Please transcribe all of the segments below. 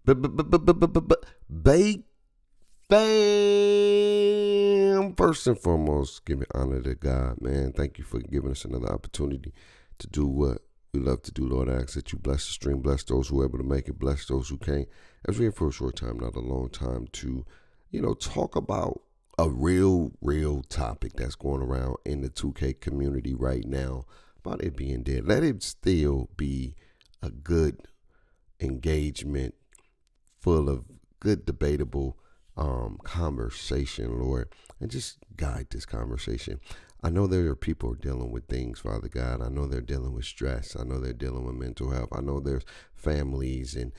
Bake fam. First and foremost, giving honor to God, man. Thank you for giving us another opportunity to do what we love to do, Lord. I ask that you bless the stream, bless those who are able to make it, bless those who can't. As we're here for a short time, not a long time, to, talk about a real topic that's going around in the 2K community right now about it being dead. Let it still be a good engagement full of good debatable conversation, Lord, and just guide this conversation. I know there are people dealing with things, Father God. I know they're dealing with stress. I know they're dealing with mental health. I know there's families and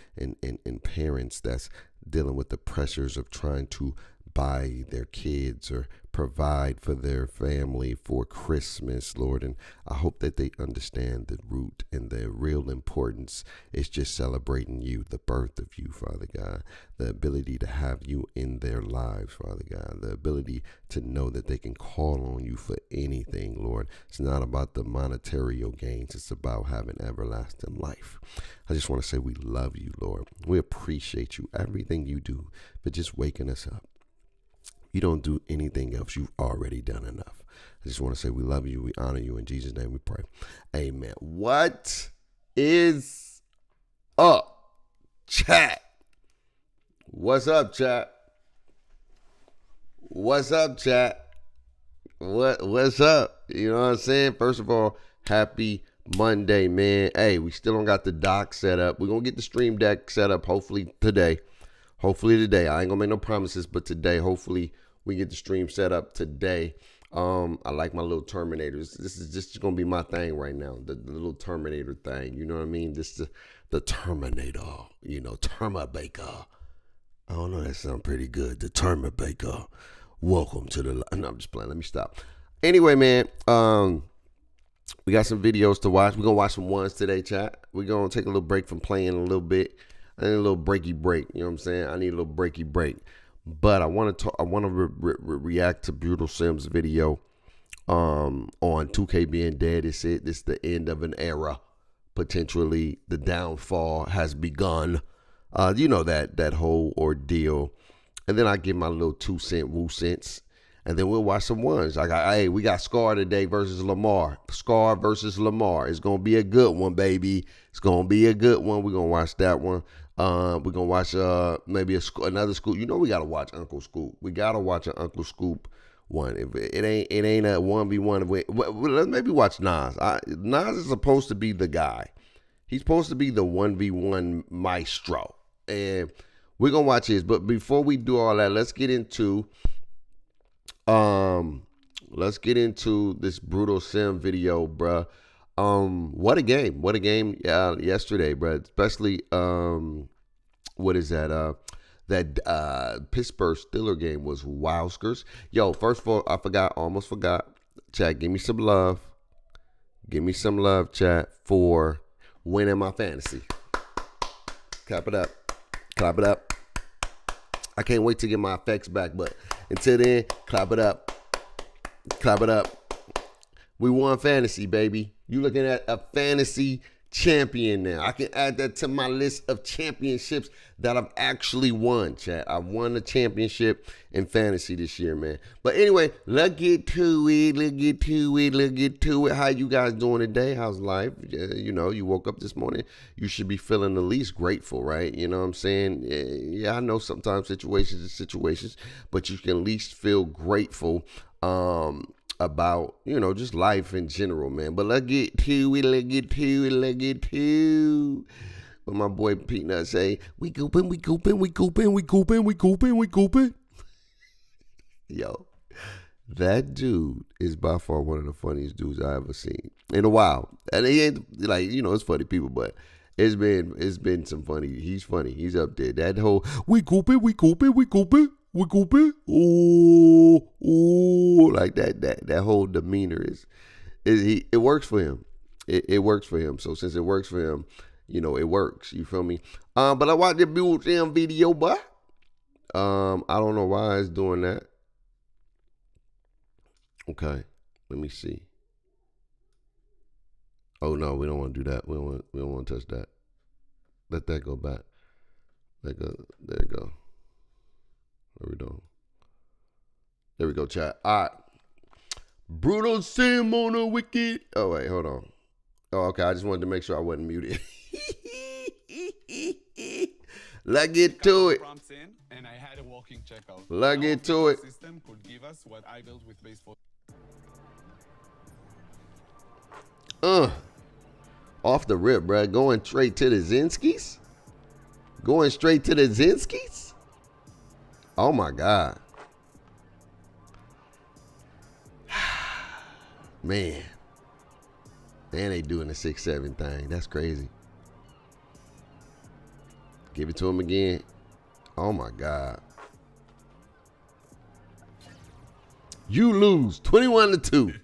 parents that's dealing with the pressures of trying to buy their kids or provide for their family for Christmas, Lord. And I hope that they understand the root and the real importance is just celebrating you, the birth of you, Father God, the ability to have you in their lives, Father God, the ability to know that they can call on you for anything, Lord. It's not about the monetary gains. It's about having everlasting life. I just want to say we love you, Lord. We appreciate you, everything you do, for just waking us up. You don't do anything else. You've already done enough. I just want to say we love you. We honor you. In Jesus' name we pray. Amen. What is up, chat? What's up, chat? What's up, chat? What's up? You know what I'm saying? First of all, happy Monday, man. Hey, we still don't got the dock set up. We're going to get the stream deck set up hopefully today. Hopefully today. I ain't gonna make no promises, but today, hopefully, we get the stream set up today. I like my little Terminators. This is just gonna be my thing right now. The little Terminator thing. You know what I mean? This the Terminator. Terminabaker. I don't know. That sounds pretty good. The Terminabaker. Welcome to the. No, I'm just playing. Let me stop. Anyway, man. We got some videos to watch. We're gonna watch some ones today, chat. We're gonna take a little break from playing a little bit. I need a little breaky break. You know what I'm saying? I need a little breaky break. But I want to talk. I want to react to Brutal Sims video on 2K being dead. It's the end of an era. Potentially, the downfall has begun. That whole ordeal. And then I give my little 2 cent woo cents. And then we'll watch some ones. We got Scar today versus Lamar. Scar versus Lamar. It's going to be a good one, baby. It's going to be a good one. We're going to watch that one. We're going to watch maybe another Scoop. You know we got to watch Uncle Scoop. We got to watch an Uncle Scoop one. If it ain't a 1v1. Let's maybe watch Nas. Nas is supposed to be the guy. He's supposed to be the 1v1 maestro. And we're going to watch his. But before we do all that, let's get into this Brutal Sim video, bruh. What a game. What a game yesterday, bruh. Especially, what is that? That Pittsburgh Steelers game was wowskers. Yo, first of all, almost forgot. Chat, give me some love. Give me some love, chat, for winning my fantasy. Clap it up. Clap it up. I can't wait to get my effects back, but until then, clap it up. Clap it up. We won fantasy, baby. You looking at a fantasy champion now. I can add that to my list of championships that I've actually won, chat. I won a championship in fantasy this year, man. But anyway, let's get to it. How you guys doing today? How's life? You woke up this morning. You should be feeling the least grateful, right? You know what I'm saying? Yeah, I know sometimes situations are situations, but you can at least feel grateful about, just life in general, man. But let's get to it. What my boy Peanut say, we gooping. Yo, that dude is by far one of the funniest dudes I ever seen in a while. And he ain't it's funny people, but it's been some funny. He's funny. He's up there. That whole we gooping. Oh, like that whole demeanor it works for him. It works for him. So since it works for him, it works. You feel me? But I watched the Brutal Sim video, but I don't know why it's doing that. Okay, let me see. Oh no, we don't want to do that. We don't want to touch that. Let that go back. There you go. There we go, chat. All right. Brutal Sim on the wicked. Oh, wait, hold on. Oh, okay. I just wanted to make sure I wasn't muted. Let's get to it. And I had a walking checkout. Let's get to it. System could give us what I built with Base4. Off the rip, bro. Going straight to the Zinskis? Going straight to the Zinskis? Oh, my God. Man. And they doing the 6-7 thing. That's crazy. Give it to him again. Oh, my God. You lose 21-2.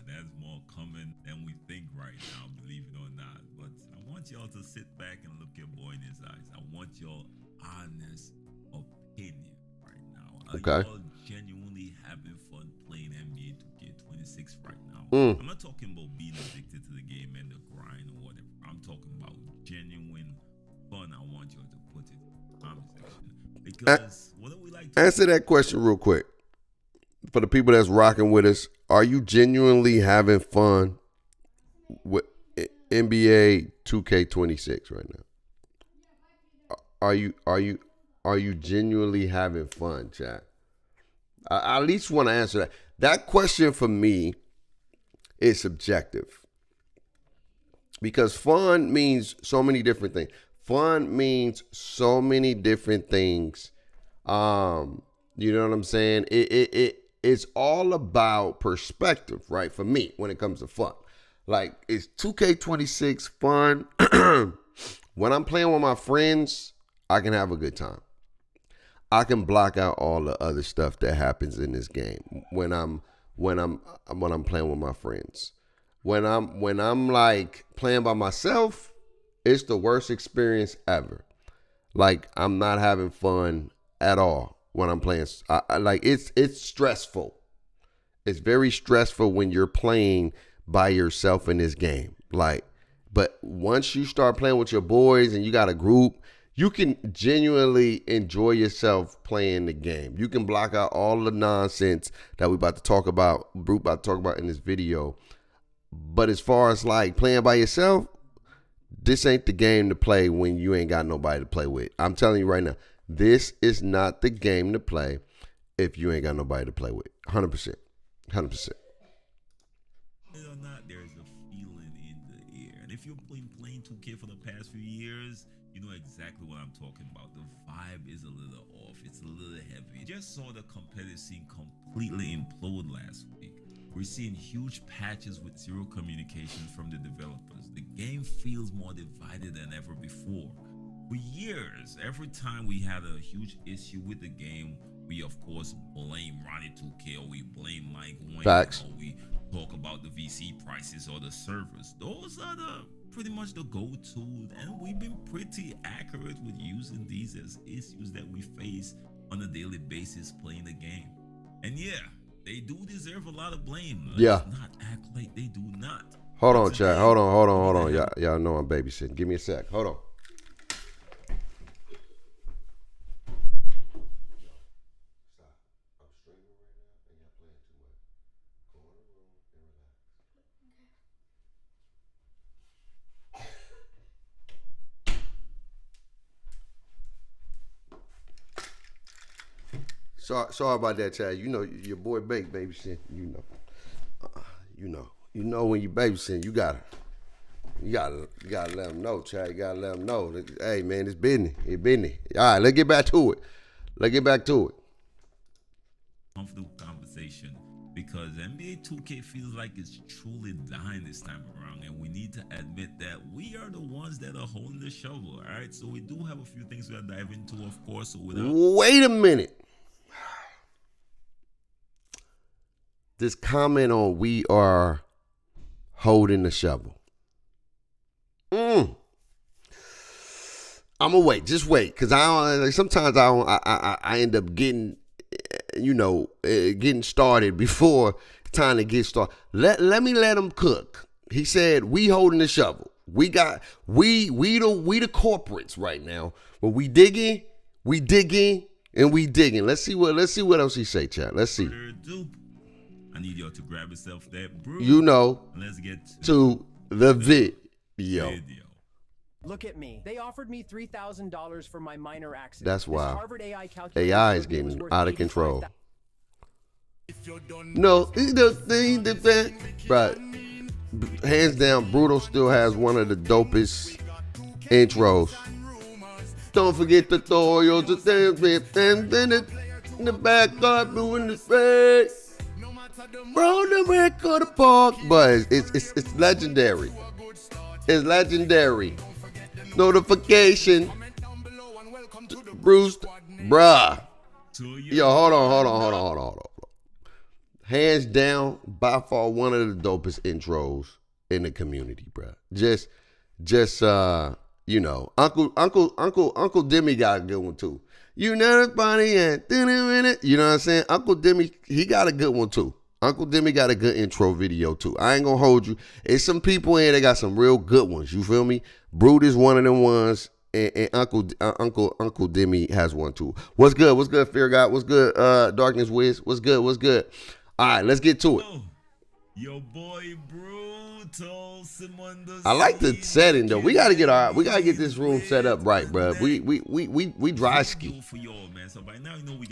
That's more common than we think right now, believe it or not. But I want y'all to sit back and look your boy in his eyes. I want your honest opinion right now. Are y'all genuinely having fun playing NBA 2K26 right now? I'm not talking about being addicted to the game and the grind or whatever. I'm talking about genuine fun. I want y'all to put it in the comment section. Because what do we like to answer that question real quick? For the people that's rocking with us, are you genuinely having fun with NBA 2K26 right now? Are you genuinely having fun, chat? I at least want to answer that. That question for me is subjective. Because fun means so many different things. Fun means so many different things. You know what I'm saying? It's all about perspective, right? For me, when it comes to fun. Like, is 2K26 fun? When I'm playing with my friends, I can have a good time. I can block out all the other stuff that happens in this game when I'm playing with my friends. When I'm like playing by myself, it's the worst experience ever. Like, I'm not having fun at all when I'm playing. Like, it's stressful. It's very stressful when you're playing by yourself in this game. Like, but once you start playing with your boys and you got a group, you can genuinely enjoy yourself playing the game. You can block out all the nonsense that we're about to talk about in this video. But as far as like playing by yourself, this ain't the game to play when you ain't got nobody to play with. I'm telling you right now, this is not the game to play if you ain't got nobody to play with. 100%. 100%. or not, there's a feeling in the air. And if you've been playing 2K for the past few years, you know exactly what I'm talking about. The vibe is a little off. It's a little heavy. You just saw the competitive scene completely implode last week. We're seeing huge patches with zero communication from the developers. The game feels more divided than ever before. For years, every time we had a huge issue with the game, we of course blame Ronnie 2K, or we blame Mike Wayne, Facts. or we talk about the VC prices or the servers. Those are the pretty much the go-to, and we've been pretty accurate with using these as issues that we face on a daily basis playing the game. And yeah, they do deserve a lot of blame. Let's not act like they do not. Hold on, chat. Hold on. Y'all know I'm babysitting. Give me a sec. Hold on. Sorry about that, Chad. You know your boy Bake babysitting. You know when you babysitting, you gotta let them know, Chad. You gotta let them know. Hey man, it's business. It's business. All right, let's get back to it. Comfortable conversation, because NBA 2K feels like it's truly dying this time around, and we need to admit that we are the ones that are holding the shovel. All right, so we do have a few things we'll dive into, of course. So Wait a minute. This comment on we are holding the shovel. I'm gonna wait. Just wait, cause sometimes I end up getting, getting started before time to get started. Let me let him cook. He said we holding the shovel. We got we the corporates right now. But we digging, and we digging. Let's see what else he say, chat. Let's see. I need y'all to grab yourself that brew. You know, let's get to the video. Look at me. They offered me $3,000 for my minor accident. That's why Harvard AI is getting out of control. No, but hands down, Brutal still has one of the dopest intros. Don't forget the Toyos, in the back garden in the face. Bro, the back of the park. But it's legendary. It's legendary. Notification. Bruce, bruh. Yo, hold on. Hands down, by far one of the dopest intros in the community, bruh. Just you know, Uncle Demi got a good one too. You know the funny and you know what I'm saying? Uncle Demi, he got a good one too. Uncle Demi got a good intro video too. I ain't gonna hold you. It's some people in there that got some real good ones. You feel me? Brute is one of them ones, and Uncle Demi has one too. What's good? What's good, Fear God? What's good, Darkness Wiz? What's good? What's good? All right, let's get to it. Your boy Brutal Simon. I like the setting though. We gotta get this room set up right, bro. We dry ski.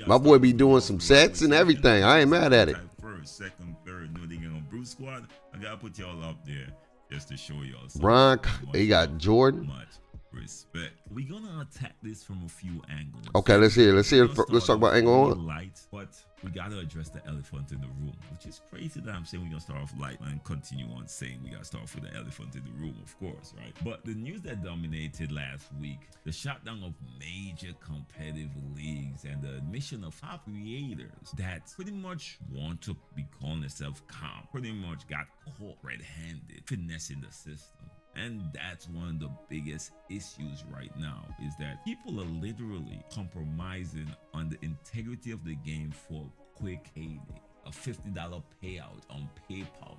My boy be doing some sets and everything. I ain't mad at it. First, second, third, no digging on Bruce Squad. I gotta put y'all up there just to show y'all. Ron, he got Jordan. Much respect. We're gonna attack this from a few angles. Okay, let's hear. Let's talk about angle one. Light, but we gotta address the elephant in the room, which is crazy that I'm saying we're gonna start off light and continue on saying we gotta start off with the elephant in the room, of course, right? But the news that dominated last week, the shutdown of major competitive leagues and the admission of top creators that pretty much want to be calling themselves calm, pretty much got caught red-handed, finessing the system. And that's one of the biggest issues right now, is that people are literally compromising on the integrity of the game for quick payday. A $50 payout on PayPal.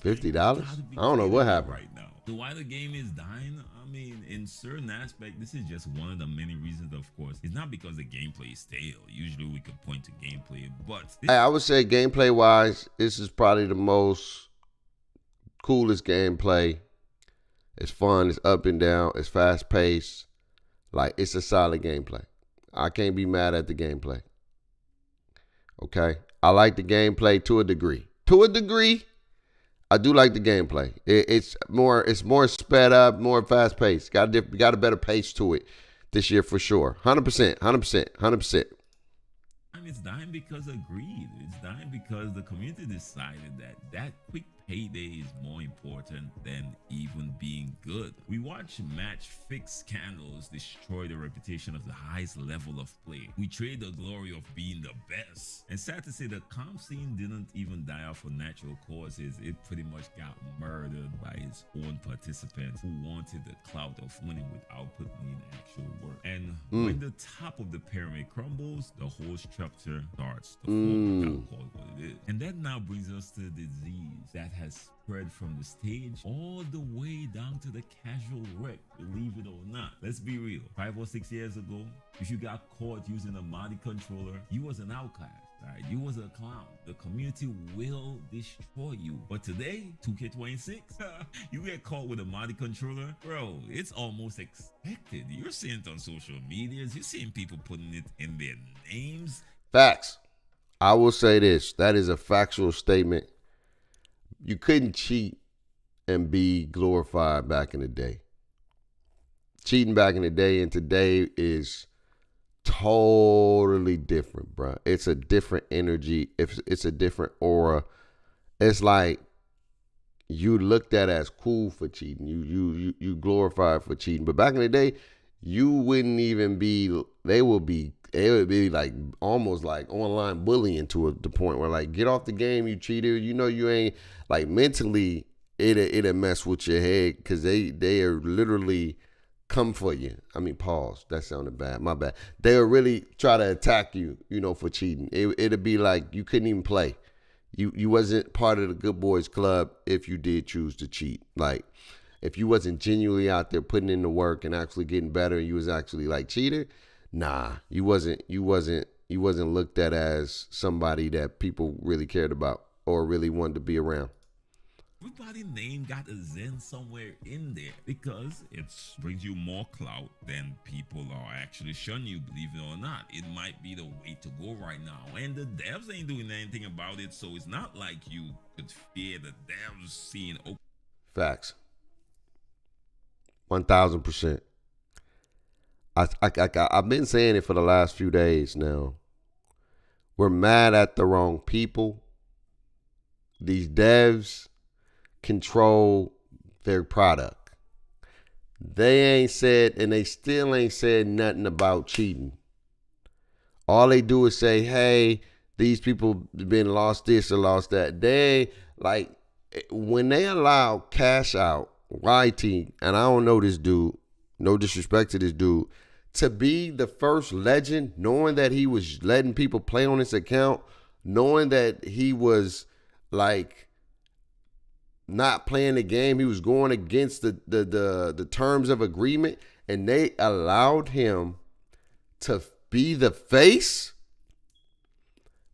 $50? I don't know what happened right now. So why the game is dying? I mean, in certain aspect, this is just one of the many reasons, of course. It's not because the gameplay is stale. Usually we could point to gameplay, but I would say gameplay wise, this is probably the most coolest gameplay. It's fun, it's up and down, it's fast paced. Like, it's a solid gameplay. I can't be mad at the gameplay. Okay? I like the gameplay to a degree. To a degree, I do like the gameplay. It's more sped up, more fast paced. Got a better pace to it this year for sure. 100%. It's dying because of greed. It's dying because the community decided that quick payday is more important than even being good. We watch match fix scandals destroy the reputation of the highest level of play. We trade the glory of being the best. And sad to say, the comp scene didn't even die off for natural causes. It pretty much got murdered by its own participants who wanted the clout of winning without putting in actual work. And when the top of the pyramid crumbles, the whole structure starts to fall. Gotta call it what it is. And that now brings us to the disease that has spread from the stage all the way down to the casual wreck, believe it or not. Let's be real. 5 or 6 years ago, if you got caught using a Madi controller, you was an outcast. Right? You was a clown. The community will destroy you. But today, 2K26, you get caught with a Madi controller, bro, it's almost expected. You're seeing it on social medias. You're seeing people putting it in their names. Facts. I will say this. That is a factual statement. You couldn't cheat and be glorified back in the day. Cheating back in the day and today is totally different, bro. It's a different energy. It's a different aura. It's like you looked at as cool for cheating. You glorified for cheating. But back in the day, you wouldn't even be. It would be like almost like online bullying to the point where like, get off the game, you cheated. You know you ain't, like, mentally it'll mess with your head because they are literally come for you. I mean, pause. That sounded bad. My bad. They'll really try to attack you, for cheating. It'll be like you couldn't even play. You wasn't part of the good boys club if you did choose to cheat. Like, if you wasn't genuinely out there putting in the work and actually getting better and you was actually like cheating, nah, you wasn't looked at as somebody that people really cared about or really wanted to be around. Everybody's name got a Zen somewhere in there because it brings you more clout than people are actually shunning you, believe it or not. It might be the way to go right now. And the devs ain't doing anything about it, so it's not like you could fear the devs seeing open. Facts. 1,000%. I've been saying it for the last few days now. We're mad at the wrong people. These devs control their product. They ain't said, and they still ain't said nothing about cheating. All they do is say, hey, these people been lost this or lost that. They, like, when they allow Cash Out, YT, and I don't know this dude, no disrespect to this dude, to be the first legend, knowing that he was letting people play on his account, knowing that he was, like, not playing the game, he was going against the terms of agreement, and they allowed him to be the face.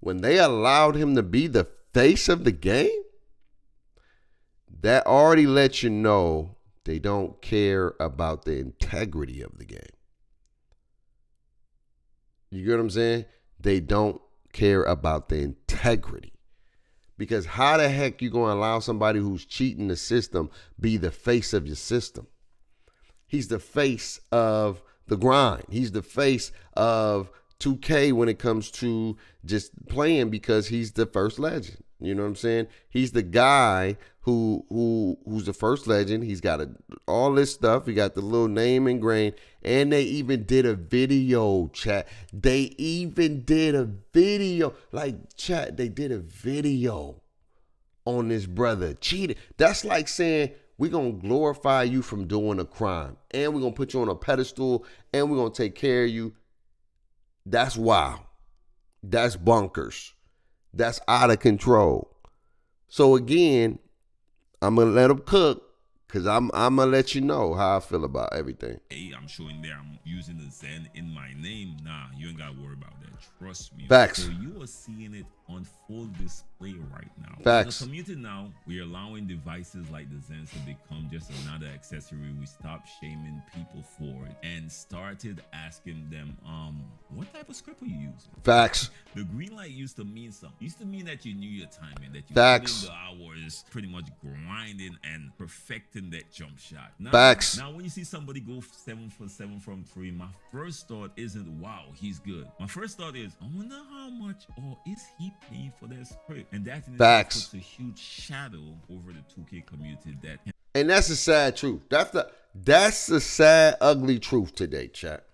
When they allowed him to be the face of the game, that already lets you know they don't care about the integrity of the game. You get what I'm saying? They don't care about the integrity. Because how the heck you going to allow somebody who's cheating the system be the face of your system? He's the face of the grind. He's the face of 2K when it comes to just playing because he's the first legend. You know what I'm saying? He's the guy who's the first legend. He's got all this stuff. He got the little name ingrained. And they even did a video, chat. They even did a video. Like, chat, they did a video on this brother. Cheated. That's like saying, we're going to glorify you from doing a crime. And we're going to put you on a pedestal. And we're going to take care of you. That's wild. That's bonkers. That's out of control. So again, I'm going to let them cook because I'm going to let you know how I feel about everything. Hey, I'm showing there I'm using the Zen in my name. Nah, you ain't got to worry about that. Trust me. Facts. So you are seeing it on full display right now. Facts. As a community now, we're allowing devices like the Zens to become just another accessory. We stopped shaming people for it and started asking them, what type of script are you using? Facts. The green light used to mean something. It used to mean that you knew your timing, that you Facts. put in the hours pretty much grinding and perfecting that jump shot. Now, Facts. Now, when you see somebody go 7 for 7 from 3, my first thought isn't, wow, he's good. My first thought is, I wonder how much or is he paying for that script? And that in itself Facts. puts a huge shadow over the 2K community. And that's the sad truth. That's the sad, ugly truth today, chat.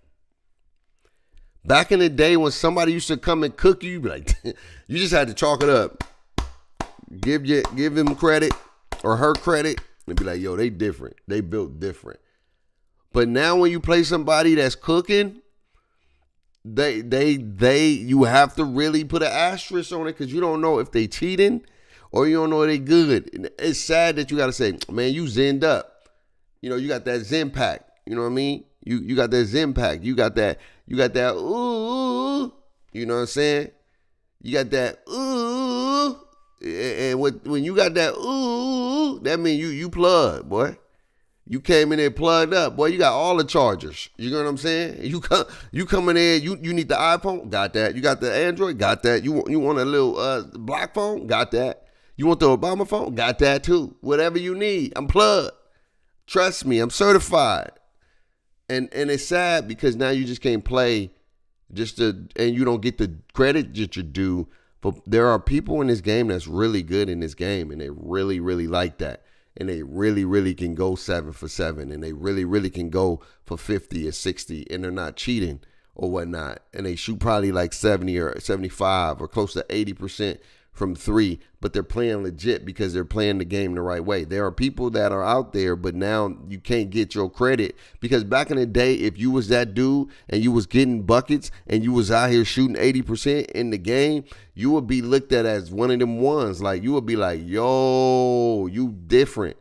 Back in the day when somebody used to come and cook you, you'd be like, you just had to chalk it up. Give them credit or her credit and be like, yo, they different. They built different. But now when you play somebody that's cooking, you have to really put an asterisk on it because you don't know if they cheating or you don't know if they good. And it's sad that you got to say, man, you zenned up. You know, you got that Zen pack. You know what I mean? You got that Zen pack. You got that ooh. You know what I'm saying? You got that ooh. And when you got that ooh, that means you plugged, boy. You came in there plugged up, boy. You got all the chargers. You know what I'm saying? You come in there. You need the iPhone, got that. You got the Android, got that. You want a little black phone, got that. You want the Obama phone, got that too. Whatever you need, I'm plugged. Trust me, I'm certified. And it's sad because now you just can't play and you don't get the credit that you do. But there are people in this game that's really good in this game, and they really, really like that. And they really, really can go 7 for 7, and they really, really can go for 50 or 60, and they're not cheating or whatnot. And they shoot probably like 70 or 75 or close to 80% from 3, but they're playing legit because they're playing the game the right way. There are people that are out there, but now you can't get your credit because back in the day, if you was that dude and you was getting buckets and you was out here shooting 80% in the game, you would be looked at as one of them ones. Like you would be like, yo, you different.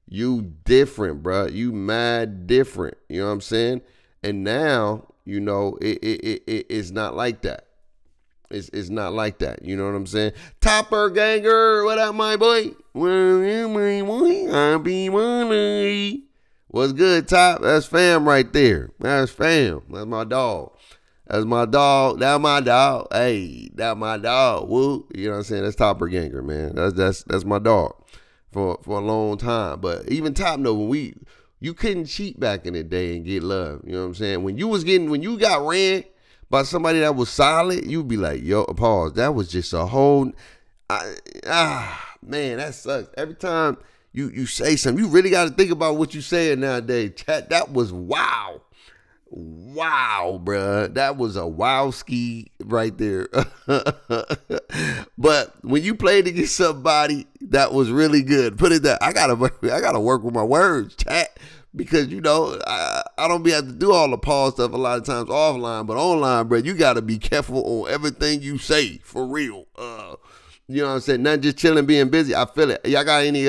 You different, bro. You mad different. You know what I'm saying? And now, you know, it's not like that. It's not like that. You know what I'm saying? Topper Ganger, what up, my boy? Well, you my boy, I be money. What's good, Top? That's fam right there. That's fam. That's my dog. That's my dog. That's my dog. Hey, that's my dog. Woo. You know what I'm saying? That's Topper Ganger, man. That's my dog for a long time. But even Top know when you couldn't cheat back in the day and get love. You know what I'm saying? When you got ran by somebody that was solid, you'd be like, yo, pause. That was just a whole man, that sucks. Every time you say something, you really got to think about what you saying nowadays. Chat, that was wow. Wow, bruh. That was a wow ski right there. But when you played against somebody that was really good, put it that I gotta work with my words, chat. Because, you know, I don't be able to do all the pause stuff a lot of times offline, but online, bro, you got to be careful on everything you say, for real. You know what I'm saying? Not just chilling, being busy. I feel it. Y'all got any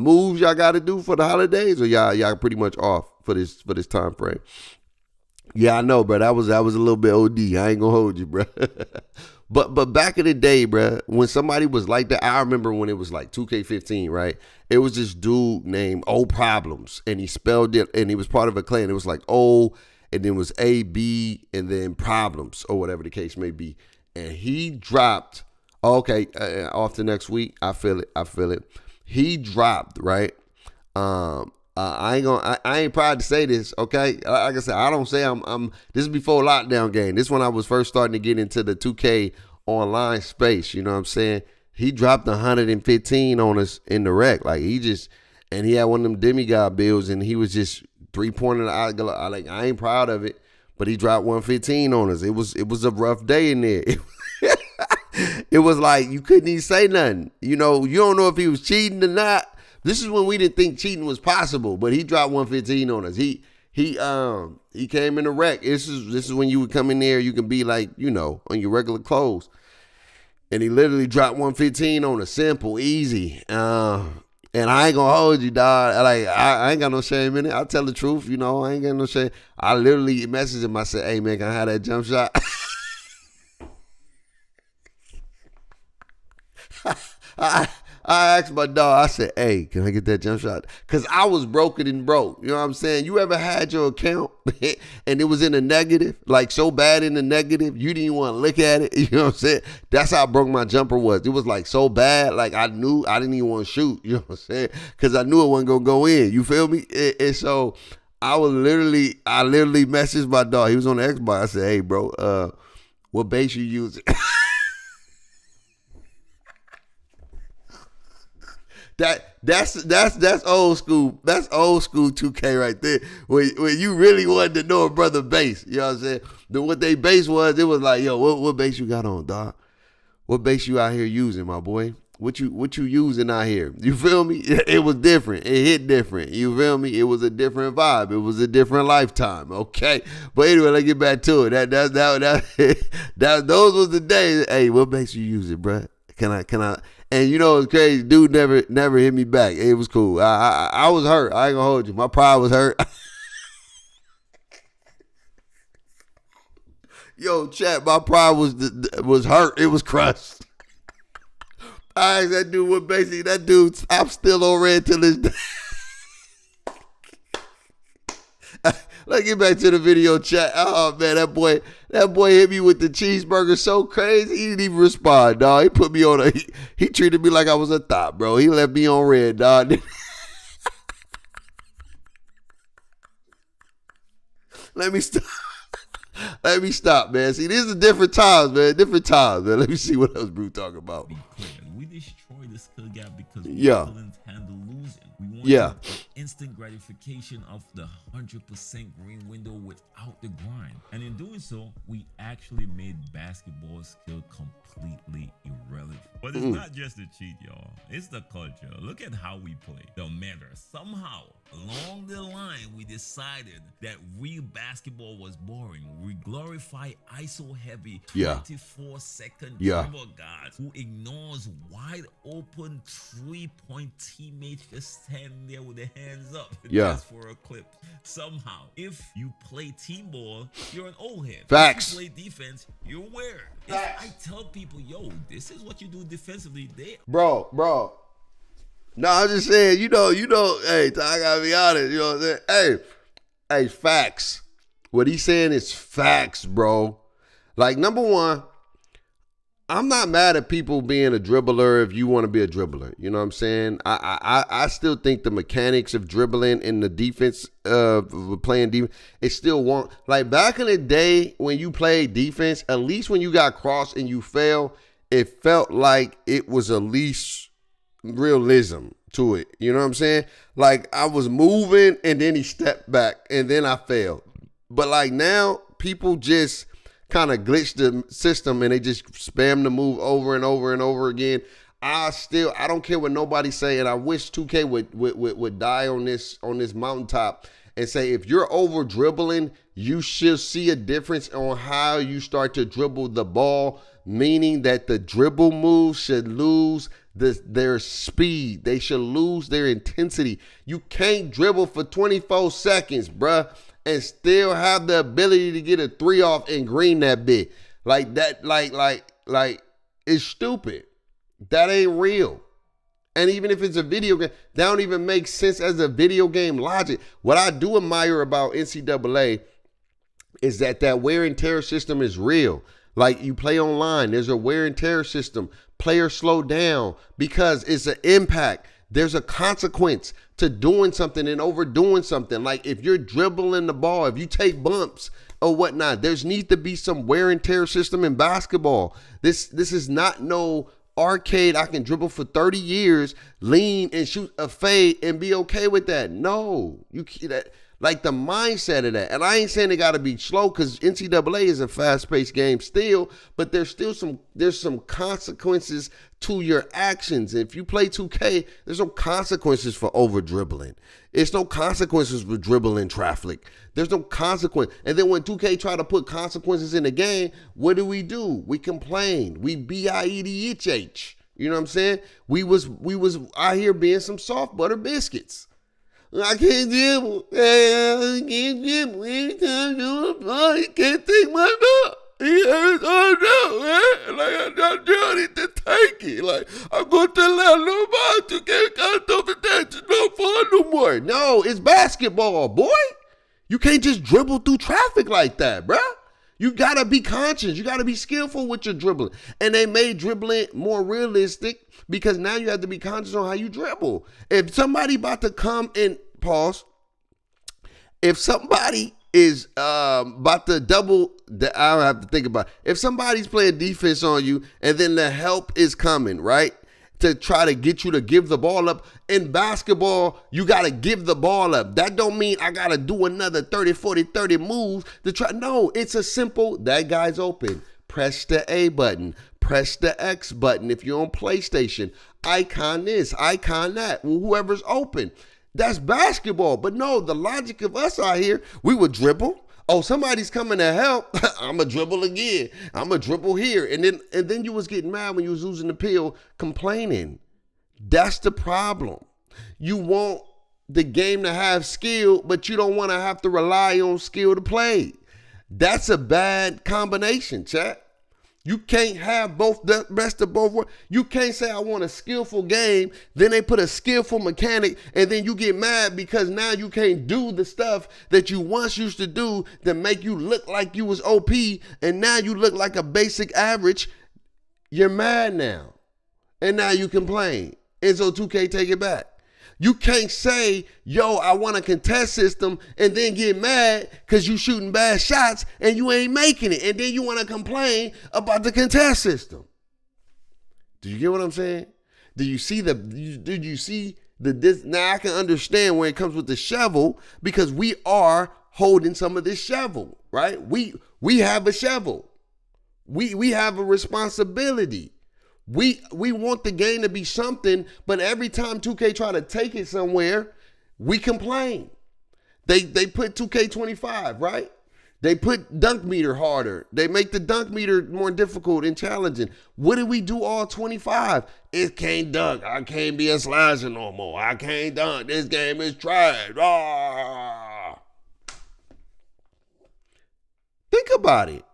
moves y'all got to do for the holidays, or y'all pretty much off for this time frame? Yeah, I know, bro. That was a little bit OD. I ain't gonna hold you, bro. But back in the day, bro, when somebody was like that, I remember when it was like 2K15, right? It was this dude named O Problems, and he spelled it, and he was part of a clan. It was like O, and then it was AB, and then Problems, or whatever the case may be. And he dropped, off the next week. I feel it. He dropped, right? I ain't proud to say this, okay? Like I said, I don't say I'm this is before lockdown game. This when I was first starting to get into the 2K online space, you know what I'm saying? He dropped 115 on us in the rec. Like he had one of them demigod builds, and he was just 3-pointer. Like I ain't proud of it, but he dropped 115 on us. It was a rough day in there. It was like you couldn't even say nothing. You know, you don't know if he was cheating or not. This is when we didn't think cheating was possible, but he dropped 115 on us. He came in the wreck. This is when you would come in there, you can be like, you know, on your regular clothes. And he literally dropped 115 on us, simple, easy. And I ain't gonna hold you, dog. Like I ain't got no shame in it. I'll tell the truth, you know, I ain't got no shame. I literally messaged him. I said, hey man, can I have that jump shot? I asked my dog, I said, hey, can I get that jump shot? Because I was broken and broke. You know what I'm saying? You ever had your account and it was in the negative? Like so bad in the negative, you didn't even want to look at it. You know what I'm saying? That's how broke my jumper was. It was like so bad, like I knew I didn't even want to shoot. You know what I'm saying? Because I knew it wasn't going to go in. You feel me? And so I literally messaged my dog. He was on the Xbox. I said, hey, bro, what base you using? That's old school. That's old school 2K right there. When you really wanted to know a brother base. You know what I'm saying? What they base was, it was like, yo, what base you got on, dog? What base you out here using, my boy? What you using out here? You feel me? It was different. It hit different. You feel me? It was a different vibe. It was a different lifetime. Okay. But anyway, let's get back to it. Those was the days. Hey, what base you using, bro? Can I? And you know it's crazy. Dude never hit me back. It was cool. I was hurt. I ain't gonna hold you. My pride was hurt. Yo, chat. My pride was hurt. It was crushed. I asked that dude what basically that dude. I'm still on red till this day. Let's get back to the video chat. Oh man, that boy hit me with the cheeseburger so crazy. He didn't even respond, dog. He put me on he treated me like I was a thought, bro. He left me on red, dog. Let me stop, man. See, these are different times, man. Let me see what else Brew talking about. Be clear, we destroyed the skill gap because we couldn't handle losing. We wanted instant gratification of the 100% green window without the grind. And in doing so, we actually made basketball skill completely irrelevant. But it's not just the cheat, y'all. It's the culture. Look at how we play. The matter. Somehow, along the line, we decided that real basketball was boring. We glorify ISO heavy 24-second dribble guards who ignores wide wide open 3-point teammates just standing there with their hands up Yeah. just for a clip. Somehow, if you play team ball, you're an old head. Facts. If you play defense, you're weird. If I tell people, yo, this is what you do defensively, they Bro. No, I'm just saying, you know, hey, I gotta be honest, you know what I'm saying? Hey, facts. What he's saying is facts, bro. Like, number one, I'm not mad at people being a dribbler if you want to be a dribbler. You know what I'm saying? I still think the mechanics of dribbling in the defense of playing defense, it still want, like back in the day when you played defense, at least when you got crossed and you fell, it felt like it was at least realism to it. You know what I'm saying? Like I was moving and then he stepped back and then I fell. But like now people just kind of glitch the system and they just spam the move over and over and over again. I don't care what nobody say, and I wish 2K would die on this mountaintop and say if you're over dribbling, you should see a difference on how you start to dribble the ball, meaning that the dribble moves should lose their speed. They should lose their intensity. You can't dribble for 24 seconds, bruh, and still have the ability to get a 3 off and green that bit. Like that, like it's stupid. That ain't real. And even if it's a video game, that don't even make sense as a video game logic. What I do admire about NCAA is that wear and tear system is real. Like you play online, there's a wear and tear system. Players slow down because it's an impact. There's a consequence to doing something and overdoing something. Like if you're dribbling the ball, if you take bumps or whatnot, there's needs to be some wear and tear system in basketball. This is not no arcade. I can dribble for 30 years, lean and shoot a fade and be okay with that. No, that like the mindset of that. And I ain't saying they got to be slow because NCAA is a fast-paced game still, but there's some consequences to your actions. If you play 2K, there's no consequences for over dribbling. It's no consequences for dribbling traffic. There's no consequence. And then when 2K try to put consequences in the game, what do? We complain. We BIEDHH. You know what I'm saying? We was out here being some soft butter biscuits. I can't dribble. I can't dribble. Every time I do a ball, he can't take my ball. He hurts all down, man. Like I'm not doing it to take it. Like I'm going to let nobody to get got over that. It's no fun no more. No, it's basketball, boy. You can't just dribble through traffic like that, bruh. You gotta be conscious. You gotta be skillful with your dribbling. And they made dribbling more realistic because now you have to be conscious on how you dribble. If somebody about to come and pause, if somebody is about to double, I don't have to think about it. If somebody's playing defense on you and then the help is coming, right? To try to get you to give the ball up. In basketball, you got to give the ball up. That don't mean I got to do another 30, 40, 30 moves to try. No, it's a simple, that guy's open. Press the A button. Press the X button. If you're on PlayStation, icon this, icon that. Whoever's open. That's basketball. But no, the logic of us out here, we would dribble. Oh, somebody's coming to help. I'm going to dribble again. I'm going to dribble here. And then you was getting mad when you was losing the pill, complaining. That's the problem. You want the game to have skill, but you don't want to have to rely on skill to play. That's a bad combination, chat. You can't have both the best of both worlds. You can't say I want a skillful game, then they put a skillful mechanic, and then you get mad because now you can't do the stuff that you once used to do that make you look like you was OP, and now you look like a basic average. You're mad now. And now you complain. And so 2K take it back. You can't say, yo, I want a contest system and then get mad because you shooting bad shots and you ain't making it. And then you want to complain about the contest system. Do you get what I'm saying? Did you see this? Now I can understand when it comes with the shovel because we are holding some of this shovel, right? We have a shovel. We have a responsibility. We want the game to be something, but every time 2K try to take it somewhere, we complain. They put 2K25, right? They put dunk meter harder. They make the dunk meter more difficult and challenging. What did we do all 25? It can't dunk. I can't be a slasher no more. I can't dunk. This game is trash. Ah. Think about it.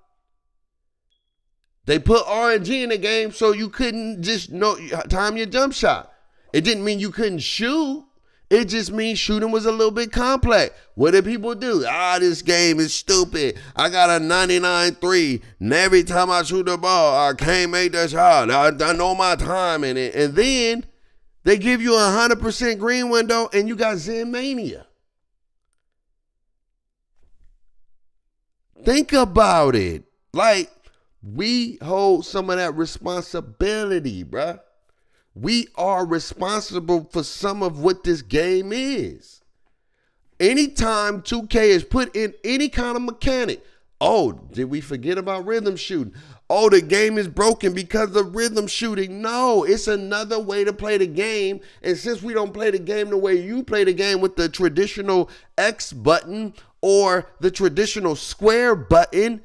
They put RNG in the game so you couldn't just time your jump shot. It didn't mean you couldn't shoot. It just means shooting was a little bit complex. What did people do? This game is stupid. I got a 99-3, and every time I shoot the ball, I can't make the shot. I know my time in it. And then they give you a 100% green window, and you got Zen Mania. Think about it. Like, we hold some of that responsibility, bruh. We are responsible for some of what this game is. Anytime 2K is put in any kind of mechanic, oh, did we forget about rhythm shooting? Oh, the game is broken because of rhythm shooting. No, it's another way to play the game. And since we don't play the game the way you play the game with the traditional X button or the traditional square button,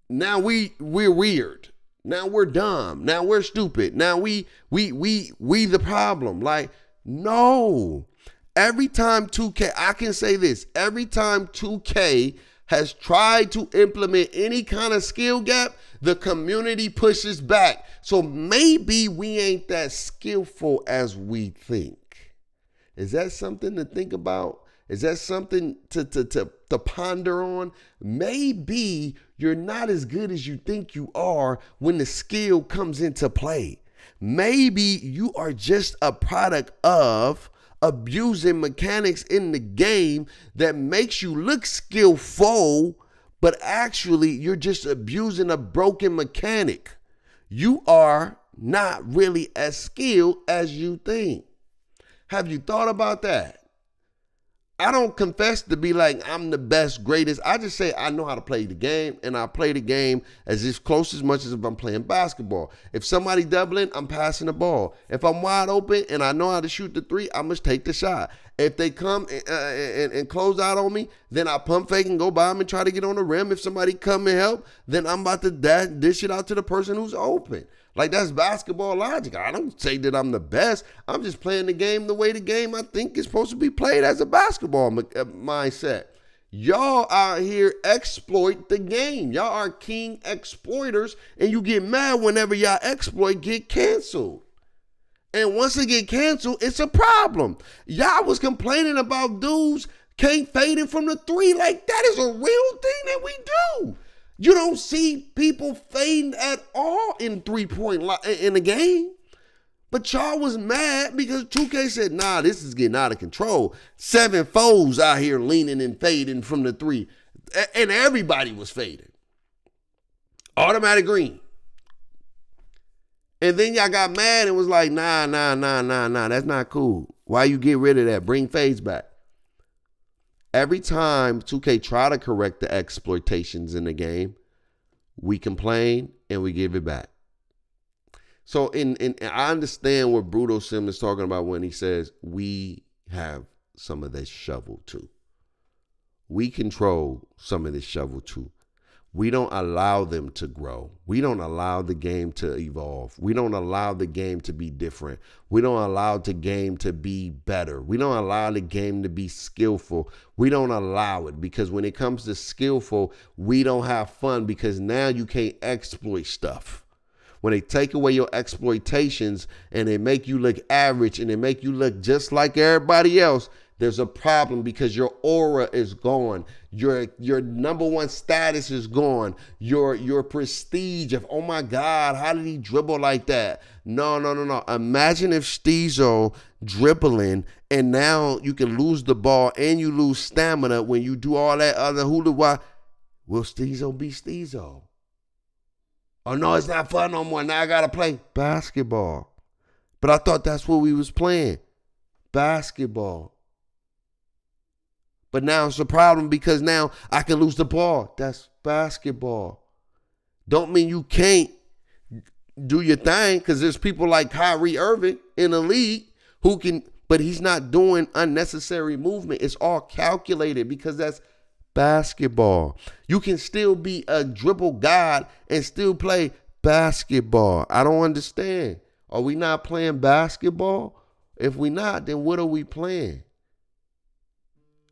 now we're weird. Now we're dumb. Now we're stupid. Now we the problem. Like, no. Every time 2K, I can say this, every time 2K has tried to implement any kind of skill gap, the community pushes back. So maybe we ain't that skillful as we think. Is that something to think about? Is that something to ponder on? Maybe you're not as good as you think you are when the skill comes into play. Maybe you are just a product of abusing mechanics in the game that makes you look skillful, but actually you're just abusing a broken mechanic. You are not really as skilled as you think. Have you thought about that? I don't confess to be like I'm the best, greatest. I just say I know how to play the game, and I play the game as close as much as if I'm playing basketball. If somebody doubling, I'm passing the ball. If I'm wide open and I know how to shoot the three, I must take the shot. If they come and close out on me, then I pump fake and go by them and try to get on the rim. If somebody come and help, then I'm about to dish it out to the person who's open. Like, that's basketball logic. I don't say that I'm the best. I'm just playing the game the way the game I think is supposed to be played as a basketball mindset. Y'all out here exploit the game. Y'all are king exploiters, and you get mad whenever y'all exploit get canceled. And once it get canceled, it's a problem. Y'all was complaining about dudes can't fade in from the three. Like, that is a real thing that we do. You don't see people fading at all in three-point in the game. But y'all was mad because 2K said, nah, this is getting out of control. 7 foes out here leaning and fading from the three. And everybody was fading. Automatic green. And then y'all got mad and was like, nah, that's not cool. Why you get rid of that? Bring fades back. Every time 2K try to correct the exploitations in the game, we complain and we give it back. So I understand what Bruto Sim is talking about when he says we have some of this shovel too. We control some of this shovel too. We don't allow them to grow. We don't allow the game to evolve. We don't allow the game to be different. We don't allow the game to be better. We don't allow the game to be skillful. We don't allow it because when it comes to skillful, we don't have fun because now you can't exploit stuff. When they take away your exploitations and they make you look average and they make you look just like everybody else, there's a problem because your aura is gone. Your number one status is gone. Your prestige of, oh my God, how did he dribble like that? No. Imagine if Steezo dribbling and now you can lose the ball and you lose stamina when you do all that other hula. Will Steezo be Steezo? Oh no, it's not fun no more. Now I gotta play basketball. But I thought that's what we was playing. Basketball. But now it's a problem because now I can lose the ball. That's basketball. Don't mean you can't do your thing because there's people like Kyrie Irving in the league who can, but he's not doing unnecessary movement. It's all calculated because that's basketball. You can still be a dribble god and still play basketball. I don't understand. Are we not playing basketball? If we not, then what are we playing?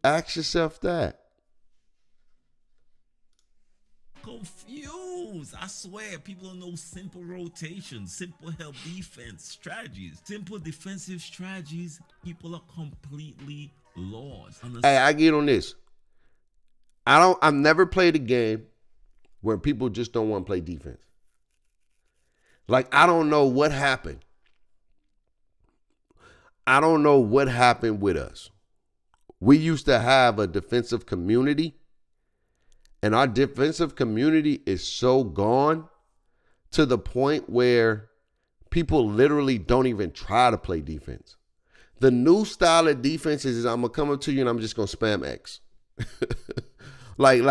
Ask yourself that. Confused. I swear, people don't know simple rotation, simple help defense strategies, simple defensive strategies. People are completely lost. Hey, I get on this. I've never played a game where people just don't want to play defense. Like, I don't know what happened. I don't know what happened with us. We used to have a defensive community, and our defensive community is so gone to the point where people literally don't even try to play defense. The new style of defense is I'm going to come up to you and I'm just going to spam X. like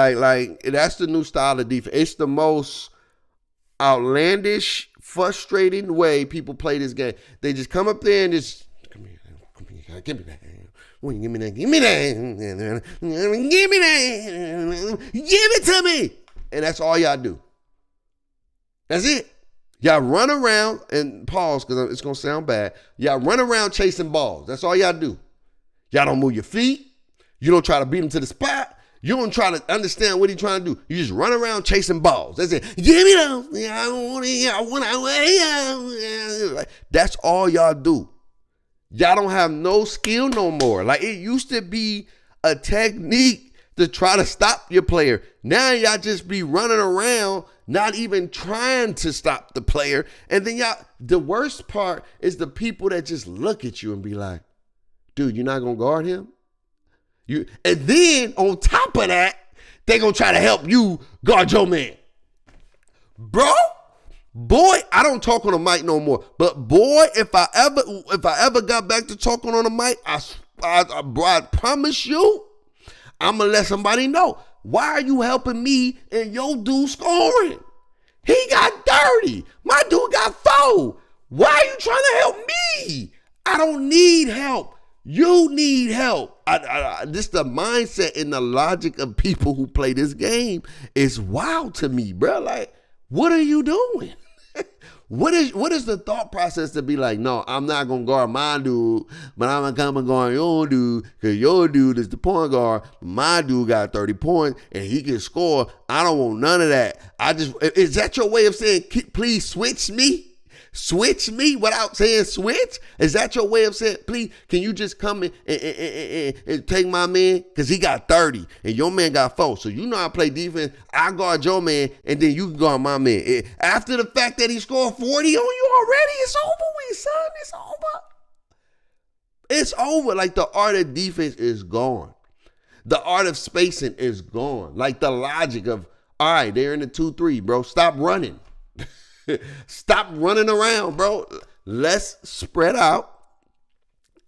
that's the new style of defense. It's the most outlandish, frustrating way people play this game. They just come up there and just, give me that. Give me that. Give me that. Give me that. Give it to me. And that's all y'all do. That's it. Y'all run around and pause because it's going to sound bad. Y'all run around chasing balls. That's all y'all do. Y'all don't move your feet. You don't try to beat him to the spot. You don't try to understand what he's trying to do. You just run around chasing balls. That's it. Give me those. That's all y'all do. Y'all don't have no skill no more. Like, it used to be a technique to try to stop your player. Now y'all just be running around, not even trying to stop the player. And then the worst part is the people that just look at you and be like, dude, you're not going to guard him? And then on top of that, they going to try to help you guard your man. Bro, boy, I don't talk on the mic no more. But boy, if I ever got back to talking on the mic, I promise you, I'm going to let somebody know. Why are you helping me and your dude scoring? He got 30. My dude got 4. Why are you trying to help me? I don't need help. You need help. This the mindset and the logic of people who play this game is wild to me, bro. Like, what are you doing? What is the thought process to be like, no, I'm not going to guard my dude, but I'm going to come and guard your dude because your dude is the point guard. My dude got 30 points and he can score. I don't want none of that. Is that your way of saying, please switch me? Switch me without saying switch? Is that your way of saying, please, can you just come in and take my man? Because he got 30 and your man got 4. So you know I play defense. I guard your man and then you can guard my man. After the fact that he scored 40 on you already, it's over with, son. It's over. It's over. Like, the art of defense is gone. The art of spacing is gone. Like, the logic of, all right, they're in the 2-3, bro. Stop running. Stop running around, bro. Let's spread out,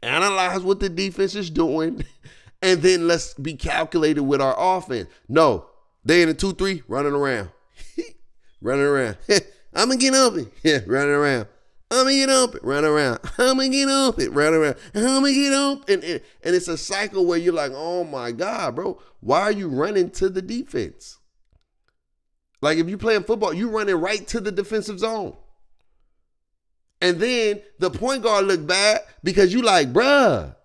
analyze what the defense is doing, and then let's be calculated with our offense. No, they in a 2-3, running around. Running around. I'm going to get up it. Running around. I'm going to get up it. Run around. I'm going to get up it. Run around. I'm going to get up. And it's a cycle where you're like, oh, my God, bro. Why are you running to the defense? Like, if you're playing football, you're running right to the defensive zone. And then the point guard look bad because you like, bruh,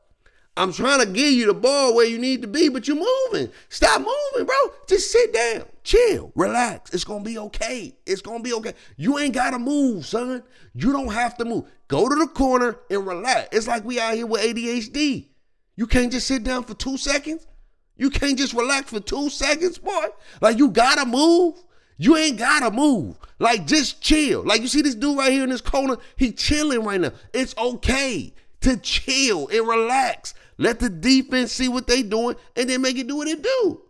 I'm trying to give you the ball where you need to be, but you're moving. Stop moving, bro. Just sit down, chill, relax. It's going to be okay. It's going to be okay. You ain't got to move, son. You don't have to move. Go to the corner and relax. It's like we out here with ADHD. You can't just sit down for 2 seconds. You can't just relax for 2 seconds, boy. Like, you got to move. You ain't gotta move. Like, just chill. Like, you see this dude right here in this corner? He chilling right now. It's okay to chill and relax. Let the defense see what they doing and then make it do what it do.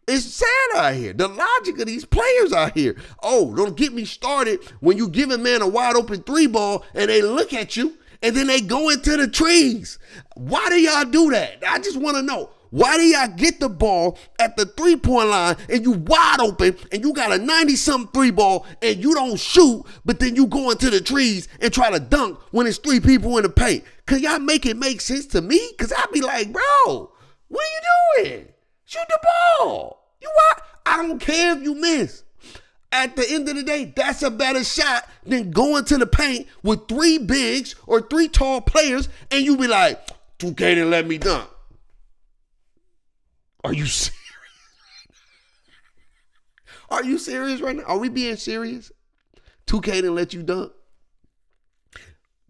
It's sad out here. The logic of these players out here. Oh, don't get me started when you give a man a wide open 3 ball and they look at you and then they go into the trees. Why do y'all do that? I just want to know. Why do y'all get the ball at the 3-point line and you wide open and you got a 90-something 3 ball and you don't shoot, but then you go into the trees and try to dunk when it's 3 people in the paint? Can y'all make it make sense to me? Because I be like, bro, what are you doing? Shoot the ball. You what? I don't care if you miss. At the end of the day, that's a better shot than going to the paint with 3 bigs or 3 tall players and you be like, 2K didn't let me dunk. Are you serious? Are you serious right now? Are we being serious? 2K didn't let you dunk?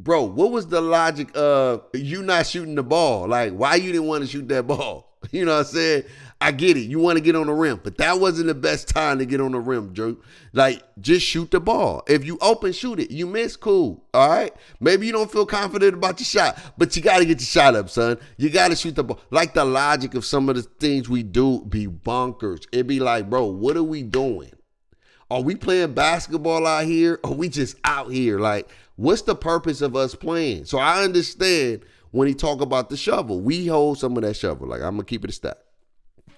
Bro, what was the logic of you not shooting the ball? Like, why you didn't want to shoot that ball? You know what I'm saying? I get it. You want to get on the rim, but that wasn't the best time to get on the rim, Drew. Like, just shoot the ball. If you open, shoot it. You miss, cool. All right? Maybe you don't feel confident about your shot, but you got to get your shot up, son. You got to shoot the ball. Like, the logic of some of the things we do be bonkers. It be like, bro, what are we doing? Are we playing basketball out here? Or are we just out here? Like, what's the purpose of us playing? So I understand when he talk about the shovel. We hold some of that shovel. Like, I'm going to keep it a stat.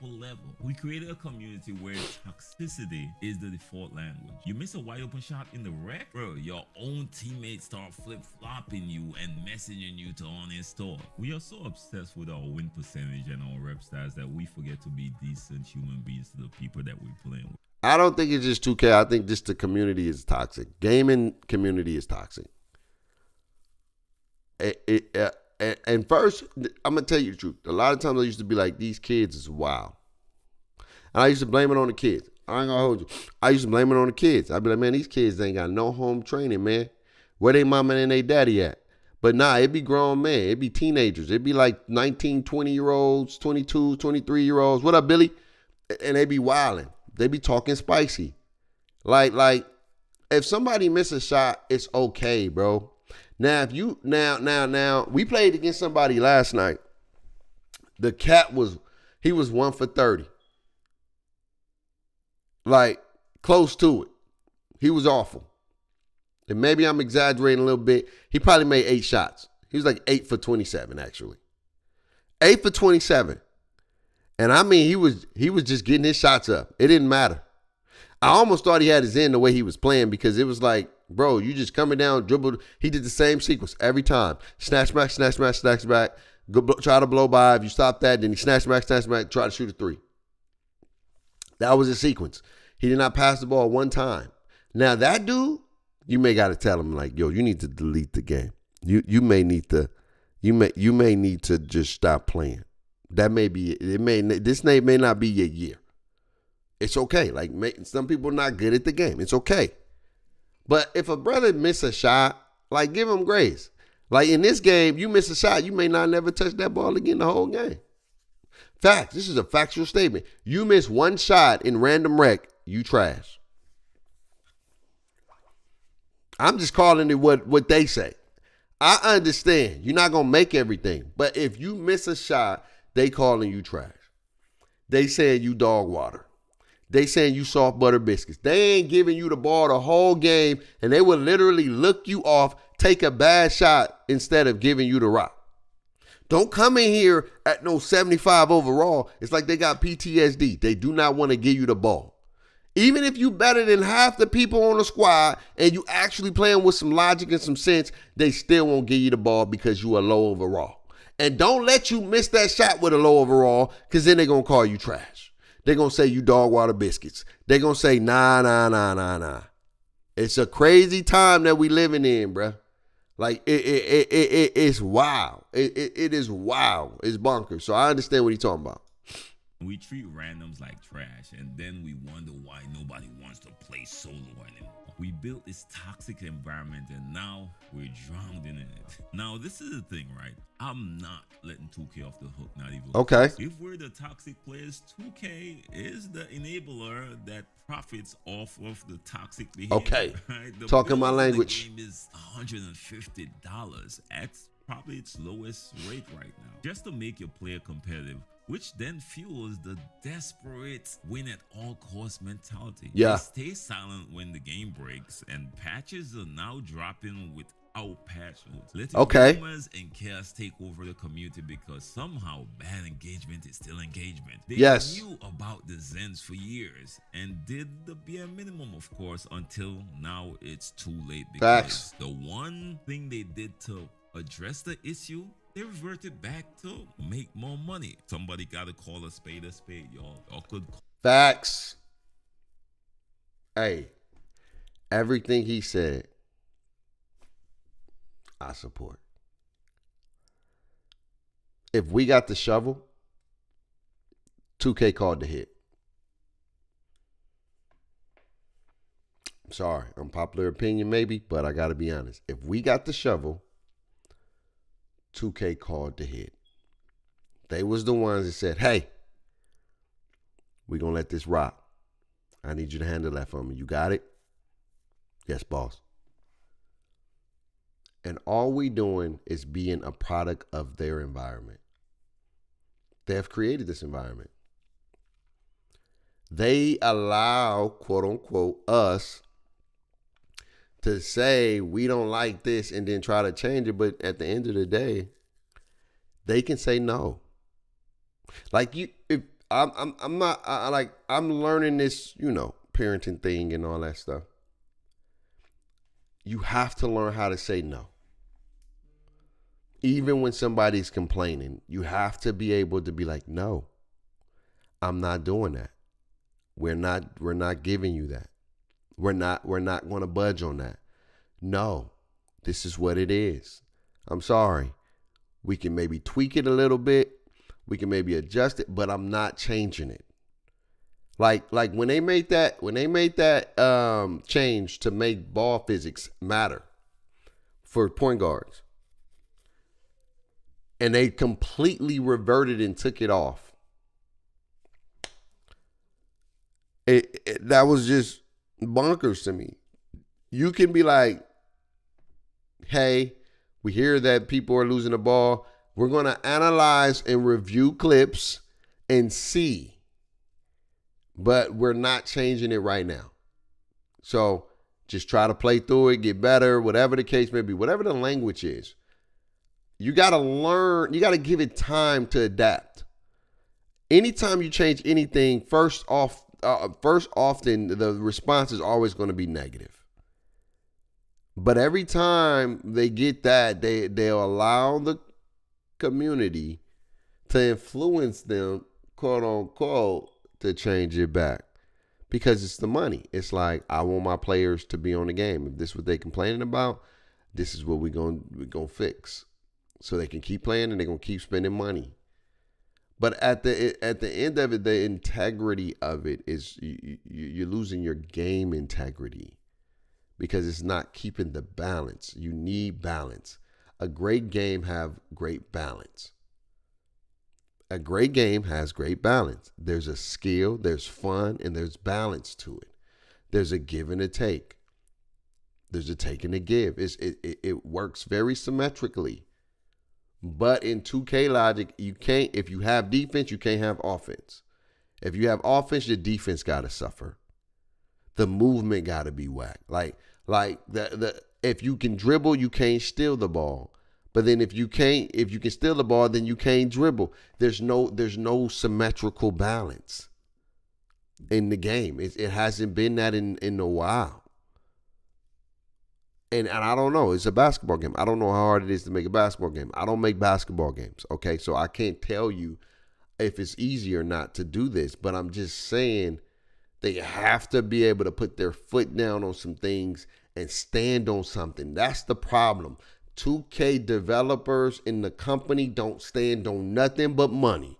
Level. We created a community where toxicity is the default language. You miss a wide open shot in the rec, bro, your own teammates start flip-flopping you and messaging you to uninstall. We are so obsessed with our win percentage and our rep stats that we forget to be decent human beings to the people that we're playing with. I don't think it's just 2K. I think just the community is toxic. Gaming community is toxic. And first, I'm going to tell you the truth. A lot of times I used to be like, these kids is wild. And I used to blame it on the kids. I ain't going to hold you. I used to blame it on the kids. I'd be like, man, these kids ain't got no home training, man. Where they mama and they daddy at? But nah, it be grown men. It be teenagers. It be like 19, 20-year-olds, 22, 23-year-olds. What up, Billy? And they be wilding. They be talking spicy. Like, if somebody miss a shot, it's okay, bro. Now, if you now, we played against somebody last night. The cat was 1 for 30. Like, close to it. He was awful. And maybe I'm exaggerating a little bit. He probably made 8 shots. He was like 8 for 27, actually. 8 for 27. And I mean, he was just getting his shots up. It didn't matter. I almost thought he had his end the way he was playing because it was like, bro, you just coming down, dribble. He did the same sequence every time. Snatch back, snatch back, snatch back. Go, try to blow by. If you stop that, then he snatch back, try to shoot a 3. That was his sequence. He did not pass the ball one time. Now that dude, you may got to tell him like, yo, you need to delete the game. You may need to just stop playing. That may be this may not be your year. It's okay. Like, some people are not good at the game. It's okay. But if a brother miss a shot, like, give him grace. Like, in this game, you miss a shot, you may not never touch that ball again the whole game. Facts. This is a factual statement. You miss one shot in random rec, you trash. I'm just calling it what they say. I understand. You're not going to make everything. But if you miss a shot, they calling you trash. They saying you dog water. They saying you soft butter biscuits. They ain't giving you the ball the whole game, and they will literally look you off, take a bad shot instead of giving you the rock. Don't come in here at no 75 overall. It's like they got PTSD. They do not want to give you the ball. Even if you better than half the people on the squad and you actually playing with some logic and some sense, they still won't give you the ball because you are low overall. And don't let you miss that shot with a low overall because then they're going to call you trash. They're going to say you dog water biscuits. They're going to say, nah. It's a crazy time that we living in, bruh. Like, it's wild. It is wild. It's bonkers. So I understand what he's talking about. We treat randoms like trash, and then we wonder why nobody wants to play solo anymore. We built this toxic environment, and now we're drowned in it. Now, this is the thing, right? I'm not letting 2K off the hook, not even. Okay. If we're the toxic players, 2K is the enabler that profits off of the toxic behavior. Okay. Right? The Talking my bill of the language. game is $150 at probably its lowest rate right now, just to make your player competitive, which then fuels the desperate win at all cost mentality. Yeah. They stay silent when the game breaks, and patches are now dropping without patch notes, letting gamers and chaos take over the community because somehow bad engagement is still engagement. They knew about the Zens for years and did the bare minimum, of course, until now it's too late because the one thing they did to address the issue They reverted back to make more money. Somebody got to call a spade, y'all. Y'all could call. Facts. Hey, everything he said, I support. If we got the shovel, 2K called the hit. I'm sorry, unpopular opinion maybe, but I got to be honest. If we got the shovel, 2K called the hit. They was the ones that said, hey, we're going to let this rock. I need you to handle that for me. You got it? Yes, boss. And all we doing is being a product of their environment. They have created this environment. They allow, quote unquote, us to say we don't like this and then try to change it. But at the end of the day, they can say no. Like I'm learning this, parenting thing and all that stuff. You have to learn how to say no. Even when somebody's complaining, you have to be able to be like, no, I'm not doing that. We're not giving you that. We're not going to budge on that. No, this is what it is. I'm sorry. We can maybe tweak it a little bit. We can maybe adjust it, but I'm not changing it. Like when they made that change to make ball physics matter for point guards, and they completely reverted and took it off. That was just bonkers to me. You can be like, hey, we hear that people are losing the ball. We're going to analyze and review clips and see. But we're not changing it right now. So just try to play through it, get better, whatever the case may be, whatever the language is. You got to learn, you got to give it time to adapt. Anytime you change anything, first often the response is always going to be negative. But every time they get that, they'll allow the community to influence them, quote unquote, to change it back. Because it's the money. It's like, I want my players to be on the game. If this is what they're complaining about, this is what we're gonna fix. So they can keep playing and they're gonna keep spending money. But at the end of it, the integrity of it is you're losing your game integrity because it's not keeping the balance. You need balance. A great game have great balance. A great game has great balance. There's a skill, there's fun, and there's balance to it. There's a give and a take. There's a take and a give. It works very symmetrically. But in 2K logic, you can't, if you have defense, you can't have offense. If you have offense, your defense gotta suffer. The movement gotta be whack. Like if you can dribble, you can't steal the ball. But then if you can steal the ball, then you can't dribble. There's no symmetrical balance in the game. It hasn't been that in a while. And I don't know. It's a basketball game. I don't know how hard it is to make a basketball game. I don't make basketball games, okay? So I can't tell you if it's easy or not to do this. But I'm just saying they have to be able to put their foot down on some things and stand on something. That's the problem. 2K developers in the company don't stand on nothing but money.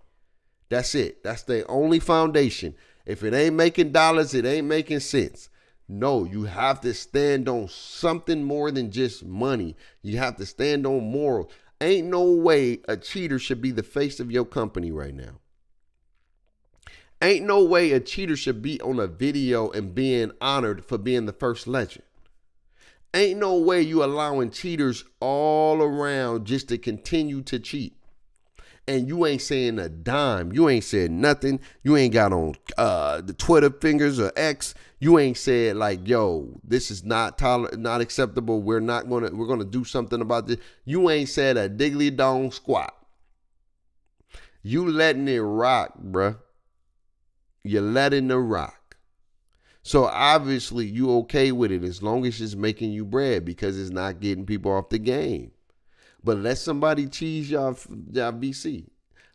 That's it. That's their only foundation. If it ain't making dollars, it ain't making sense. No, you have to stand on something more than just money. You have to stand on moral. Ain't no way a cheater should be the face of your company right now. Ain't no way a cheater should be on a video and being honored for being the first legend. Ain't no way you allowing cheaters all around just to continue to cheat. And you ain't saying a dime. You ain't said nothing. You ain't got on the Twitter fingers or X. You ain't said like, yo, this is not acceptable. We're gonna do something about this. You ain't said a diggly dong squat. You letting it rock, bruh. You're letting it rock. So obviously you okay with it as long as it's making you bread because it's not getting people off the game. But let somebody cheese y'all VC.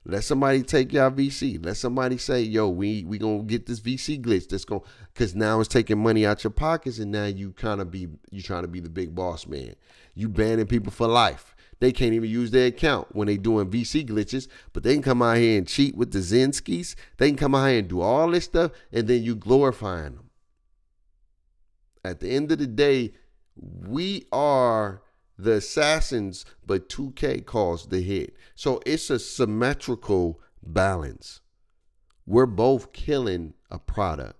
Let somebody take y'all VC. Let somebody say, yo, we gonna get this VC glitch. That's going, cause now it's taking money out your pockets, and now you trying to be the big boss man. You banning people for life. They can't even use their account when they doing VC glitches, but they can come out here and cheat with the Zenskis. They can come out here and do all this stuff, and then you glorifying them. At the end of the day, we are the assassins, but 2K calls the hit. So it's a symmetrical balance. We're both killing a product.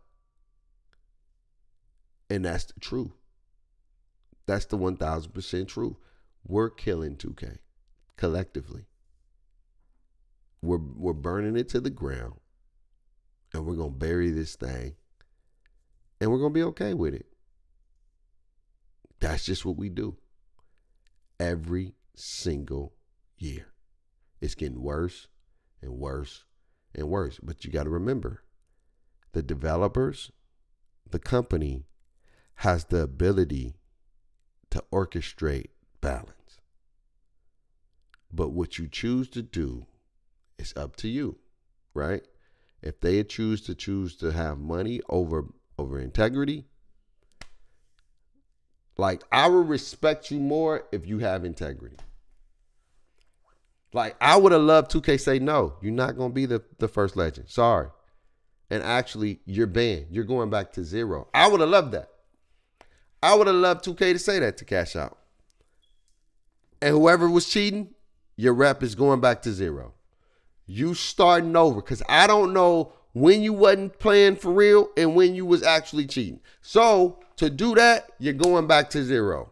And that's the truth. That's the 1000% truth. We're killing 2K collectively. We're burning it to the ground, and we're going to bury this thing, and we're going to be okay with it. That's just what we do. Every single year. It's getting worse and worse and worse. But you got to remember, the developers, the company has the ability to orchestrate balance. But what you choose to do is up to you, right? If they choose to have money over integrity, like, I would respect you more if you have integrity. Like, I would have loved 2K say, no, you're not going to be the first legend. Sorry. And actually, you're banned. You're going back to 0. I would have loved that. I would have loved 2K to say that to Cash Out. And whoever was cheating, your rep is going back to 0. You starting over, because I don't know when you wasn't playing for real and when you was actually cheating. So to do that, you're going back to 0.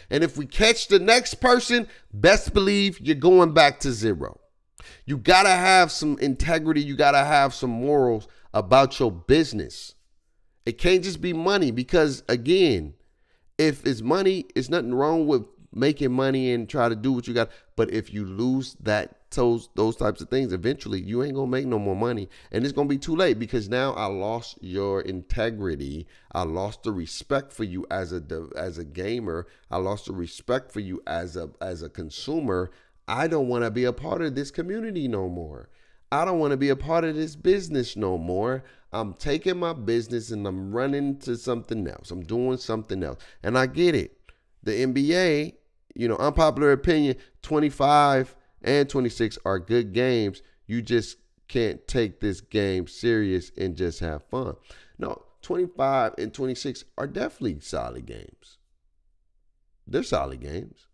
And if we catch the next person, best believe you're going back to 0. You got to have some integrity. You got to have some morals about your business. It can't just be money, because, again, if it's money, it's nothing wrong with making money and try to do what you got. But if you lose those types of things, eventually you ain't gonna make no more money, and it's gonna be too late, because now I lost your integrity. I lost the respect for you as a gamer. I lost the respect for you as a consumer. I don't want to be a part of this community no more. I don't want to be a part of this business no more. I'm taking my business and I'm running to something else. I'm doing something else. And I get it. The NBA, unpopular opinion, 25 and 26 are good games. You just can't take this game serious and just have fun. No, 25 and 26 are definitely solid games. They're solid games.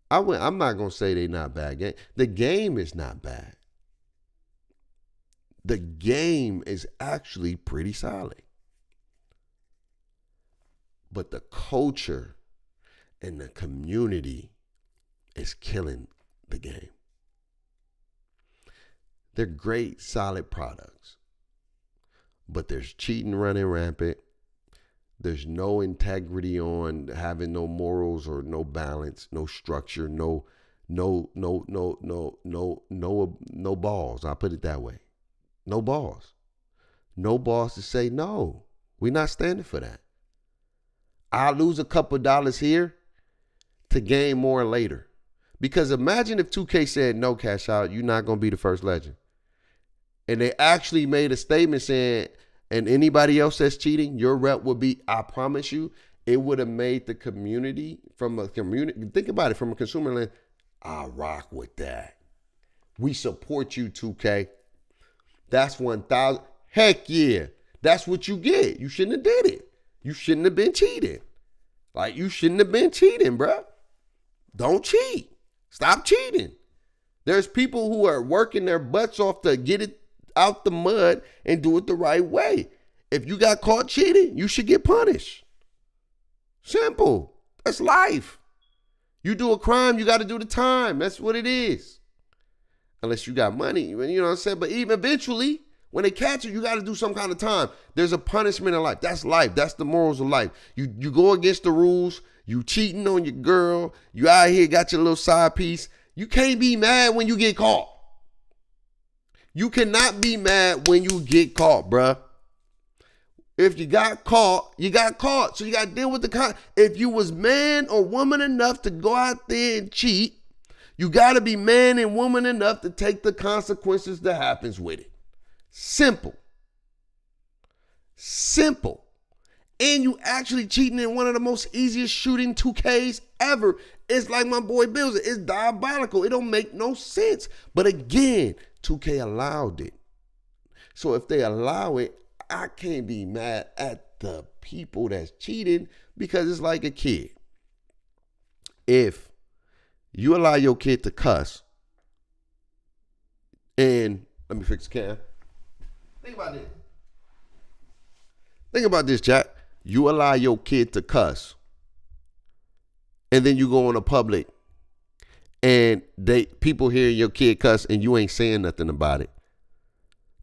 I'm not going to say they're not bad games. The game is not bad. The game is actually pretty solid. But the culture and the community is killing the game. They're great, solid products. But there's cheating running rampant. There's no integrity on having no morals or no balance, no structure, no balls. I'll put it that way. No balls. No balls to say, no, we're not standing for that. I'll lose a couple dollars here to gain more later. Because imagine if 2K said, no, Cash Out, you're not going to be the first legend. And they actually made a statement saying, and anybody else that's cheating, your rep would be, I promise you, it would have made the community, think about it, from a consumer lens, I rock with that. We support you, 2K. That's 1,000. Heck yeah. That's what you get. You shouldn't have did it. You shouldn't have been cheating. Like, you shouldn't have been cheating, bro. Don't cheat. Stop cheating. There's people who are working their butts off to get it out the mud and do it the right way. If you got caught cheating, you should get punished. Simple. That's life. You do a crime, you got to do the time. That's what it is. Unless you got money, you know what I'm saying? But even eventually, when they catch you, you got to do some kind of time. There's a punishment in life. That's life. That's the morals of life. You go against the rules. You cheating on your girl. You out here got your little side piece. You can't be mad when you get caught. You cannot be mad when you get caught, bruh. If you got caught, you got caught. So you got to deal with the if you was man or woman enough to go out there and cheat, You got to be man and woman enough to take the consequences that happens with it. Simple. Simple. And you actually cheating in one of the most easiest shooting 2Ks ever. It's like my boy Bills. It's diabolical. It don't make no sense. But again, 2K allowed it. So if they allow it, I can't be mad at the people that's cheating because it's like a kid. If you allow your kid to cuss, and let me fix the cam. Think about this. Think about this, Jack. You allow your kid to cuss, and then you go on a public, and people hear your kid cuss, and you ain't saying nothing about it.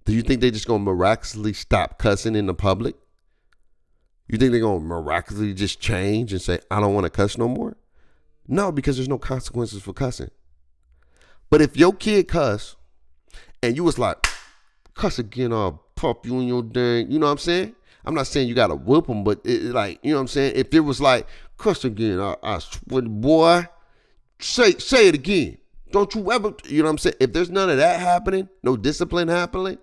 Do you think they just gonna miraculously stop cussing in the public? You think they're gonna miraculously just change and say, I don't want to cuss no more? No, because there's no consequences for cussing. But if your kid cuss, and you was like, cuss again, I'll pop you in your dang, you know what I'm saying? I'm not saying you got to whoop them, but like, you know what I'm saying? If it was like, cuss again, I swear, boy, say it again. Don't you ever, you know what I'm saying? If there's none of that happening, no discipline happening,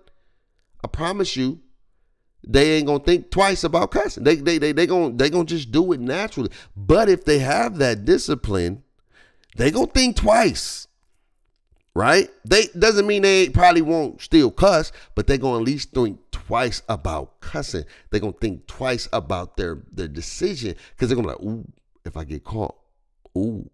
I promise you, they ain't gonna think twice about cussing. They gonna just do it naturally. But if they have that discipline, they gonna think twice. Right? They doesn't mean they probably won't still cuss, but they gonna at least think twice about cussing. They gonna think twice about their decision because they're gonna be like, ooh, if I get caught, ooh,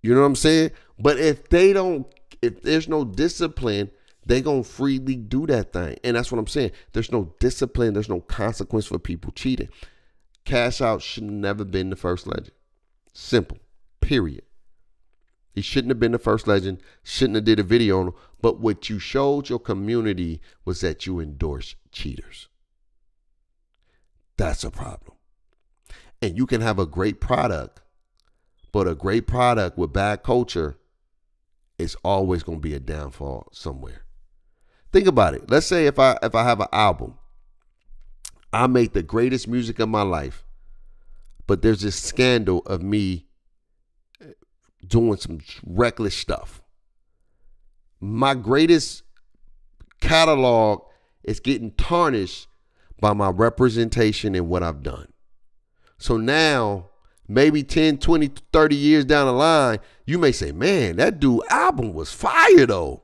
you know what I'm saying? But if there's no discipline, they gonna freely do that thing, and that's what I'm saying. There's no discipline. There's no consequence for people cheating. Cash Out should never been the first legend. Simple. Period. He shouldn't have been the first legend, shouldn't have did a video on him. But what you showed your community was that you endorse cheaters. That's a problem. And you can have a great product, but a great product with bad culture is always going to be a downfall somewhere. Think about it. Let's say if I have an album, I made the greatest music of my life, but there's this scandal of me doing some reckless stuff. My greatest catalog is getting tarnished by my representation and what I've done. So now, maybe 10, 20, 30 years down the line, you may say, man, that dude album was fire though.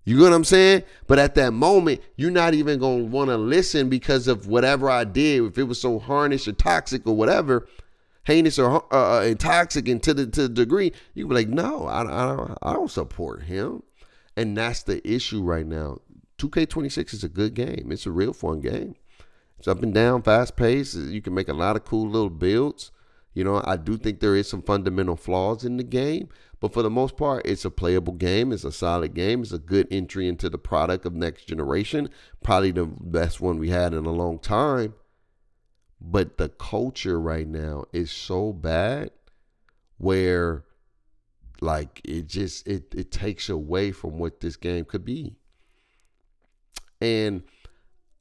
You know what I'm saying? But at that moment, you're not even going to want to listen because of whatever I did. If it was so harsh or toxic or whatever, heinous or toxic, and to the degree, you can be like, no, I don't support him. And that's the issue right now. 2K26 is a good game. It's a real fun game. It's up and down, fast paced. You can make a lot of cool little builds. You know, I do think there is some fundamental flaws in the game, but for the most part, it's a playable game. It's a solid game. It's a good entry into the product of next generation. Probably the best one we had in a long time. But the culture right now is so bad where like it takes away from what this game could be. And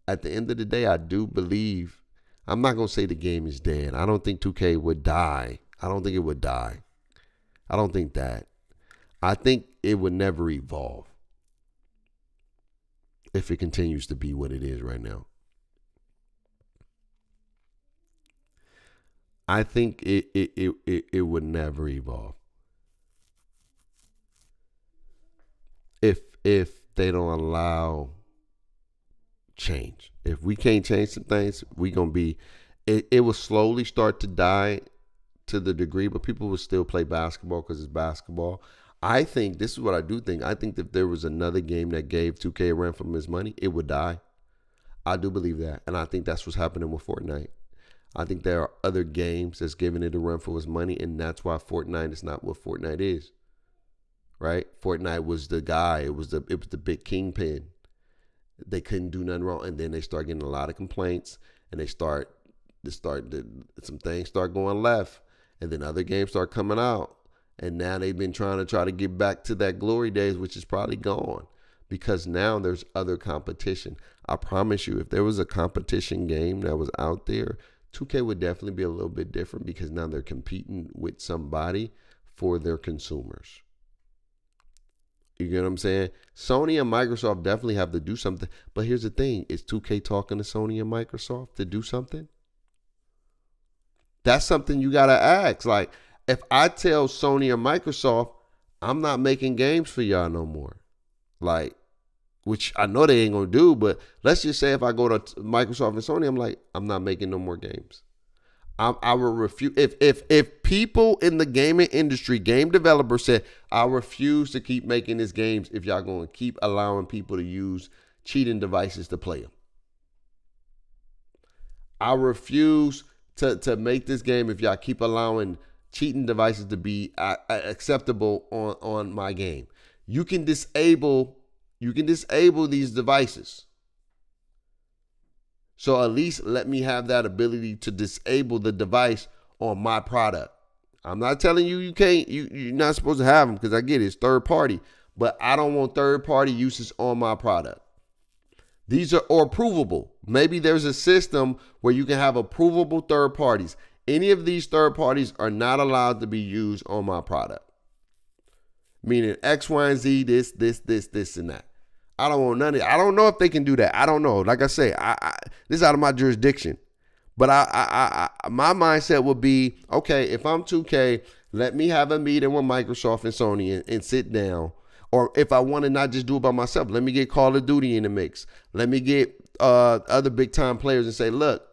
at the end of the day, I do believe, I'm not going to say the game is dead. I don't think 2K would die. I don't think it would die. I don't think that. I think it would never evolve if it continues to be what it is right now. I think it would never evolve if they don't allow change. If we can't change some things, we gonna be. It will slowly start to die to the degree, but people will still play basketball because it's basketball. I think this is what I do think. I think if there was another game that gave 2K a run for his money, it would die. I do believe that, and I think that's what's happening with Fortnite. I think there are other games that's giving it a run for its money, and that's why Fortnite is not what Fortnite is. Right? Fortnite was the guy. It was the big kingpin. They couldn't do nothing wrong, and then they start getting a lot of complaints, and some things start going left, and then other games start coming out, and now they've been trying to get back to that glory days, which is probably gone because now there's other competition. I promise you, if there was a competition game that was out there, 2K would definitely be a little bit different because now they're competing with somebody for their consumers. You get what I'm saying? Sony and Microsoft definitely have to do something. But here's the thing. Is 2K talking to Sony and Microsoft to do something? That's something you got to ask. Like, if I tell Sony or Microsoft, I'm not making games for y'all no more. Like, which I know they ain't going to do. But let's just say if I go to Microsoft and Sony, I'm like, I'm not making no more games. I will refuse. If people in the gaming industry, game developers said, I refuse to keep making these games if y'all going to keep allowing people to use cheating devices to play them. I refuse to make this game if y'all keep allowing cheating devices to be acceptable on my game. You can disable these devices. So at least let me have that ability to disable the device on my product. I'm not telling you can't, you're not supposed to have them, because I get it, it's third party. But I don't want third party uses on my product. These are or approvable. Maybe there's a system where you can have approvable third parties. Any of these third parties are not allowed to be used on my product. Meaning X, Y, and Z, this, and that. I don't want none of it. I don't know if they can do that. I don't know. Like I say, this is out of my jurisdiction. But my mindset would be, okay, if I'm 2K, let me have a meeting with Microsoft and Sony and sit down. Or if I want to not just do it by myself, let me get Call of Duty in the mix. Let me get other big time players and say, look,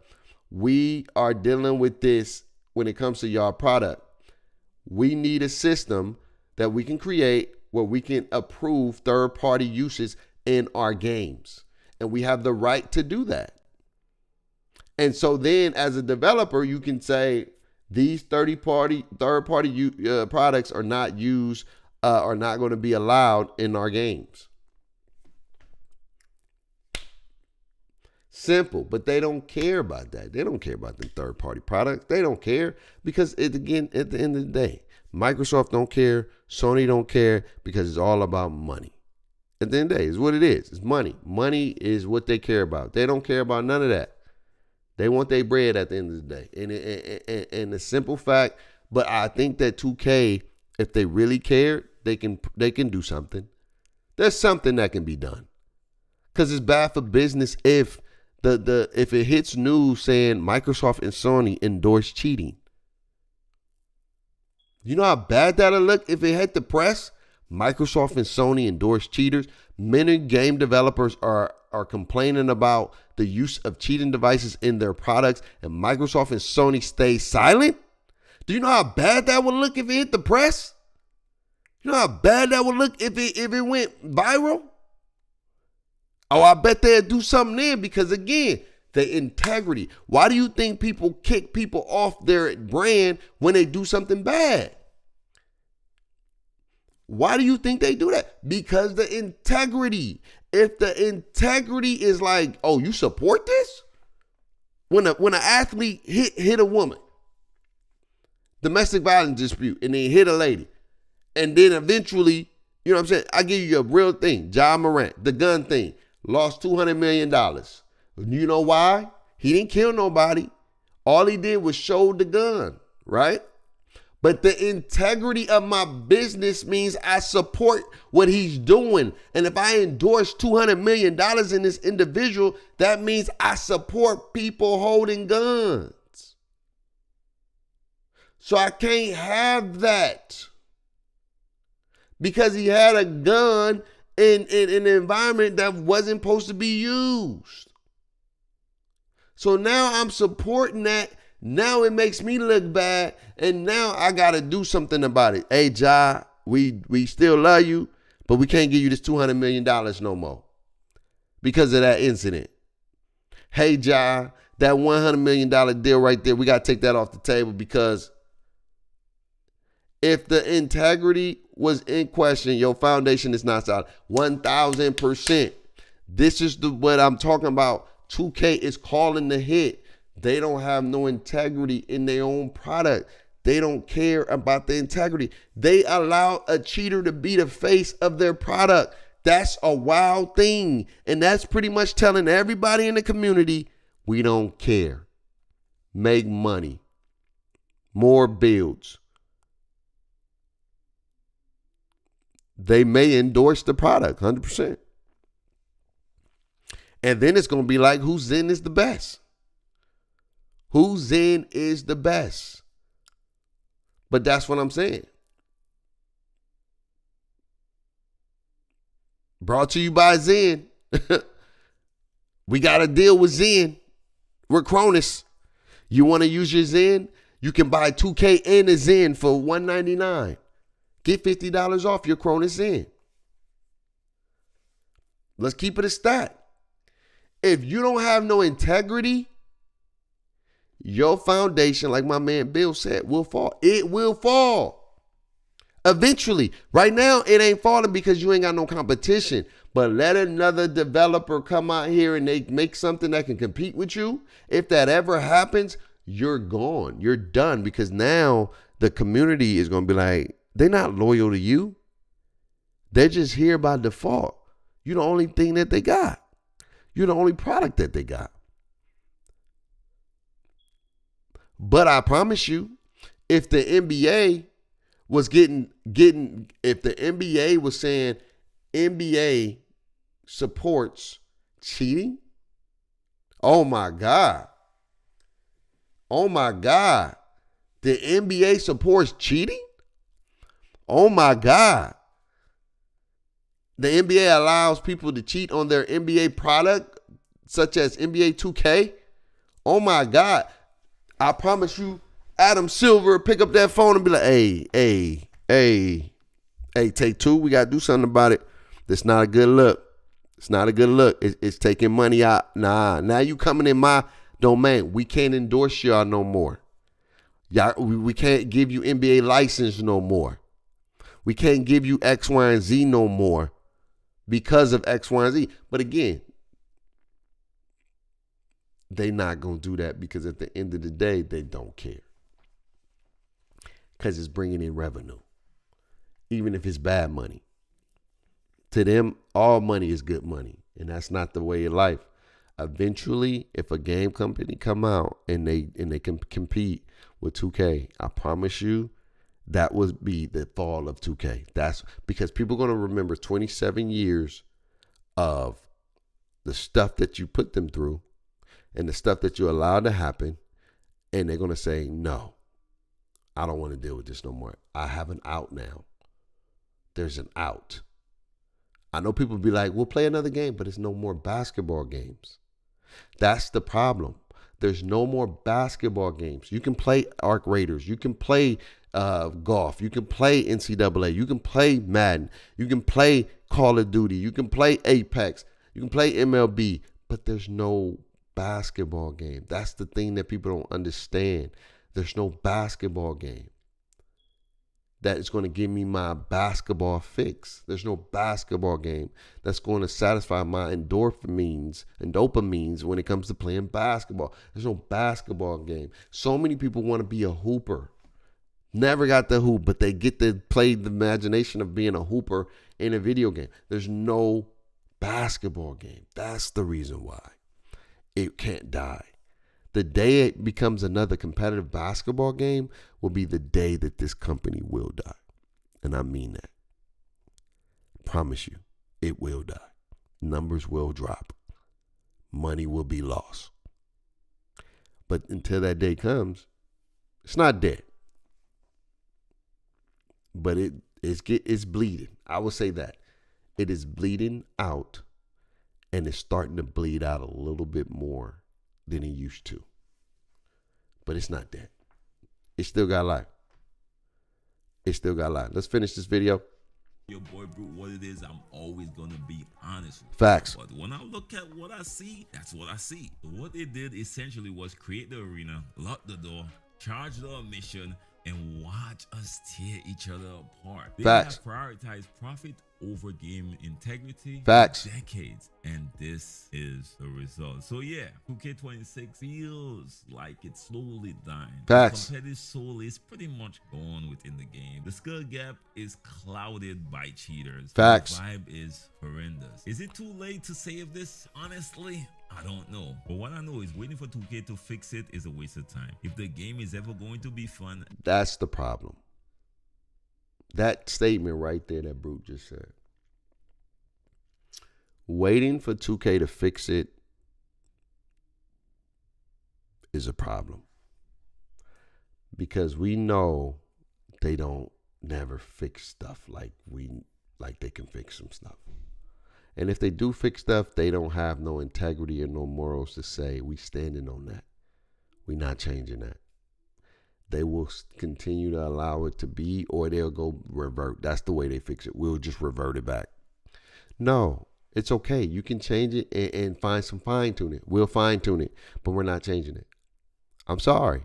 we are dealing with this when it comes to y'all product. We need a system that we can create where we can approve third party uses in our games. And we have the right to do that. And so then as a developer, you can say these third party products are not used, are not going to be allowed in our games. Simple, but they don't care about that. They don't care about the third party products. They don't care because again, at the end of the day, Microsoft don't care, Sony don't care, because it's all about money. At the end of the day, it's what it is. It's money. Money is what they care about. They don't care about none of that. They want their bread at the end of the day. And the simple fact, but I think that 2K, if they really cared, they can do something. There's something that can be done. Because it's bad for business if if it hits news saying Microsoft and Sony endorse cheating. You know how bad that'll look if it hit the press? Microsoft and Sony endorse cheaters. Many game developers are complaining about the use of cheating devices in their products, and Microsoft and Sony stay silent. Do you know how bad that would look if it hit the press? You know how bad that would look if it went viral? Oh, I bet they'd do something then, because again, the integrity. Why do you think people kick people off their brand when they do something bad? Why do you think they do that? Because the integrity. If the integrity is like, oh, you support this? When an athlete hit a woman, domestic violence dispute, and they hit a lady, and then eventually, you know what I'm saying? I give you a real thing. Ja Morant, the gun thing, lost $200 million. You know why? He didn't kill nobody. All he did was show the gun, right? But the integrity of my business means I support what he's doing. And if I endorse $200 million in this individual, that means I support people holding guns. So I can't have that. Because he had a gun in an environment that wasn't supposed to be used. So now I'm supporting that. Now it makes me look bad, and now I got to do something about it. Hey, Ja, we still love you, but we can't give you this $200 million no more because of that incident. Hey, Ja, that $100 million deal right there, we got to take that off the table, because if the integrity was in question, your foundation is not solid. 1,000%. This is what I'm talking about. 2K is calling the hit. They don't have no integrity in their own product. They don't care about the integrity. They allow a cheater to be the face of their product. That's a wild thing. And that's pretty much telling everybody in the community, we don't care. Make money. More builds. they may endorse the product 100%. And then it's going to be like, whose Zen is the best? Whose Zen is the best? But that's what I'm saying. Brought to you by Zen. We got to deal with Zen. We're Cronus. You want to use your Zen? You can buy 2K and a Zen for $199. Get $50 off your Cronus Zen. Let's keep it a stat. If you don't have no integrity, your foundation, like my man Bill said, will fall. It will fall. Eventually. Right now, it ain't falling because you ain't got no competition. But let another developer come out here and they make something that can compete with you. If that ever happens, you're gone. You're done, because now the community is going to be like, they're not loyal to you. They're just here by default. You're the only thing that they got. You're the only product that they got. But I promise you, if the NBA was if the NBA was saying NBA supports cheating, oh my God. Oh my God. The NBA supports cheating? Oh my God. The NBA allows people to cheat on their NBA product, such as NBA 2K. Oh my God. I promise you, Adam Silver pick up that phone and be like, hey, take two. We got to do something about it. That's not a good look. It's not a good look. It's taking money out. Nah, now you coming in my domain. We can't endorse y'all no more. Y'all, we can't give you NBA license no more. We can't give you X, Y, and Z no more because of X, Y, and Z. But again, they not going to do that because at the end of the day, they don't care. Because it's bringing in revenue. Even if it's bad money. To them, all money is good money. And that's not the way of life. Eventually, if a game company come out and they can compete with 2K, I promise you, that would be the fall of 2K. That's because people are going to remember 27 years of the stuff that you put them through and the stuff that you allowed to happen. And they're going to say, no, I don't want to deal with this no more. I have an out now. There's an out. I know people be like, we'll play another game, but it's no more basketball games. That's the problem. There's no more basketball games. You can play Arc Raiders. You can play golf. You can play NCAA. You can play Madden. You can play Call of Duty. You can play Apex. You can play MLB. But there's no basketball game. That's the thing that people don't understand. There's no basketball game that is going to give me my basketball fix. There's no basketball game that's going to satisfy my endorphins and dopamines when it comes to playing basketball. There's no basketball game. So many people want to be a hooper. Never got the hoop, but they get to play the imagination of being a hooper in a video game. There's no basketball game. That's the reason why it can't die. The day it becomes another competitive basketball game will be the day that this company will die. And I mean that. Promise you, it will die. Numbers will drop. Money will be lost. But until that day comes, it's not dead. But it's bleeding. I will say that. It is bleeding out, and it's starting to bleed out a little bit more than it used to. But it's not dead. It still got life. It still got life. Let's finish this video. Your boy Brute, what it is, I'm always gonna be honest with you. Facts. But when I look at what I see, that's what I see. What they did essentially was create the arena, lock the door, charge the admission, and watch us tear each other apart. They Facts. have prioritized profit over game integrity Facts. for decades, and this is the result. So yeah, 2K26 feels like it's slowly dying. Facts. The competitive soul is pretty much gone within the game. The skill gap is clouded by cheaters. Facts. The vibe is horrendous. Is it too late to save this? Honestly, I don't know. But what I know is waiting for 2K to fix it is a waste of time. If the game is ever going to be fun, That's the problem. that statement right there that Brute just said. Waiting for 2K to fix it is a problem. Because we know they don't never fix stuff like they can fix some stuff. And if they do fix stuff, they don't have no integrity or no morals to say, we standing on that. We not changing that. They will continue to allow it to be, or they'll go revert. That's the way they fix it. We'll just revert it back. No, it's okay. You can change it and find some fine tuning. We'll fine tune it, but we're not changing it. I'm sorry.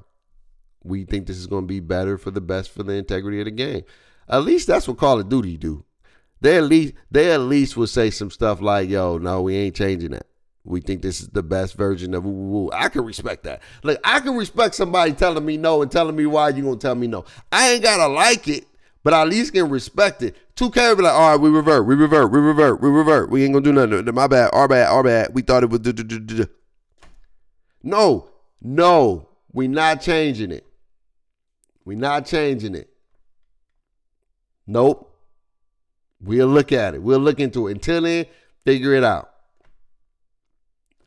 We think this is going to be better for the best for the integrity of the game. At least that's what Call of Duty do. They at least will say some stuff like, yo, no, we ain't changing that. We think this is the best version of woo. I can respect that. Like, I can respect somebody telling me no and telling me why you going to tell me no. I ain't got to like it, but I at least can respect it. 2K will be like, all right, we revert. We ain't going to do nothing. My bad, our bad. We thought it was No, we not changing it. We not changing it. Nope. We'll look at it. We'll look into it. Until then, figure it out.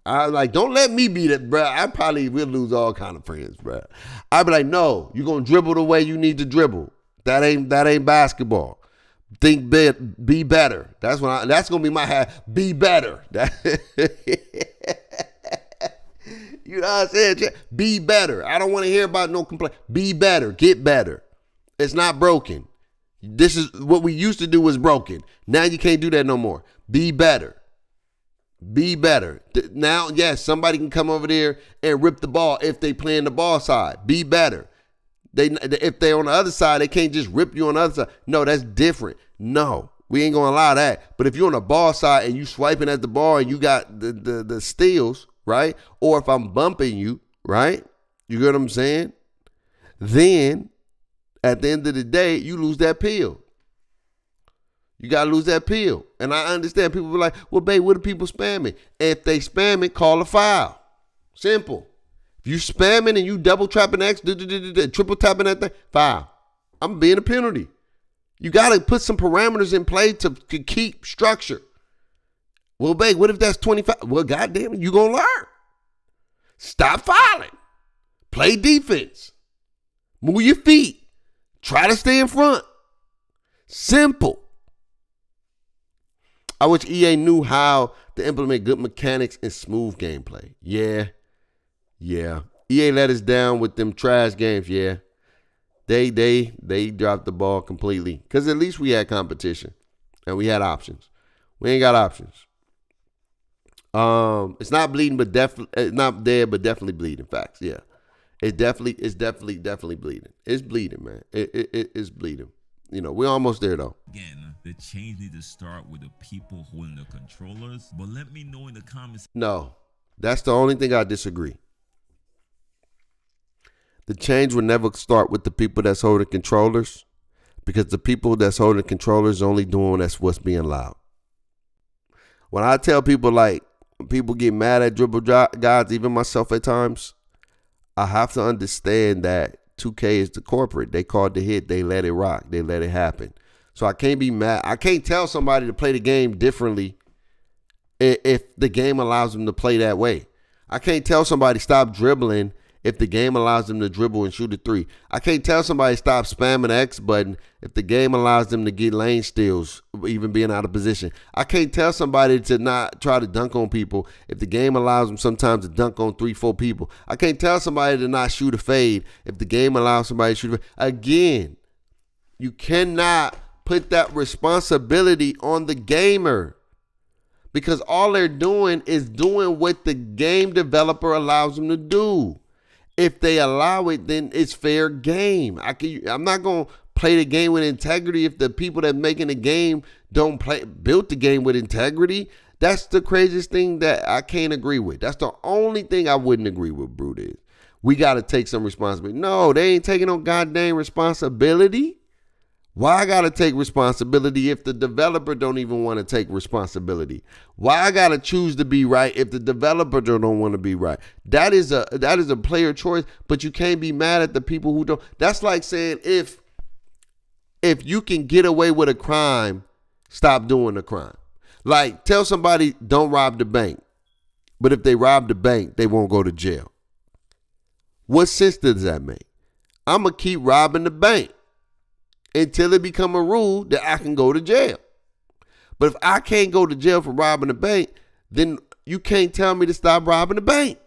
I like, don't let me be that, bro. I probably will lose all kind of friends, bro. I'd be like, no, you're gonna dribble the way you need to dribble. That ain't basketball. Think be better. That's gonna be my hat. Be better. You know what I'm saying? Be better. I don't want to hear about no complaint. Be better. Get better. It's not broken. This is what we used to do was broken. Now you can't do that no more. Be better. Be better. Now, yes, somebody can come over there and rip the ball if they play in the ball side. Be better. If they're on the other side, they can't just rip you on the other side. No, that's different. No, we ain't going to allow that. But if you're on the ball side and you swiping at the ball and you got the steals, right? Or if I'm bumping you, right? You get what I'm saying? Then at the end of the day, you lose that pill. You got to lose that pill. And I understand people be like, well, babe, what are people spamming? If they spam it, call a foul. Simple. If you spamming and you double tapping X, triple tapping that thing, foul. I'm being a penalty. You got to put some parameters in play to keep structure. Well, babe, what if that's 25? Well, goddamn it, you going to learn. Stop fouling. Play defense. Move your feet. Try to stay in front. Simple. I wish EA knew how to implement good mechanics and smooth gameplay. Yeah. EA let us down with them trash games. Yeah. They dropped the ball completely. Because at least we had competition. And we had options. We ain't got options. It's not bleeding, but definitely it's not dead, but definitely bleeding. Facts. Yeah. It's definitely bleeding. It's bleeding, man. It's bleeding. You know, we're almost there though. Again, the change need to start with the people holding the controllers. But let me know in the comments. No, that's the only thing I disagree. The change will never start with the people that's holding controllers, because the people that's holding controllers only doing that's what's being allowed. When I tell people, like, when people get mad at dribble guys, even myself at times, I have to understand that 2K is the corporate. They called the hit. They let it rock. They let it happen. So I can't be mad. I can't tell somebody to play the game differently if the game allows them to play that way. I can't tell somebody stop dribbling if the game allows them to dribble and shoot a three. I can't tell somebody stop spamming the X button if the game allows them to get lane steals, even being out of position. I can't tell somebody to not try to dunk on people if the game allows them sometimes to dunk on 3-4 people. I can't tell somebody to not shoot a fade if the game allows somebody to shoot a fade. Again, you cannot put that responsibility on the gamer, because all they're doing is doing what the game developer allows them to do. If they allow it, then it's fair game. I'm not going to play the game with integrity if the people that making the game don't build the game with integrity. That's the craziest thing that I can't agree with. That's the only thing I wouldn't agree with, Brute, is we got to take some responsibility. No, they ain't taking no goddamn responsibility. Why I got to take responsibility if the developer don't even want to take responsibility? Why I got to choose to be right if the developer don't want to be right? That is a player choice, but you can't be mad at the people who don't. That's like saying if if you can get away with a crime, stop doing the crime. Like, tell somebody don't rob the bank. But if they rob the bank, they won't go to jail. What sense does that make? I'm going to keep robbing the bank until it become a rule that I can go to jail. But if I can't go to jail for robbing the bank, then you can't tell me to stop robbing the bank.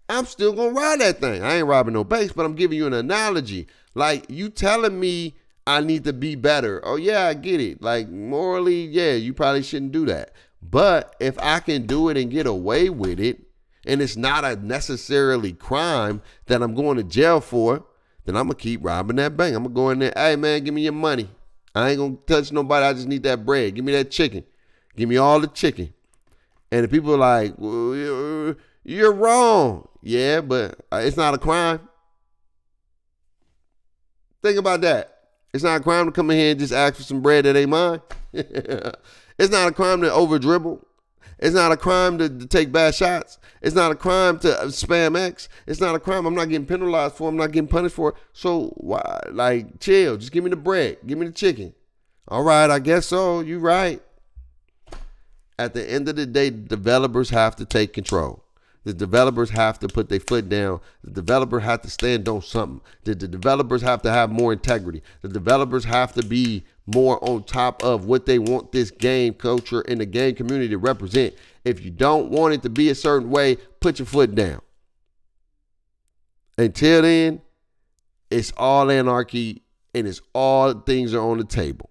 I'm still going to rob that thing. I ain't robbing no banks, but I'm giving you an analogy. Like, you telling me I need to be better. Oh, yeah, I get it. Like, morally, yeah, you probably shouldn't do that. But if I can do it and get away with it, and it's not a necessarily crime that I'm going to jail for, then I'm going to keep robbing that bank. I'm going to go in there, hey, man, give me your money. I ain't going to touch nobody. I just need that bread. Give me that chicken. Give me all the chicken. And the people are like, well, you're wrong. Yeah, but it's not a crime. Think about that. It's not a crime to come in here and just ask for some bread that ain't mine. It's not a crime to over dribble. It's not a crime to take bad shots. It's not a crime to spam X. It's not a crime. I'm not getting penalized for it. I'm not getting punished for it. So why? Like, chill. Just give me the bread. Give me the chicken. All right, I guess so. You right. At the end of the day, developers have to take control. The developers have to put their foot down. The developer have to stand on something. The developers have to have more integrity. The developers have to be more on top of what they want this game culture and the game community to represent. If you don't want it to be a certain way, put your foot down. Until then, it's all anarchy and it's all things are on the table.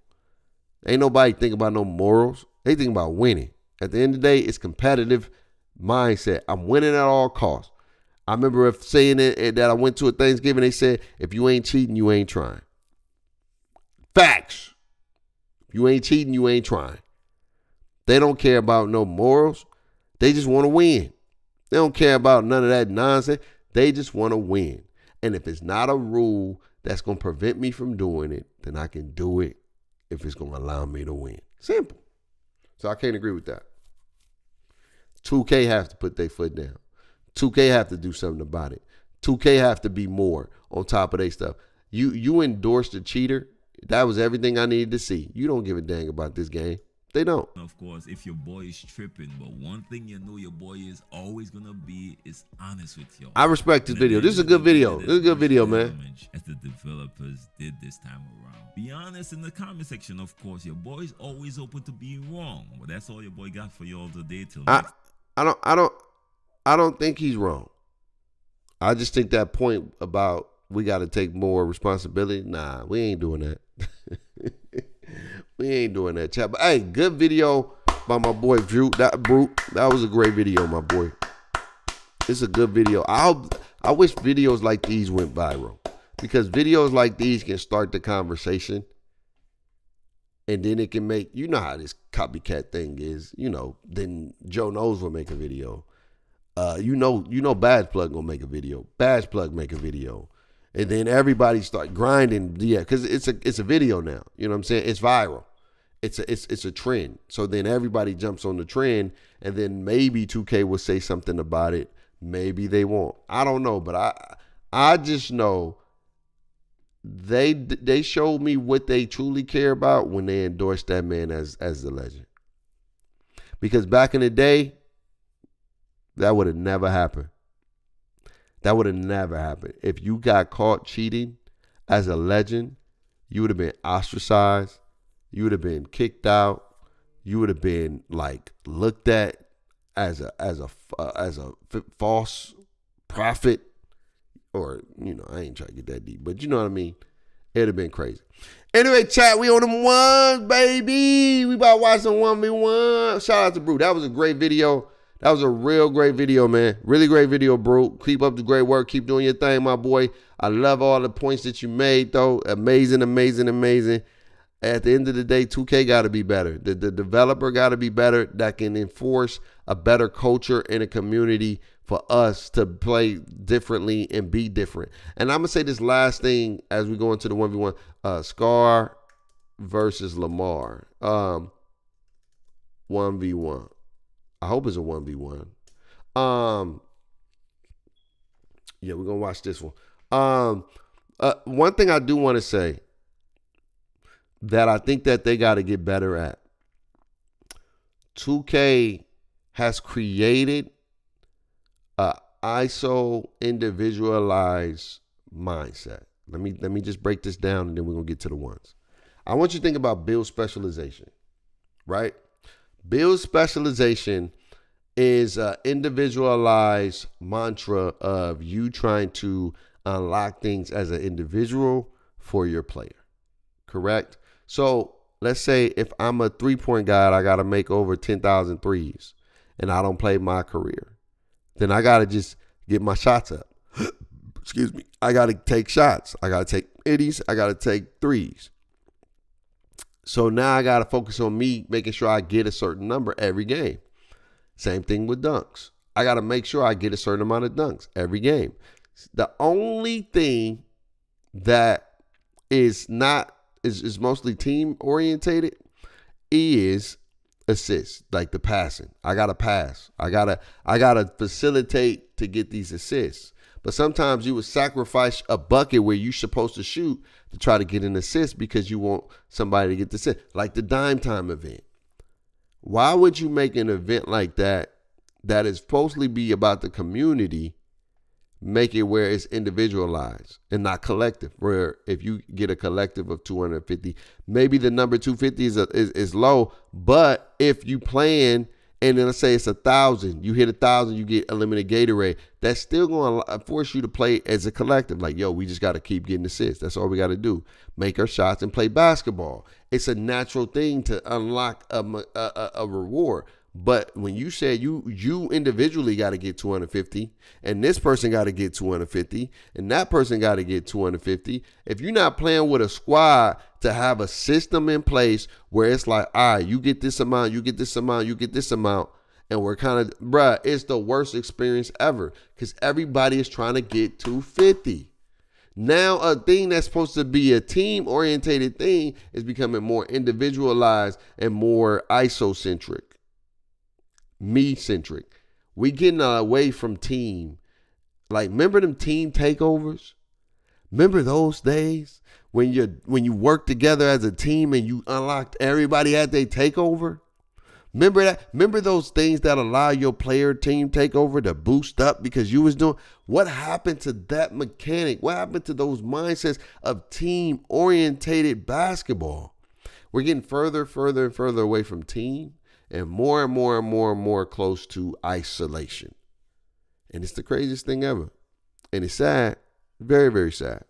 Ain't nobody think about no morals. They think about winning. At the end of the day, it's competitive mindset. I'm winning at all costs. I remember saying it, that I went to a Thanksgiving. They said, if you ain't cheating, you ain't trying. Facts. If you ain't cheating, you ain't trying. They don't care about no morals. They just want to win. They don't care about none of that nonsense. They just want to win. And if it's not a rule that's going to prevent me from doing it, then I can do it if it's going to allow me to win. Simple. So I can't agree with that. 2K have to put their foot down. 2K have to do something about it. 2K have to be more on top of their stuff. You endorsed a cheater. That was everything I needed to see. You don't give a dang about this game. They don't. Of course, if your boy is tripping, but one thing you know your boy is always gonna be is honest with you. I respect this video. This is a good video. This is a good video, man. As the developers did this time around. Be honest in the comment section, of course. Your boy's always open to being wrong. But that's all your boy got for y'all today. Till I don't think he's wrong. I just think that point about we got to take more responsibility. Nah, we ain't doing that. We ain't doing that, chat. But hey, good video by my boy Drew. That was a great video, my boy. It's a good video. I wish videos like these went viral, because videos like these can start the conversation, and then it can make, you know how this copycat thing is. You know, then Joe Knows will make a video. You know, Badge Plug gonna make a video. Badge Plug make a video. And then everybody start grinding, yeah, because it's a video now. You know what I'm saying? It's viral. It's a trend. So then everybody jumps on the trend, and then maybe 2K will say something about it. Maybe they won't. I don't know, but I just know they showed me what they truly care about when they endorsed that man as the legend. Because back in the day, that would have never happened. That would have never happened. If you got caught cheating as a legend, you would have been ostracized. You would have been kicked out. You would have been like looked at as a false prophet, or, you know, I ain't trying to get that deep, but you know what I mean. It'd have been crazy. Anyway, chat, we on them ones, baby. We about to watch some 1v1. Shout out to Brew. That was a great video. That was a real great video, man. Really great video, bro. Keep up the great work. Keep doing your thing, my boy. I love all the points that you made, though. Amazing, amazing, amazing. At the end of the day, 2K got to be better. The developer got to be better, that can enforce a better culture in a community for us to play differently and be different. And I'm going to say this last thing as we go into the 1v1. Scar versus Lamar. 1v1. I hope it's a 1v1. Yeah, we're going to watch this one. One thing I do want to say that I think that they got to get better at. 2K has created a ISO individualized mindset. Let me just break this down and then we're going to get to the ones. I want you to think about build specialization, right? Build specialization is an individualized mantra of you trying to unlock things as an individual for your player, correct? So let's say if I'm a three-point guy and I got to make over 10,000 threes and I don't play my career, then I got to just get my shots up. Excuse me. I got to take shots. I got to take itties. I got to take threes. So now I got to focus on me making sure I get a certain number every game. Same thing with dunks. I got to make sure I get a certain amount of dunks every game. The only thing that is mostly team orientated is assists, like the passing. I got to pass. I got to facilitate to get these assists. But sometimes you would sacrifice a bucket where you're supposed to shoot to try to get an assist because you want somebody to get the assist, like the dime time event. Why would you make an event like that is supposed to be about the community, make it where it's individualized and not collective? Where if you get a collective of 250, maybe the number 250 is low, but if you playing and then let's say it's 1,000, you hit 1,000, you get a limited Gatorade, that's still going to force you to play as a collective. Like, yo, we just got to keep getting assists. That's all we got to do. Make our shots and play basketball. It's a natural thing to unlock a reward. But when you say you individually got to get 250 and this person got to get 250 and that person got to get 250, if you're not playing with a squad to have a system in place where it's like, all right, you get this amount, you get this amount, you get this amount, and we're kind of, bruh, it's the worst experience ever because everybody is trying to get 250. Now a thing that's supposed to be a team-orientated thing is becoming more individualized and more isocentric. Me-centric. We getting away from team. Like, remember them team takeovers? Remember those days when you worked together as a team and you unlocked everybody at their takeover? Remember that? Remember those things that allow your player team takeover to boost up because you was doing? What happened to that mechanic? What happened to those mindsets of team-orientated basketball? We're getting further and further away from team and more close to isolation. And it's the craziest thing ever. And it's sad. Very, very sad.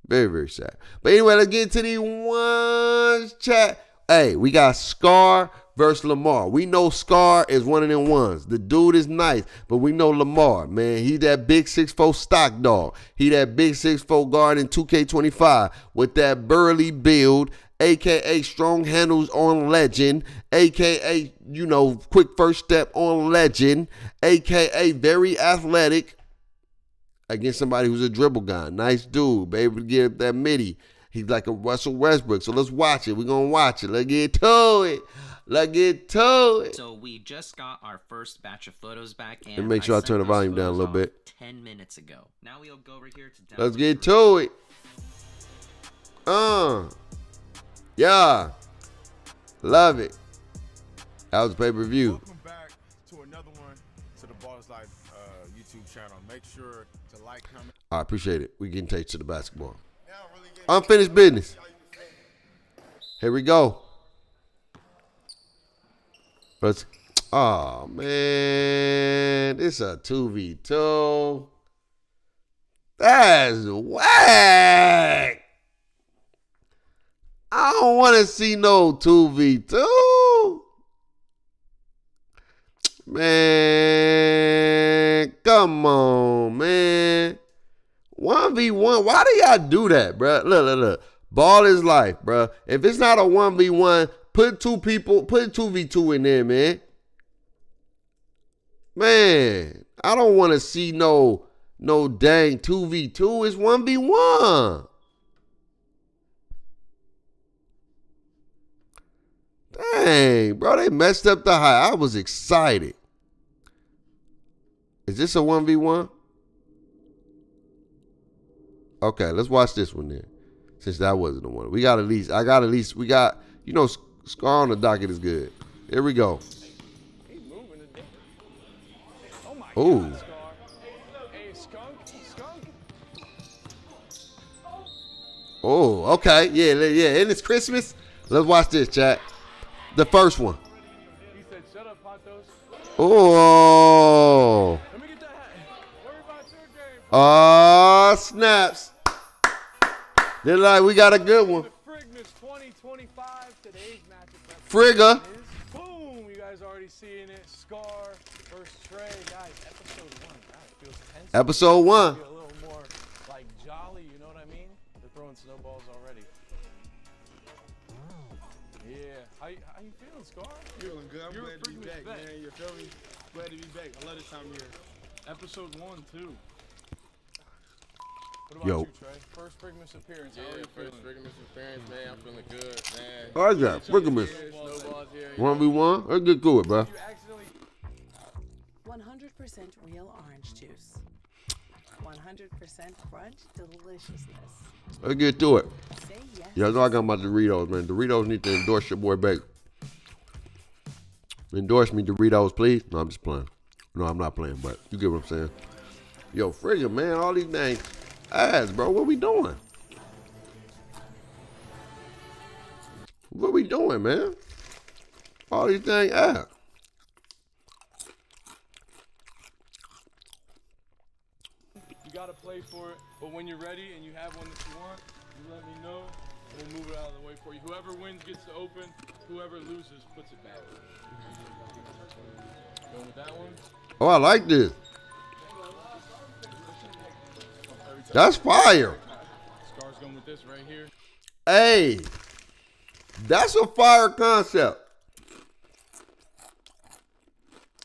Very, very sad. But anyway, let's get to the ones chat. Hey, we got Scar versus Lamar. We know Scar is one of them ones. The dude is nice, but we know Lamar, man. He that big 6'4" stock dog. He that big 6'4" guard in 2K25 with that burly build, a.k.a. strong handles on legend, a.k.a., quick first step on legend, a.k.a. very athletic against somebody who's a dribble guy. Nice dude, baby, to get up that midi. He's like a Russell Westbrook, so let's watch it. We're going to watch it. Let's get to it. Let's get to it. So we just got our first batch of photos back, and make sure I turn the volume down a little bit. 10 minutes ago. Now we'll go over here to let's get to it. Yeah. Love it. That was pay-per-view. Welcome back to another one to the Ballers Life YouTube channel. Make sure to like, comment. I appreciate it. We getting taped to the basketball. Unfinished business. Here we go. Oh, man. This a 2v2. That's whack. I don't want to see no 2v2. Man, come on, man. 1v1. Why do y'all do that, bro? Look. Ball is life, bro. If it's not a 1v1, put 2v2 in there, man. Man, I don't want to see no dang 2v2. It's 1v1. Dang, bro, they messed up the high. I was excited. Is this a 1v1? Okay, let's watch this one then. Since that wasn't the one. We got at least, you know, Scar on the docket is good. Here we go. He's moving it. Oh my Ooh. God, Scar. Hey, skunk. Oh, okay. Yeah. And it's Christmas. Let's watch this, chat. The first one. He said, "Shut up, Patos. Oh. Let me get that hat. Worry about your game." Oh, snaps. They're like, we got a good one. The Frigmas 2025. Today's matchup. Frigga. Is boom. You guys already seeing it. Scar versus Trey. Guys, episode 1. God, it feels tense. Episode 1. Be a little more like jolly. You know what I mean? They're throwing snowballs already. Yeah. How you feeling, Scar? Feeling good. I'm You're a glad to be Frigmas back, vet. man. You feel me? Glad to be back. I love this time of year. Episode 1, too. What about Yo. you, Trey? First Frigmas appearance. How are you feeling? Frigmas experience, man. I'm feeling good, man. All right, yeah. Friggamus. Snowballs here. 1v1. Let's get to it, bro. You accidentally 100% real orange juice. 100% crunch deliciousness. Let's get to it. Say yes. Y'all know I got my Doritos, man. Doritos need to endorse your boy Bake. Endorse me, Doritos, please. No, I'm just playing. No, I'm not playing, but you get what I'm saying. Yo, Frigga, man, all these names ass, bro. What we doing? What we doing, man? All these things ass. you gotta play for it, but when you're ready and you have one that you want, you let me know, and we'll move it out of the way for you. Whoever wins gets to open. Whoever loses puts it back. Going with that one. Oh, I like this. That's fire. Scar's going with this right here. Hey, that's a fire concept.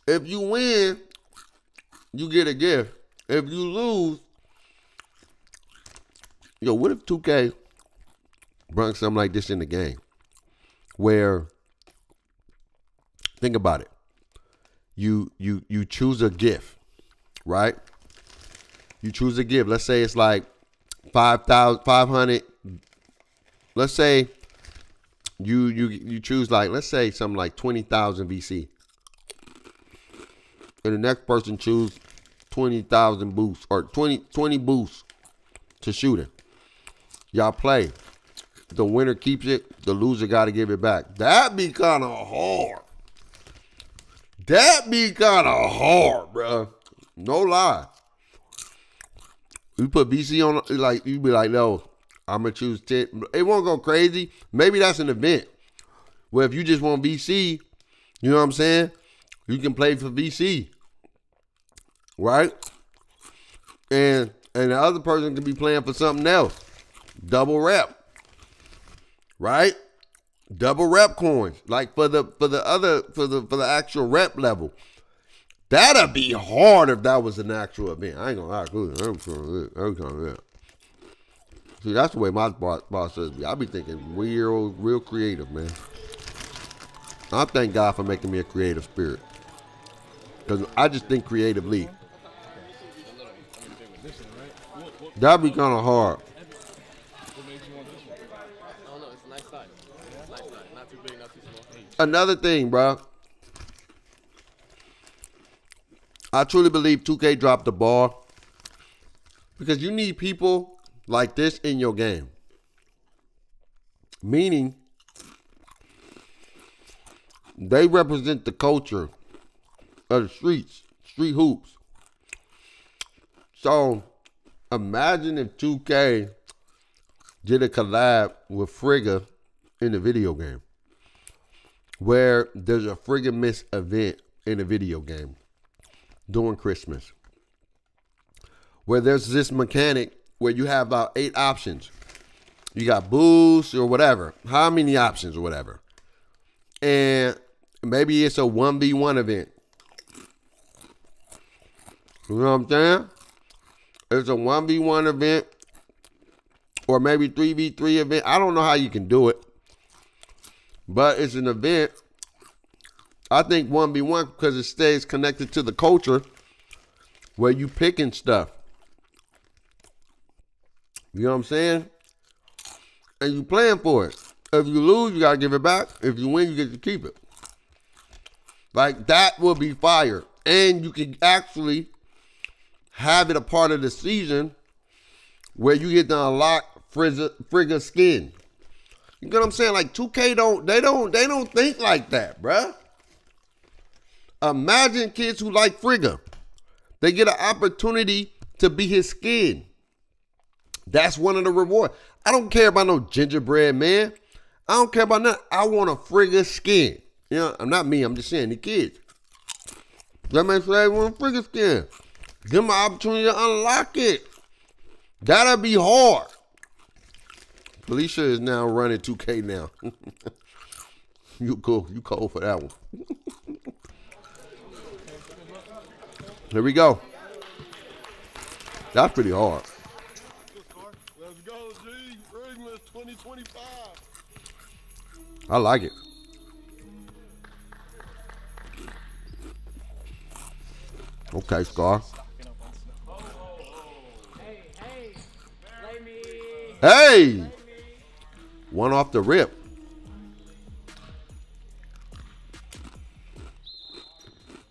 If you win, you get a gift. If you lose, yo, what if 2K brung something like this in the game? Where, think about it. You choose a gift, right? You choose a gift. Let's say it's like 500. Let's say you choose like, let's say something like 20,000 VC. And the next person choose 20,000 boosts or 20 boosts to shooting. Y'all play. The winner keeps it. The loser got to give it back. That be kind of hard. That be kind of hard, bro. No lie. You put VC on, like, you be like, no, I'm going to choose 10. It won't go crazy. Maybe that's an event where if you just want VC, you know what I'm saying? You can play for VC. Right? And the other person can be playing for something else. Double rep. Right? Double rep coins. Like for the actual rep level. That'd be hard if that was an actual event. I ain't gonna lie. Every time. See, that's the way my boss says be. I be thinking real creative, man. I thank God for making me a creative spirit. Because I just think creatively. That'd be kind of hard. What makes you want this one? I don't know. It's a nice size. Nice size. Not too big, not too small. Another thing, bro. I truly believe 2K dropped the ball because you need people like this in your game. Meaning, they represent the culture of the streets, street hoops. So, imagine if 2K did a collab with Frigga in the video game, where there's a Frigga Miss event in the video game during Christmas, where there's this mechanic where you have about 8 options. You got boosts or whatever, how many options or whatever. And maybe it's a 1v1 event. You know what I'm saying? It's a 1v1 event or maybe 3v3 event. I don't know how you can do it, but it's an event. I think 1v1 because it stays connected to the culture where you picking stuff. You know what I'm saying? and you playing for it. If you lose, you gotta give it back. If you win, you get to keep it. Like, that will be fire. And you can actually have it a part of the season where you get to unlock Frigga skin. You get what I'm saying? Like 2K don't think like that, bruh. Imagine kids who like Frigga. They get an opportunity to be his skin. That's one of the rewards. I don't care about no gingerbread man. I don't care about nothing. I want a Frigga skin. You know, I'm not me. I'm just saying the kids. That man say they want a Frigga skin. Give them an opportunity to unlock it. That'll be hard. Felicia is now running 2K now. You cool. You cold for that one. Here we go. That's pretty hard. Let's go, G. Christmas 2025. I like it. Okay, Scar. Hey! One off the rip.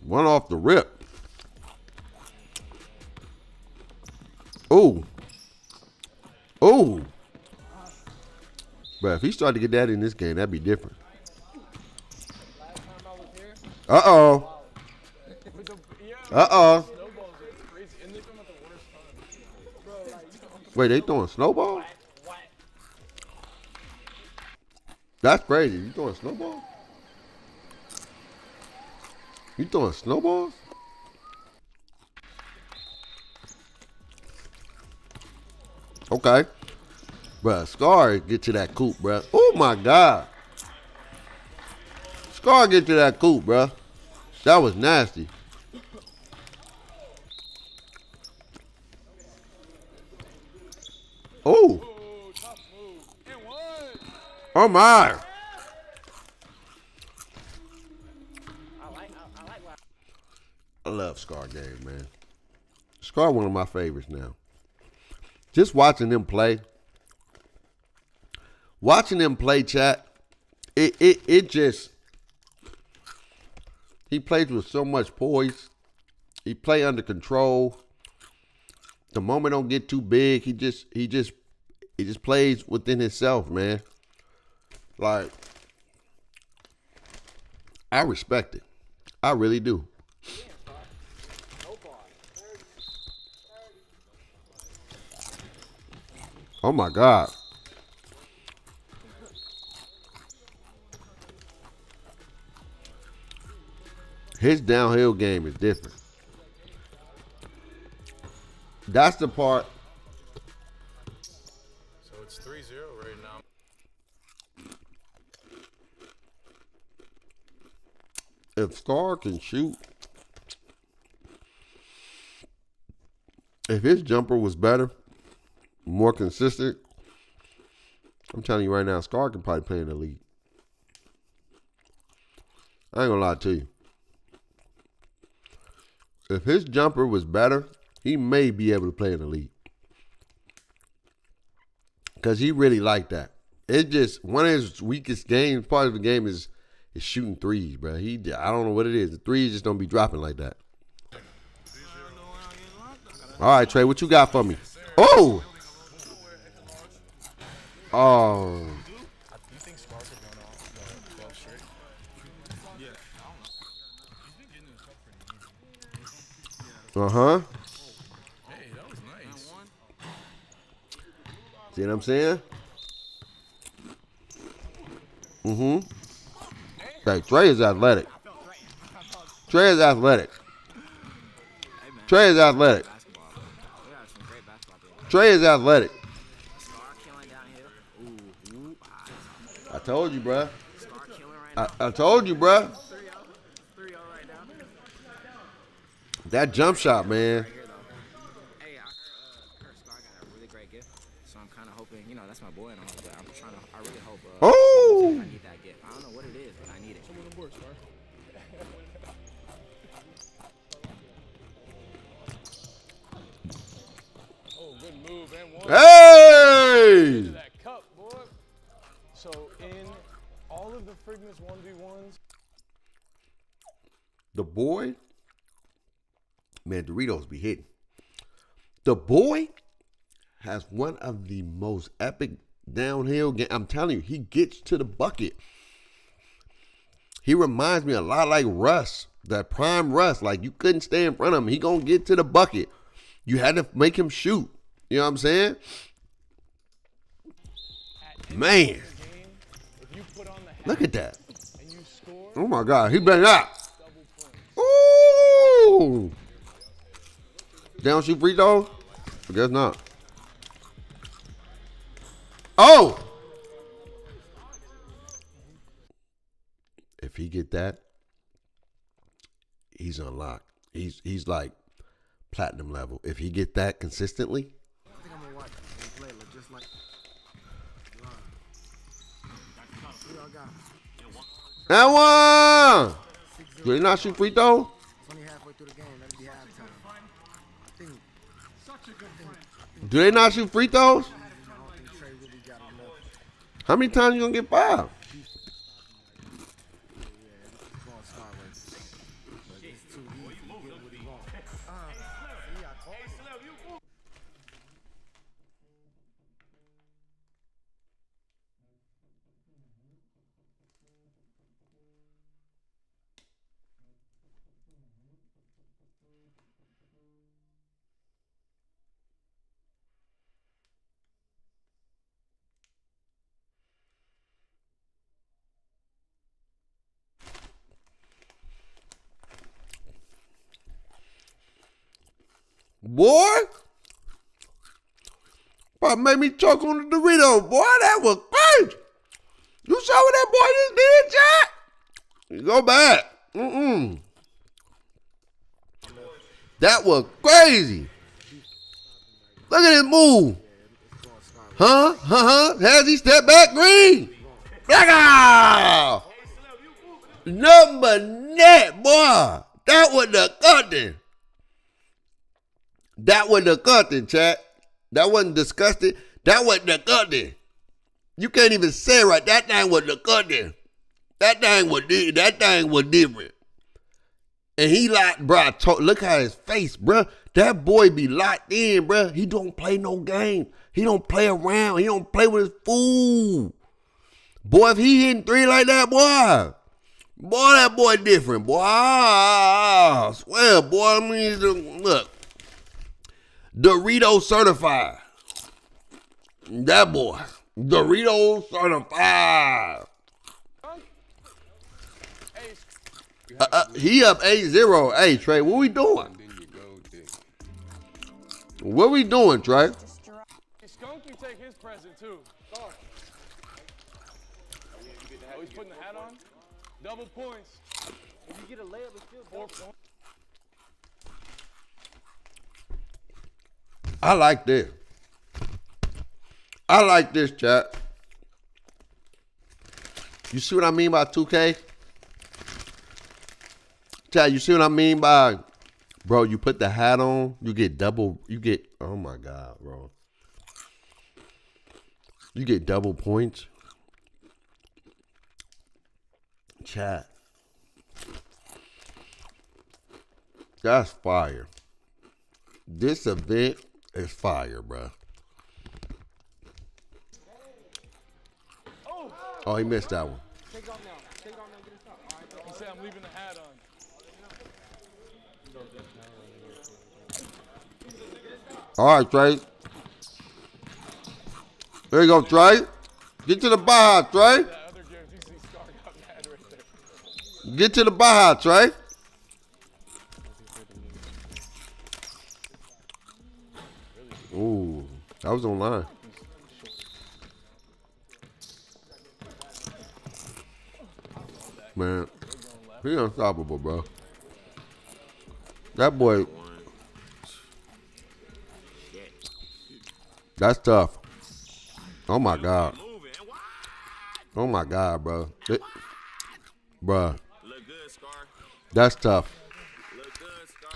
One off the rip. Oh. Oh. But if he started to get that in this game, that'd be different. Uh-oh. Uh-oh. Wait, they throwing snowballs? That's crazy. You throwing snowballs? You throwing snowballs? Okay. Bruh, Scar get to that coop, bruh. Oh my God. Scar get to that coop, bruh. That was nasty. Oh. Oh my. I love Scar game, man. Scar one of my favorites now. Just watching them play. Watching them play, chat. It just, he plays with so much poise. He play under control. The moment don't get too big. He just plays within himself, man. Like, I respect it. I really do. Oh my God. His downhill game is different. That's the part. So it's 3-0 right now. If Scar can shoot, if his jumper was better, more consistent, I'm telling you right now, Scar can probably play in the league. I ain't gonna lie to you. If his jumper was better, he may be able to play in the league. Because he really like that. It just, one of his weakest games, part of the game is shooting threes, bro. I don't know what it is. The threes just don't be dropping like that. All right, Trey, what you got for me? Oh! Oh. Uh-huh. Hey, that was nice. See what I'm saying? Mm-hmm. Hey, Trey is athletic. Trey is athletic. Trey is athletic. Trey is athletic. I told you, bruh. I told you, bruh. That jump shot, man. Hey, I heard Scar got a really great gift, so I'm kind of hoping, you know, that's my boy and all, but I'm trying to, I really hope, Oh! I need that gift. I don't know what it is, but I need it. Someone on board, Scar. Oh, good move, and one. Hey! That cup, boy. So in all of the Frigmas 1v1s, The boy, man, Doritos be hitting. The boy has one of the most epic downhill games. I'm telling you, he gets to the bucket. He reminds me a lot like Russ, that prime Russ. Like, you couldn't stay in front of him. He gonna get to the bucket. You had to make him shoot. You know what I'm saying? Man, look at that. Oh my God, he better not. Ooh. They don't shoot free throws? I guess not. Oh! If he get that, he's unlocked. He's like platinum level. If he get that consistently. I think I'm gonna watch him play just like. That one! Do they not shoot free throws? It's only halfway through the game. That'll be halftime. I think. Do they not shoot free throws? I don't think Trey really got enough. How many times you gonna get fouled? Boy, probably made me choke on the Dorito. Boy, that was crazy. You saw what that boy just did, Jack? You go back. That was crazy. Look at his move. Has he stepped back? Green. Number net, boy. That was the cutting. That wasn't the cutting, chat. That wasn't disgusting. That wasn't the cutting. You can't even say it right. That thing was the cutting. That thing was different. And he locked, bro. Look at his face, bro. That boy be locked in, bro. He don't play no game. He don't play around. He don't play with his fool. Boy, if he hitting three like that, boy, that boy different, boy. I swear, boy. I mean, look. Dorito certified. That boy. Dorito certified. He up 8-0. Hey, Trey, what we doing? What we doing, Trey? Skunk, you take his present too. Oh, he's putting the hat on? Double points. If you get a layup, it's still 4 points. I like this. I like this, chat. You see what I mean by 2K? Chat, you see what I mean by, bro, you put the hat on, you get double, oh my God, bro. You get double points. Chat. That's fire. This event is fire, bro. Oh, he missed that one. Take off now. Take off now. Get a shot. He said I'm leaving the hat on. All right, Trey. There you go, Trey. Get to the Baja, Trey. Get to the Baja, Trey. Ooh, that was online. Man, he unstoppable, bro. That boy, that's tough. Oh my God. Oh my God, bro. Bruh. That's tough.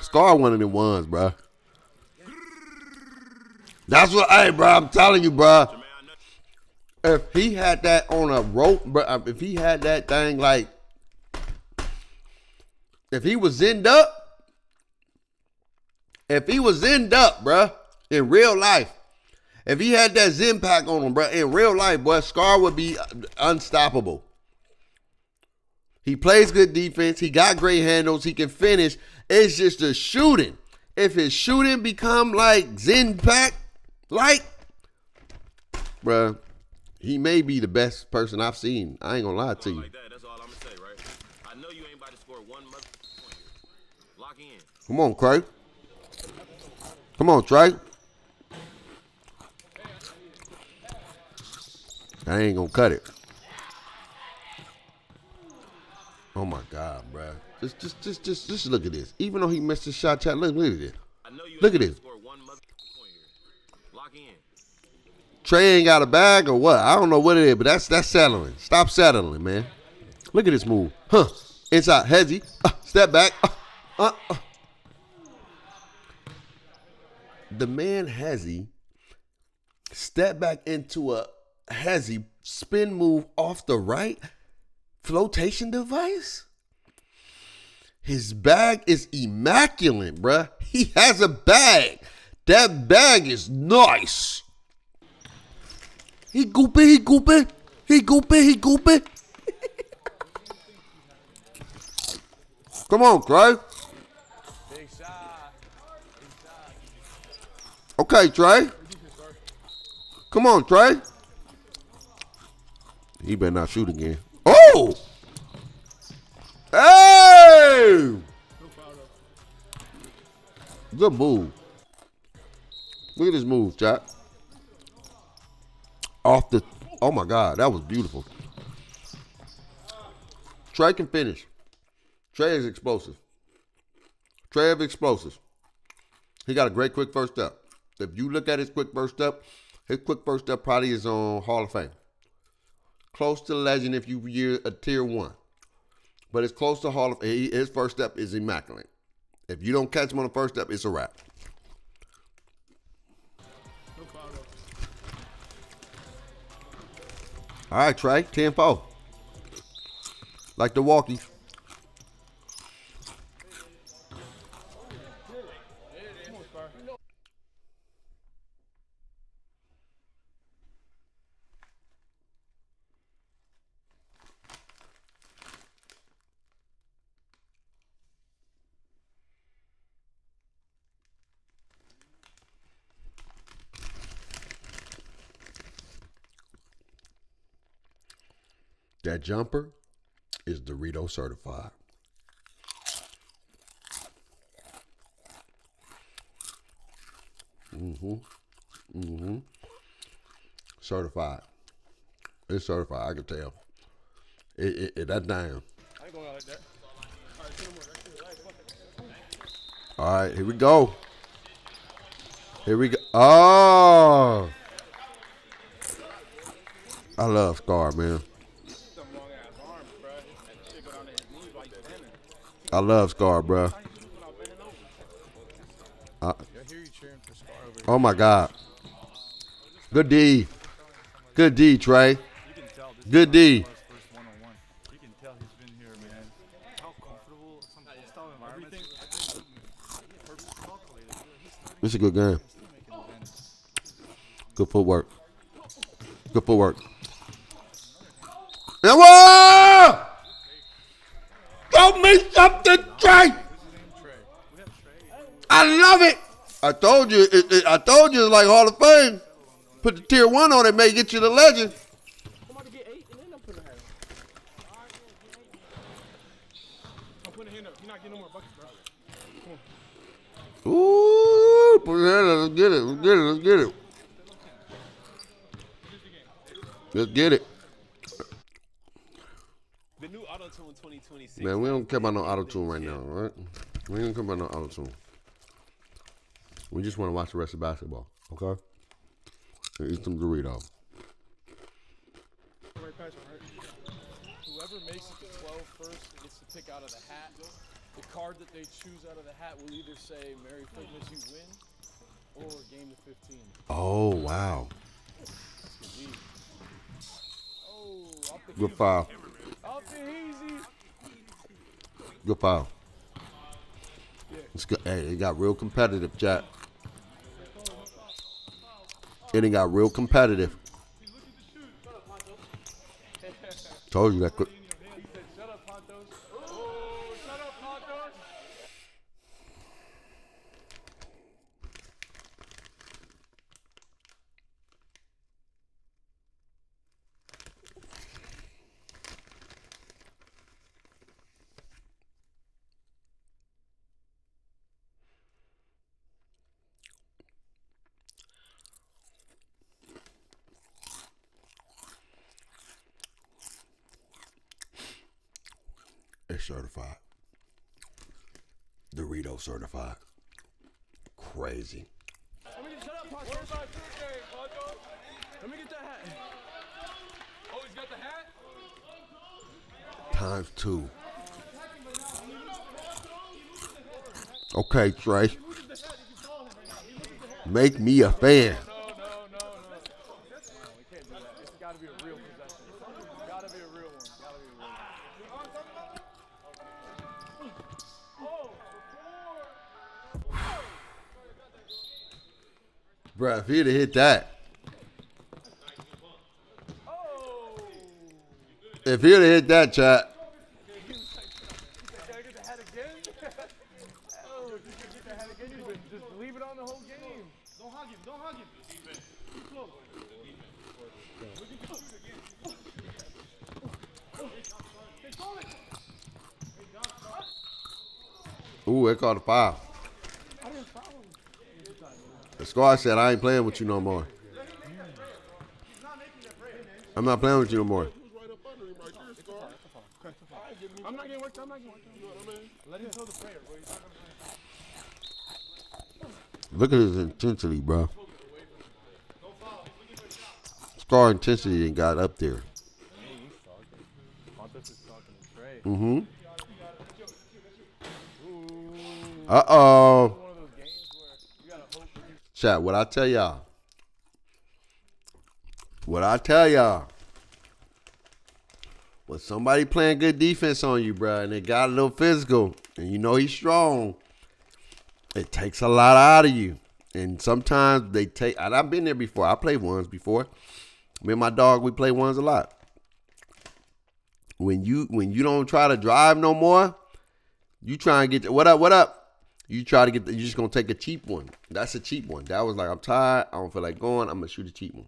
Scar one of them ones, bro. That's what, hey, bro, I'm telling you, bro. If he had that on a rope, bro, if he had that thing like, if he was zinned up, bruh, in real life, if he had that Zen pack on him, bruh, in real life, boy, Scar would be unstoppable. He plays good defense. He got great handles. He can finish. It's just the shooting. If his shooting become like Zen pack, like, bruh, he may be the best person I've seen. I ain't gonna lie to you. Like that, that's all I'm gonna say, right? I know you ain't about to score one mother point here. Lock in. Come on, Trey. Come on, Trey. I ain't gonna cut it. Oh my God, bruh. Just look at this. Even though he missed his shot, chat, look at this. Look at this. Lock in. Trey ain't got a bag or what? I don't know what it is, but that's settling. Stop settling, man. Look at this move. Huh. Inside. Hezzy. Step back. The man Hezzy step back into a Hezzy spin move off the right flotation device. His bag is immaculate, bruh. He has a bag. That bag is nice. He goopy. Come on, Trey. Big shot. Okay, Trey. Come on, Trey. He better not shoot again. Oh! Hey! Good move. Look at this move, chat. Off the, oh my God, that was beautiful. Trey can finish. Trey is explosive. Trey is explosive. He got a great quick first step. If you look at his quick first step probably is on Hall of Fame. Close to legend if you're a tier 1. But it's close to Hall of Fame. His first step is immaculate. If you don't catch him on the first step, it's a wrap. All right, Trey, 10-4. Like the walkies. That jumper is Dorito certified. Certified. It's certified. I can tell. That's down. I ain't going out like that. All right, 2 more. All right, here we go. Oh, I love Scar, man. I love Scar, bro. Oh my God. Good D. Good D, Trey. Good D. You can tell he's been here, man. How comfortable some hostile environments. It's a good game. Good footwork. Good footwork. And whoa! Throw me something, Trey. I love it. I told you. I told you it's like Hall of Fame. Put the tier 1 on it, may get you the legend. I'm about to get 8 and then I'm putting a hand up. I'm putting a hand up. You're not getting no more buckets, bro. Ooh, put your hand up. Let's get it. Let's get it. Let's get it. The new Auto-Tune 2026. Man, we don't care about no auto-tune right now, all right? We don't care about no auto-tune. We just want to watch the rest of basketball, okay? And eat some Doritos. Right past you, right? Whoever makes it to 12 first gets to pick out of the hat. The card that they choose out of the hat will either say Merry Christmas, you win, or game to 15. Oh, wow. Good foul. Off the easy. Good foul. It's good. Hey, it got real competitive, chat. It got real competitive. Told you that quick. He said, shut up, Pontos. Oh, shut up, Pontos. It's certified. Dorito certified. Crazy. Let me get shut up, Pontos. What about your game, Pontos? Let me get that hat. Oh, he's got the hat? Times 2. Okay, Trey. Make me a fan. No. We can't do that. It's got to be a real possession. It's got to be a real one. Bruh, if he'd have hit that. If he'd have hit that, chat. Can I get the hat again? Oh, if you can get the hat again, you can just leave it on the whole game. Don't hug him. Too close. Ooh, they called a foul. The squad said, I ain't playing with you no more. I'm not playing with you no more. I'm not getting worked. Let him throw the prayer, bro. He's not gonna Look at his intensity, bro. Scar intensity ain't got up there. Mm-hmm. Uh-oh. Chat, what I tell y'all? When somebody playing good defense on you, bro, and they got a little physical, and you know he's strong, it takes a lot out of you. And sometimes they take, and I've been there before. I played ones before. Me and my dog, we play ones a lot. When you don't try to drive no more, you try and get, what up? You try to get, you're just going to take a cheap one. That's a cheap one. That was like, I'm tired. I don't feel like going. I'm going to shoot a cheap one.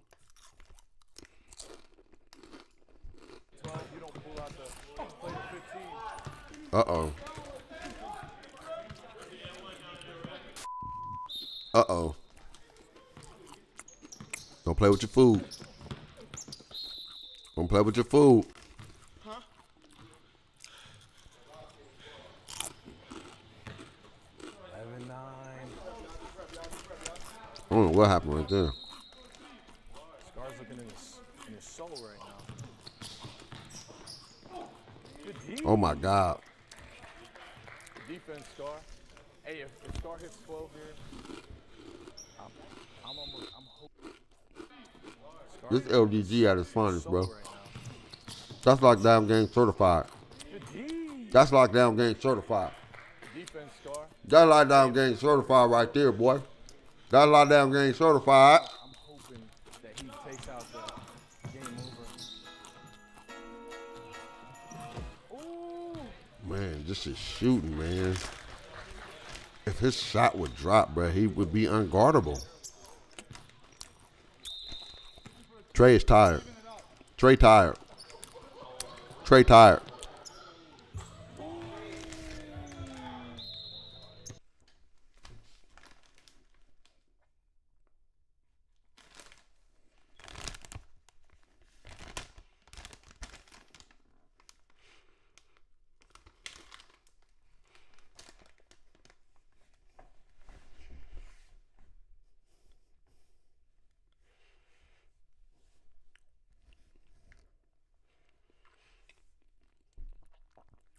Uh-oh. Uh-oh. Don't play with your food. Don't play with your food. Huh? I don't know what happened right there. Scar's looking in his soul right now. Oh my God. Defense, Scar. Hey, if Scar hits 12 here, I'm hoping. This LDG at its finest, bro. That's lockdown game certified. That's lockdown game certified. Defense, Scar. That's lockdown game certified right there, boy. That's lockdown game certified. I'm hoping that he takes out the game over. Ooh. Man, this is shooting, man. If his shot would drop, bro, he would be unguardable. Trey is tired. Trey tired.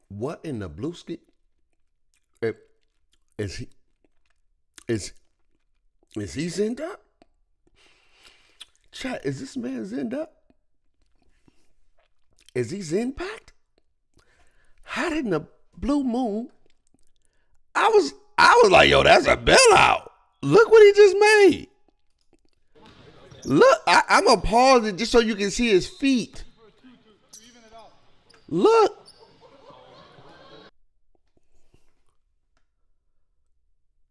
What in the blue ski? Is he zinned up? Chat, is this man zinned up? Is he Zen packed? How did the blue moon? I was like, yo, that's a bailout. Look what he just made. Look, I'm gonna pause it just so you can see his feet. Look.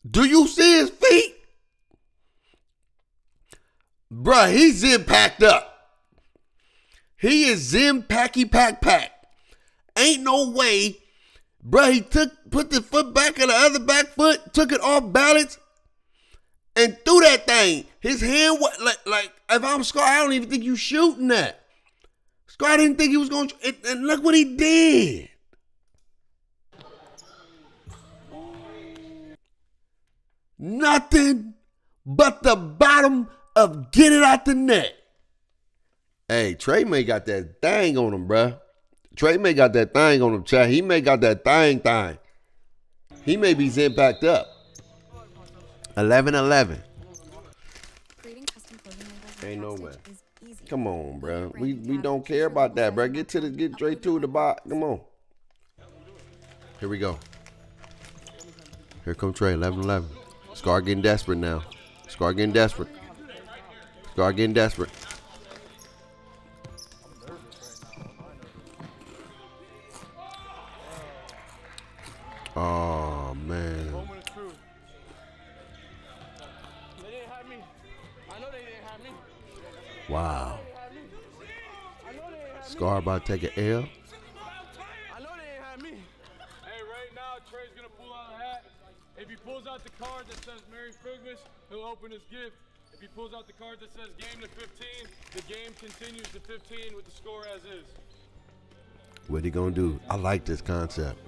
Do you see his feet? Bruh, he's Zen packed up. He is Zen packy pack. Ain't no way. Bruh, he put the foot back of the other back foot, took it off balance, and threw that thing. His hand was like if I'm Scar, I don't even think you shooting that. Scar didn't think he was going to, and look what he did. Nothing but the bottom of get it out the net. Hey, Trey May got that thing on him, bruh. Trey May got that thing on him, chat. He may got that thing. He may be Zen packed up. 11-11. Ain't no way. Come on, bro. We don't care about that, bro. Get straight to the bot. Come on. Here we go. Here come Trey. 11-11. Scar getting desperate now. Scar getting desperate. Oh, man. Moment of truth. They didn't have me. I know they didn't have me. Wow. I know they didn't have me. Scar about to take an L. I know they didn't have me. Hey, right now, Trey's gonna pull out a hat. If he pulls out the card that says Merry Christmas, he'll open his gift. If he pulls out the card that says game to 15, the game continues to 15 with the score as is. What he gonna do? I like this concept.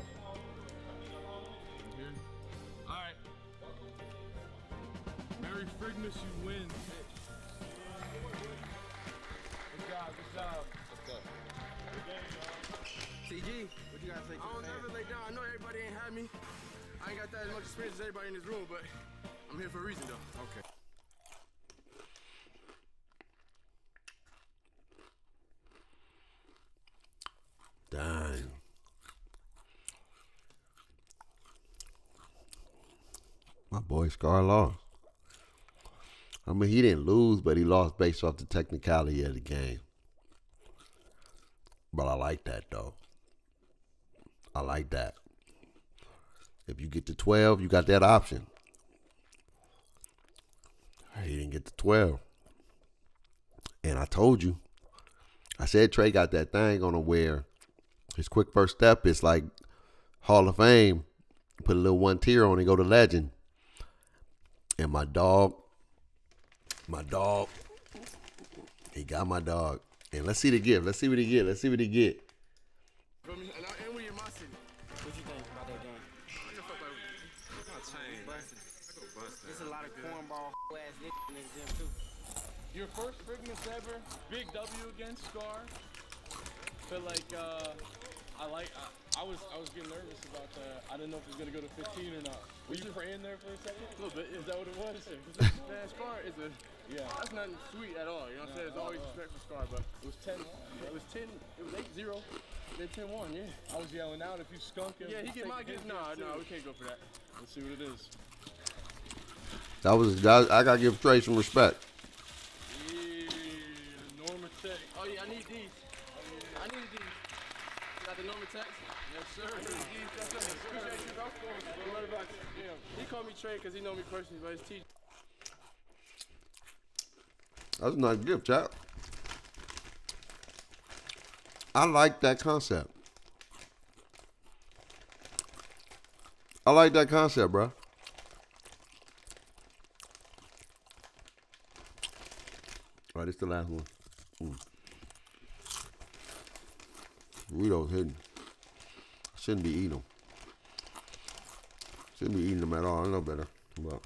All right. Merry Christmas, you win. Good job. CG, what you gotta say? I don't never lay down. I know everybody ain't had me. I ain't got that as much experience as everybody in this room, but I'm here for a reason, though. Okay. Dang. My boy Scar lost. I mean, he didn't lose, but he lost based off the technicality of the game. But I like that, though. I like that. If you get to 12, you got that option. He didn't get to 12. And I told you. I said Trey got that thing on him where his quick first step is like Hall of Fame. Put a little one tier on and go to legend. And my dog, he got my dog. And let's see the gift. Let's see what he get. And we in my city. What you think about that game? There's a lot of cornball ass niggas in this gym too. Your first Christmas ever, big W against Scar. Felt like I was getting nervous about that. I didn't know if it was gonna go to 15 or not. Were you praying there for a second? A little bit. Is that what it was? Man, Scar is that's nothing sweet at all. You know what I'm saying? There's always respect for Scar, but it was 10. It was 10. It was 8-0. Then 10-1. Yeah. I was yelling out if you skunk him. Yeah, he get my gift. No, we can't go for that. Let's see what it is. I gotta give Trey some respect. Norma Tech. Oh yeah, I need these. I need these. You got the Norma Tech? Yes, sir. Appreciate you, bro. He called me Trey because he know me personally, but his teacher. That's a nice gift, chap. I like that concept. Bro. All right, this is the last one. Doritos hidden. Shouldn't be eating them. Shouldn't be eating them at all. I know better. But,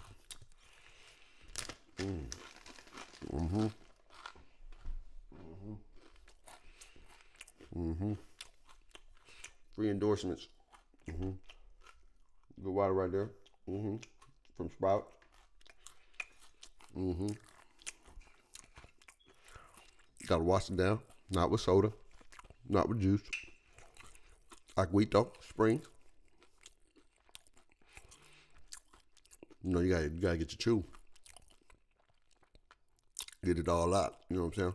free endorsements. Good water right there. From Sprout. Gotta wash it down. Not with soda. Not with juice. Aguito, Springs. You know, you gotta get your chew. Get it all out. You know what I'm saying?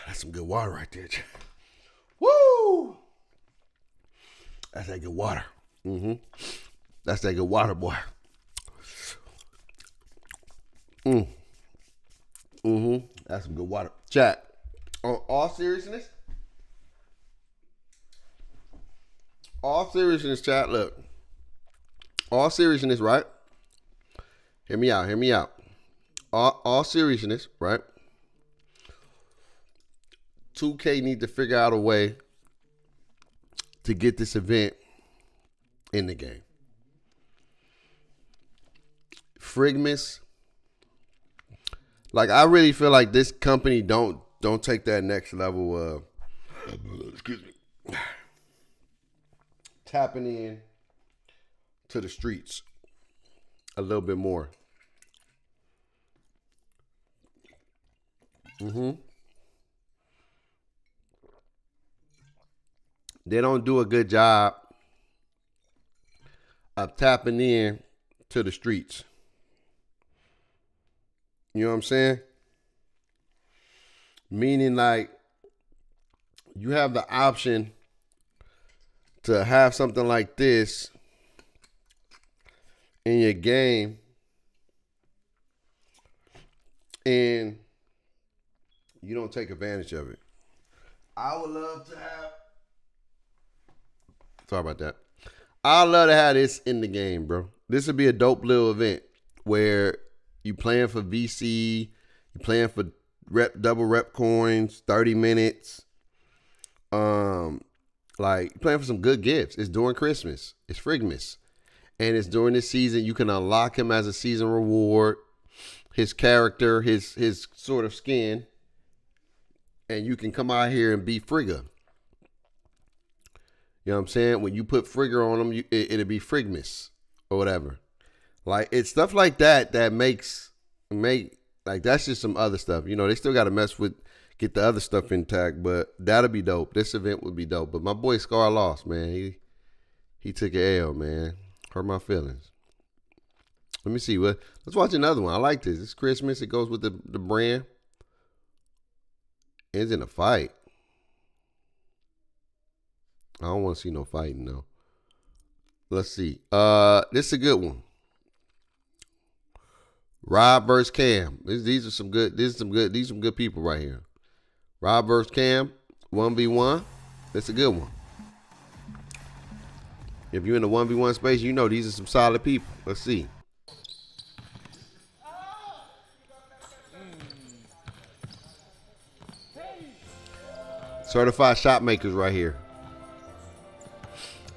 That's some good water right there. Woo! That's that good water. That's that good water, boy. That's some good water. Chat. On all seriousness, chat, look. All seriousness, right? Hear me out. All seriousness, right? 2K need to figure out a way to get this event in the game. Frigmas, like, I really feel like this company don't take that next level of excuse me, tapping in to the streets a little bit more. They don't do a good job of tapping in to the streets. You know what I'm saying? Meaning, like, you have the option to have something like this in your game, and you don't take advantage of it. I would love to have... Sorry about that. I'd love to have this in the game, bro. This would be a dope little event where you playing for VC, you playing for double rep coins, 30 minutes. Like, playing for some good gifts. It's during Christmas. It's Frigmas. And it's during this season. You can unlock him as a season reward, his character, his sort of skin. And you can come out here and be Frigga. You know what I'm saying? When you put Frigga on them, it'll be Frigmas or whatever. Like, it's stuff like that that make like, that's just some other stuff. You know, they still got to mess with, get the other stuff intact, but that'll be dope. This event would be dope. But my boy Scar lost, man. He took an L, man. Hurt my feelings. Let me see. Let's watch another one. I like this. It's Christmas. It goes with the brand. Ends in a fight. I don't want to see no fighting, though. Let's see. This is a good one. Rob versus Cam. These are some good. These some good people right here. Rob versus Cam, 1v1. That's a good one. If you're in the 1v1 space, you know these are some solid people. Let's see. Certified shot makers right here.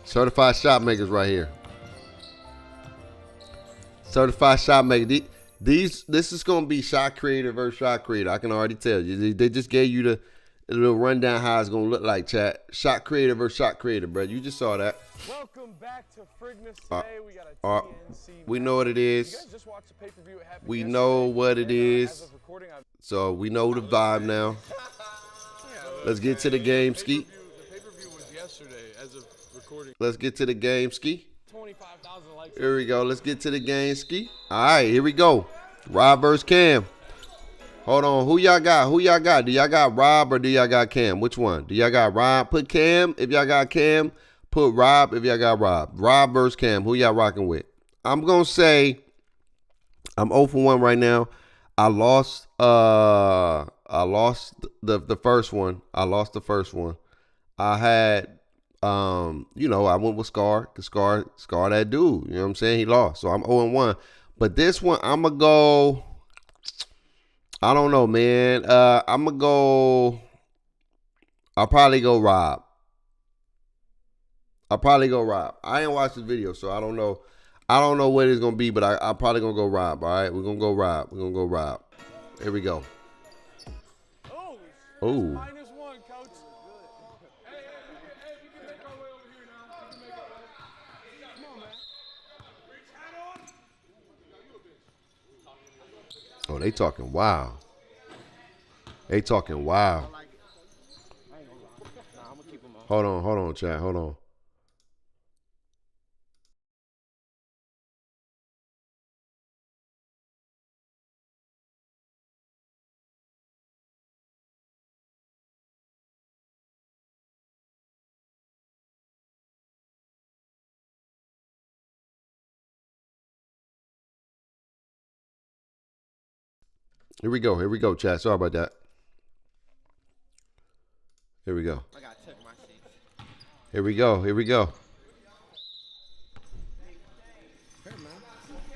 Certified shot makers right here. Certified shot makers. This is gonna be shot creator versus shot creator. I can already tell you. They just gave you the little rundown how it's gonna look like, chat. Shot creator versus shot creator, bro. You just saw that. Welcome back to Frigmas today. We got a TNC. We know what it is. You guys just watched the pay-per-view. It happened We yesterday. know what it is. As of recording, So we know the vibe now. Let's get to the game, Ski. The pay-per-view was yesterday as of recording. Let's get to the game, Ski. 25,000 likes. Here we go. Let's get to the game, Ski. All right, here we go. Rob versus Cam. Hold on. Who y'all got? Do y'all got Rob or do y'all got Cam? Which one? Do y'all got Rob? Put Cam if y'all got Cam. Put Rob if y'all got Rob. Rob versus Cam. Who y'all rocking with? I'm going to say I'm 0 for 1 right now. I lost the first one. I had I went with Scar. Scar that dude. You know what I'm saying? He lost. So I'm 0-1. But this one, I'm going to go, I don't know, man. I'll probably go Rob. I ain't watched the video, so I don't know. I don't know what it's going to be, but I'm probably going to go Rob, all right? We're going to go Rob. Here we go. Oh. -1, coach. Hey, we can make our way over here now. We can make our way. Come on, man. Oh, they talking wild. They talking wild. Hold on, chat. Hold on. Here we go, chat. Sorry about that. Here we go. I got took my seats. Here we go. Hey, man.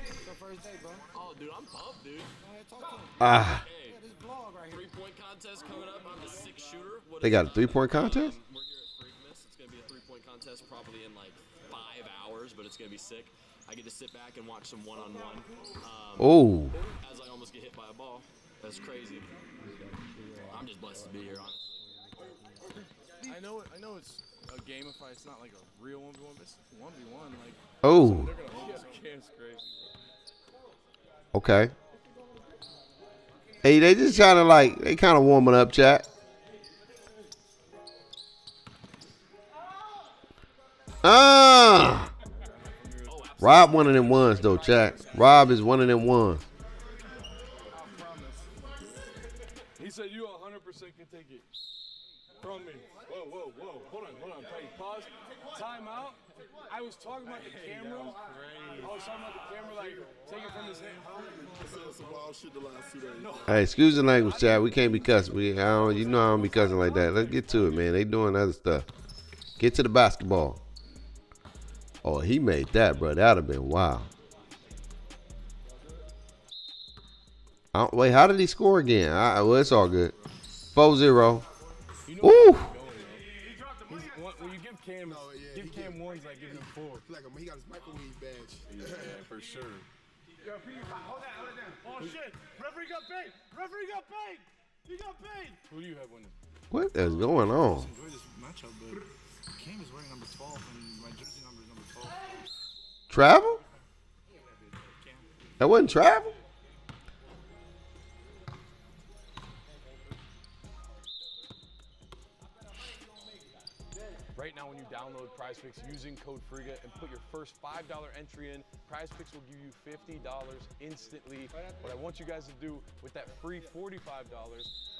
It's your first day, bro. Oh, dude, I'm pumped, dude. Ah. Yeah, this vlog right here. 3-point contest coming up. I'm the 6th shooter. What They is got a that? 3-point contest? We're here at Freakmas. It's gonna be a 3-point contest, probably in like 5 hours, but it's gonna be sick. I get to sit back and watch some one-on-one. Oh. As I almost get hit by a ball. That's crazy. I'm just blessed to be here, honestly. I know it's a gamified. It's not like a real 1v1, but it's 1v1. Like, Oh. they're gonna hold this game's crazy. Okay. Hey, they just trying to they kind of warming up, chat. Rob one of them ones though, chat. Rob is one of them ones. He said you 100% can take it from me. Whoa. Hold on. Pause. Time out. I was talking about the camera. I was talking about the camera, like, take it from his hand. No. Hey, excuse the language, chat. We can't be cussing. You know I don't be cussing like that. Let's get to it, man. They doing other stuff. Get to the basketball. Oh, he made that, bro. That'd have been wild. Wait, how did he score again? Well, it's all good. 4-0. Ooh. When you give Cam ones, like give him 4. Like he got his microwave badge. Yeah, for sure. Yo, hold that. Oh shit! Referee got paid. He got paid. Who do you have winning? What is going on? Enjoy this matchup, but Cam is wearing number 12 and my jersey number is number 12. Travel? That wasn't travel? Right now, when you download PrizePicks using code FRIGA and put your first $5 entry in, PrizePicks will give you $50 instantly. What I want you guys to do with that free $45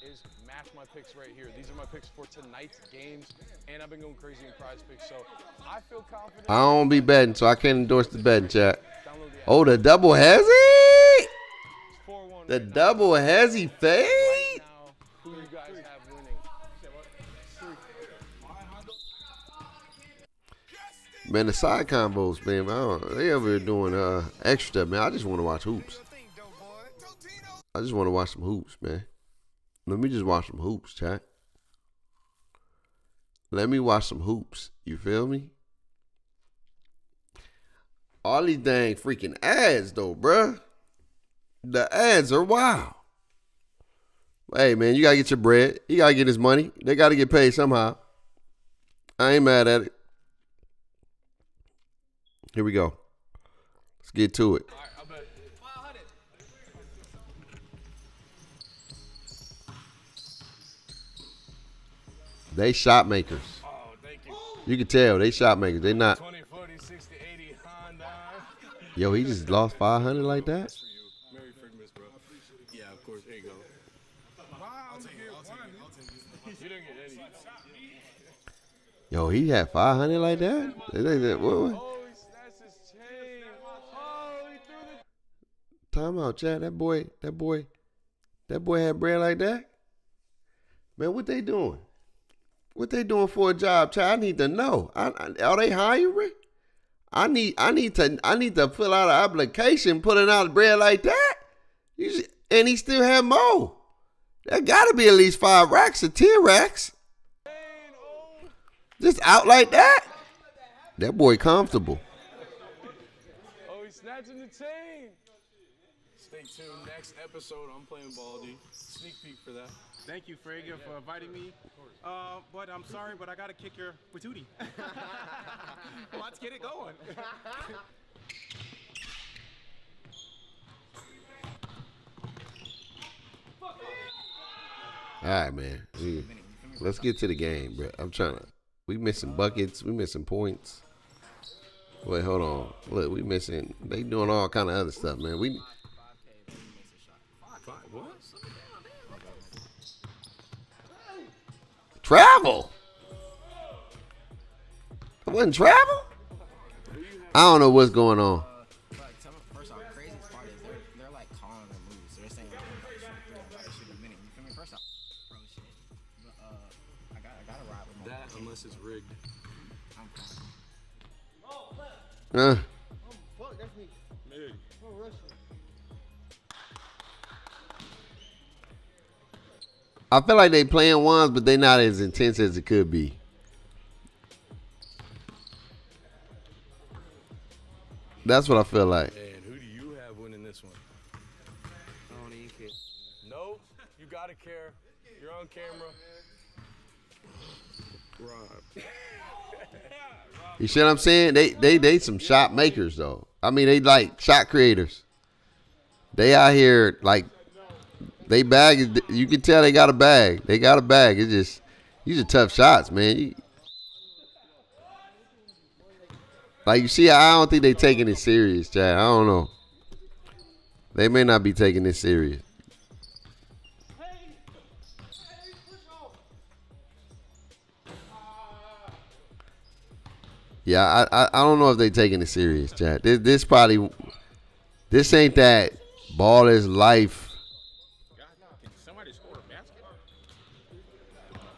is match my picks right here. These are my picks for tonight's games, and I've been going crazy in PrizePicks, so I feel confident. I don't be betting, so I can't endorse the betting, chat. Oh, the double hezzy? The double hezzy fade? Who you guys have winning? Man, the side combos, man, they over here doing extra stuff, man. I just want to watch hoops. I just want to watch some hoops, man. Let me just watch some hoops, chat. Let me watch some hoops. You feel me? All these dang freaking ads, though, bruh. The ads are wild. Hey, man, you got to get your bread. You got to get his money. They got to get paid somehow. I ain't mad at it. Here we go. Let's get to it. All right, I'll bet. 500. They shot makers. Oh, thank you. You can tell they shot makers. They not. 20, 40, 60, 80, Honda. Yo, he just lost 500 like that? Merry Freakmas, bro. Yeah, of course. There you go. I'll take it. You didn't get any. Yo, he had 500 like that? Oh, he snatched his chain. Oh, he threw the... Time out, Chad. That boy had bread like that? Man, what they doing? What they doing for a job, Chad? I need to know. Are they hiring? I need to fill out an application putting out bread like that. And he still had more. There got to be at least 5 racks or 10 racks. Just out like that? That boy comfortable. Oh, he's snatching the chain. Stay tuned. Next episode, I'm playing ball, dude. Sneak peek for that. Thank you, Fraga, for inviting me. But I'm sorry, but I gotta kick your patootie. Let's get it going. All right, man. Let's get to the game, bro. I'm trying to. We missing buckets. We missing points. Wait, hold on. Look, we missing. They doing all kind of other stuff, man. We. Travel. It wasn't travel. I don't know what's going on. First off, crazy part is they're like calling their moves. They're saying like it should be minute. You feel me? First off, pro shit. But I gotta ride with my That unless it's rigged. I'm Fuck, that's me. Mig. I feel like they playing ones, but they not as intense as it could be. That's what I feel like. And who do you have winning this one? I don't even care. No, you gotta care. You're on camera. Rob. You see what I'm saying? They some shot makers though. I mean, they like shot creators. They out here like they bag. You can tell they got a bag. They got a bag. It's just these are tough shots, man. Like you see, I don't think they taking it serious, Chad. I don't know. They may not be taking it serious. Yeah, I don't know if they taking it serious, Chad. This ain't that ball is life. Somebody scored a basket.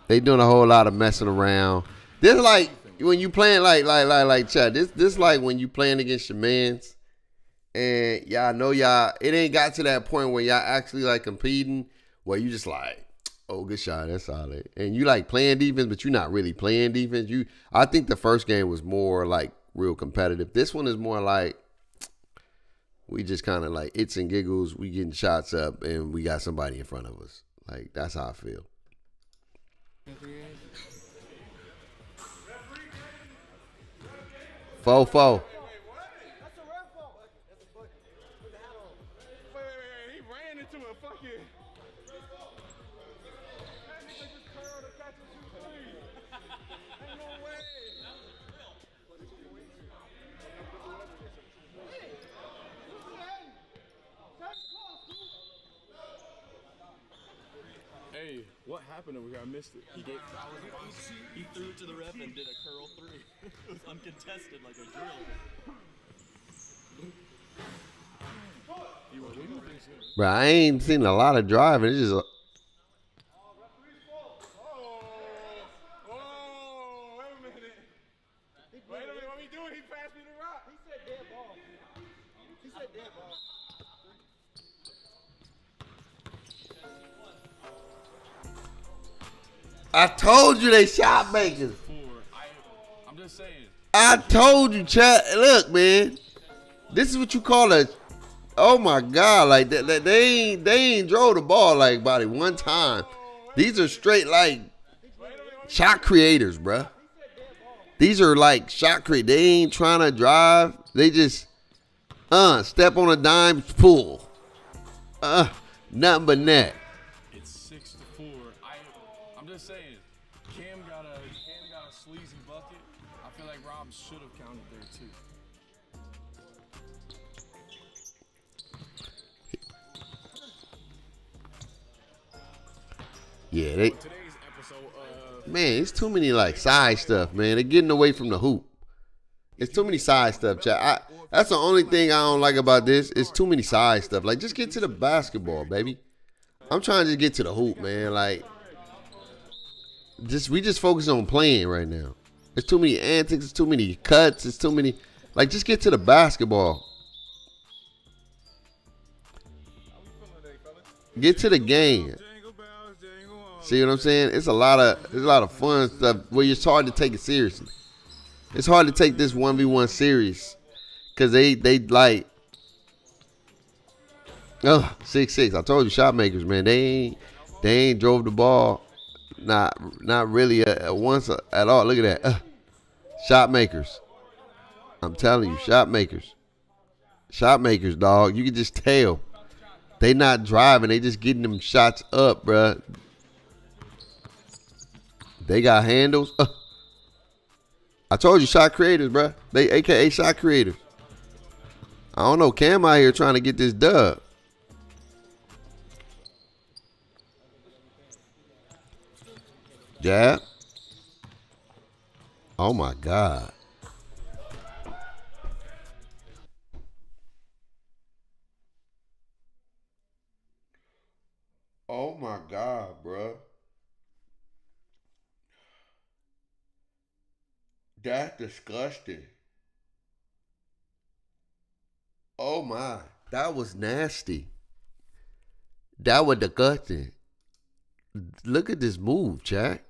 They doing a whole lot of messing around. This like when you playing like Chad. This like when you playing against your mans, and y'all know y'all. It ain't got to that point where y'all actually like competing, where you just like, oh, good shot, that's solid. And you like playing defense, but you're not really playing defense. I think the first game was more like real competitive. This one is more like we just kind of like its and giggles. We getting shots up, and we got somebody in front of us. Like that's how I feel. Fo. Wait, he ran into a fucking. That nigga just curled to catch a 2-3. Ain't no way. Hey, what happened over here? I missed it. He threw it to the ref and did a curl three. It was uncontested like a drill. Bro, I ain't seen a lot of driving. It's just Oh, wait a minute. What we doing? He passed me the rock. He said dead ball. He said dead ball. I told you they shot makers. I'm just saying. I told you, Chad. Look, man, this is what you call a. Oh my God, like they ain't drove the ball like about it one time. These are straight like shot creators, bruh. These are like shot creators. They ain't trying to drive. They just step on a dime, pull. Nothing but net. It's 6-4. I'm just saying. Cam got a sleazy bucket. I feel like Rob should have counted there too. Yeah, man, it's too many like side stuff, man. They're getting away from the hoop. It's too many side stuff, Chad. That's the only thing I don't like about this. It's too many side stuff. Like, just get to the basketball, baby. I'm trying to get to the hoop, man. Like, we just focus on playing right now. There's too many antics. It's too many cuts. It's too many. Like, just get to the basketball. Get to the game. See what I'm saying? There's a lot of fun stuff where it's hard to take it seriously. It's hard to take this 1v1 serious because they like 6'6". I told you, shot makers, man. They They ain't drove the ball. Not really once at all. Look at that. Shot makers. I'm telling you, shot makers. Shot makers, dog. You can just tell. They not driving. They just getting them shots up, bruh. They got handles. I told you, shot creators, bruh. They AKA shot creators. I don't know. Cam out here trying to get this dub. Jab. Oh, my God. Oh, my God, bruh. That's disgusting. Oh, my. That was nasty. That was disgusting. Look at this move, chat.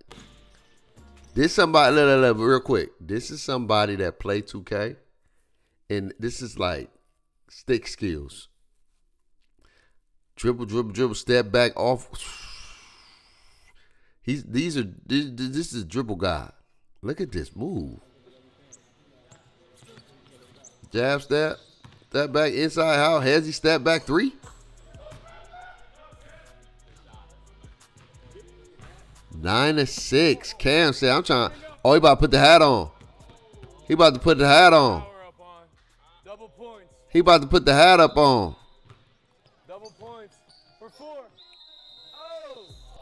This somebody, look, real quick. This is somebody that play 2K, and this is like stick skills. Dribble, step back off. This is a dribble guy. Look at this move. Jab step back inside. How has he step back 3? Nine to 6. Cam said, I'm trying. Oh, he about to put the hat on. He about to put the hat on. Double points. He about to put the hat up on. Double points for 4.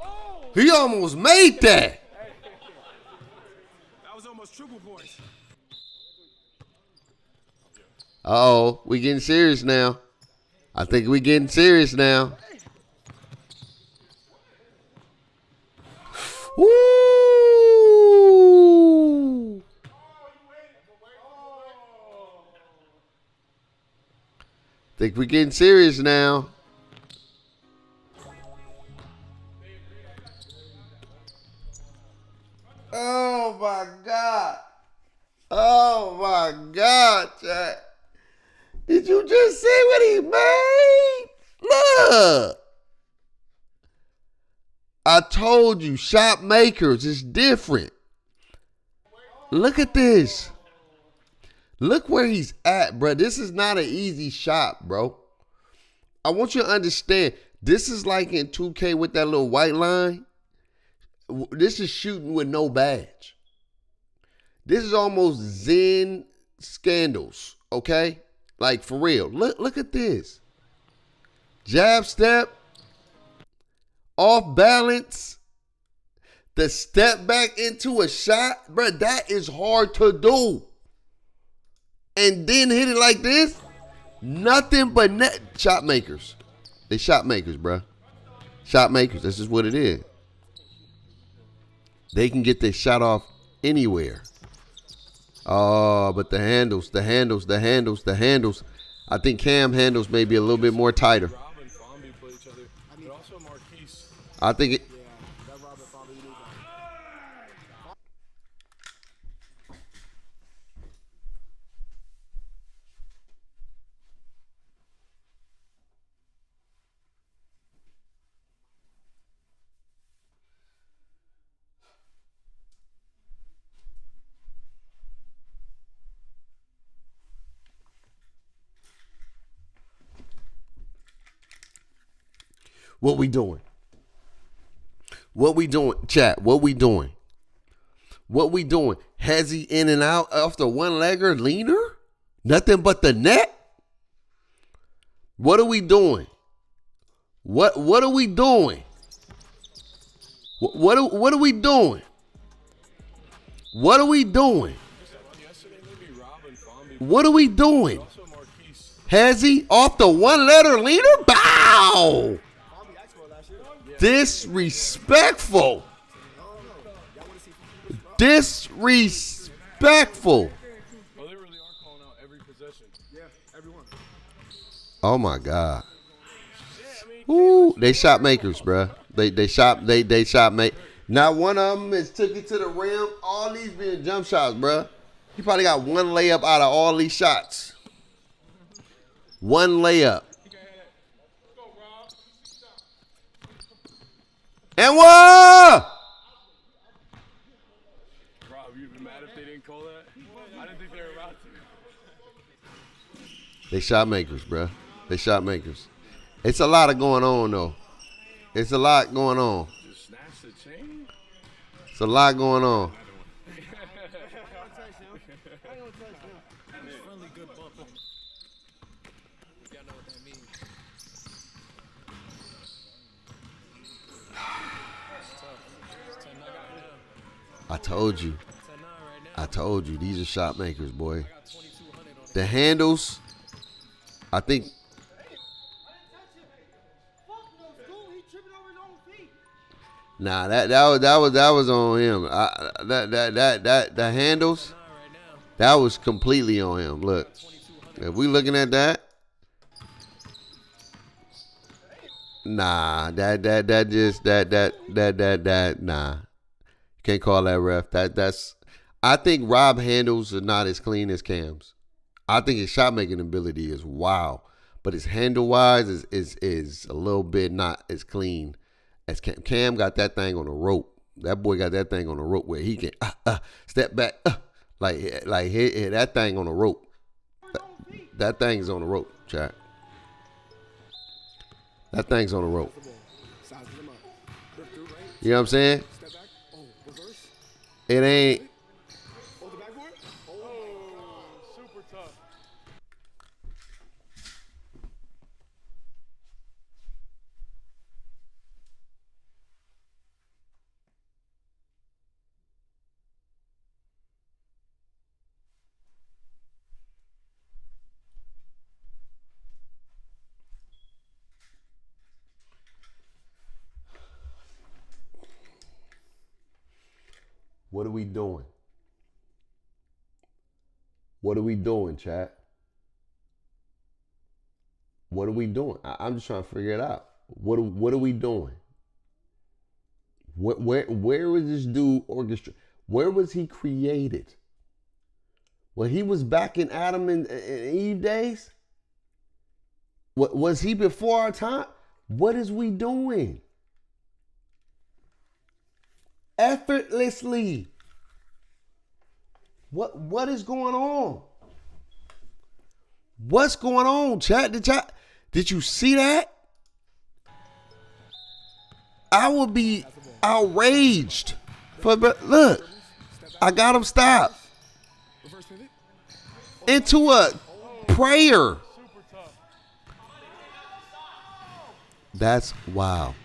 Oh! He almost made that. That was almost triple points. Uh-oh, we getting serious now. I think we getting serious now. Woo! Think we getting serious now. Oh my God. Oh my God, chat. Did you just see what he made? Look. I told you, shot makers is different. Look at this. Look where he's at, bro. This is not an easy shot, bro. I want you to understand, this is like in 2K with that little white line. This is shooting with no badge. This is almost Zen Scandals, okay? Like, for real. Look at this. Jab step. Off balance. The step back into a shot. Bro, that is hard to do. And then hit it like this. Nothing but net. Shot makers. They shot makers, bro. Shot makers. This is what it is. They can get their shot off anywhere. Oh, but the handles. I think Cam handles may be a little bit more tighter. I think it. What we doing? What we doing? Chat, what we doing? What we doing? Has he in and out after one-legger leaner? Nothing but the net? What are we doing? What are we doing? What are we doing? What are we doing? What are we doing? Has he off the one-letter leaner? Bow! Disrespectful. Disrespectful. Oh, they really are calling out every possession. Yeah, everyone. Oh my God. Ooh, they shot makers, bruh. They shot make. Not one of them is took it to the rim. All these being jump shots, bruh. He probably got one layup out of all these shots. One layup. And what? Rob, you'd be mad if they didn't call that? I didn't think they were about to. They shot makers, bro. They shot makers. It's a lot of going on, though. It's a lot going on. Just snatch the chain? It's a lot going on. Friendly good bump. Y'all know what that means. It's tough. It's 10-9 right now. I told you. 10-9 right now. I told you. These are shot makers, boy. I got 2200 on it. The handles, I think. Nah, that was on him. The handles, that was completely on him. Look, if we looking at that, nah, nah, can't call that ref. That's. I think Rob handles are not as clean as Cam's. I think his shot making ability is wow, but his handle wise is a little bit not as clean as Cam. Cam got that thing on a rope. That boy got that thing on a rope where he can step back, hit that thing on a rope. That thing's on a rope, chat. That thing's on a rope. You know what I'm saying? It ain't. Super tough. What are we doing? What are we doing, chat? What are we doing? I'm just trying to figure it out. What are we doing? Where was this dude orchestrated? Where was he created? Well, he was back in Adam and Eve days? What was he before our time? What is we doing? Effortlessly. What is going on? What's going on, chat? Did you see that? I would be outraged. Look, I got him stopped into a prayer. That's wow.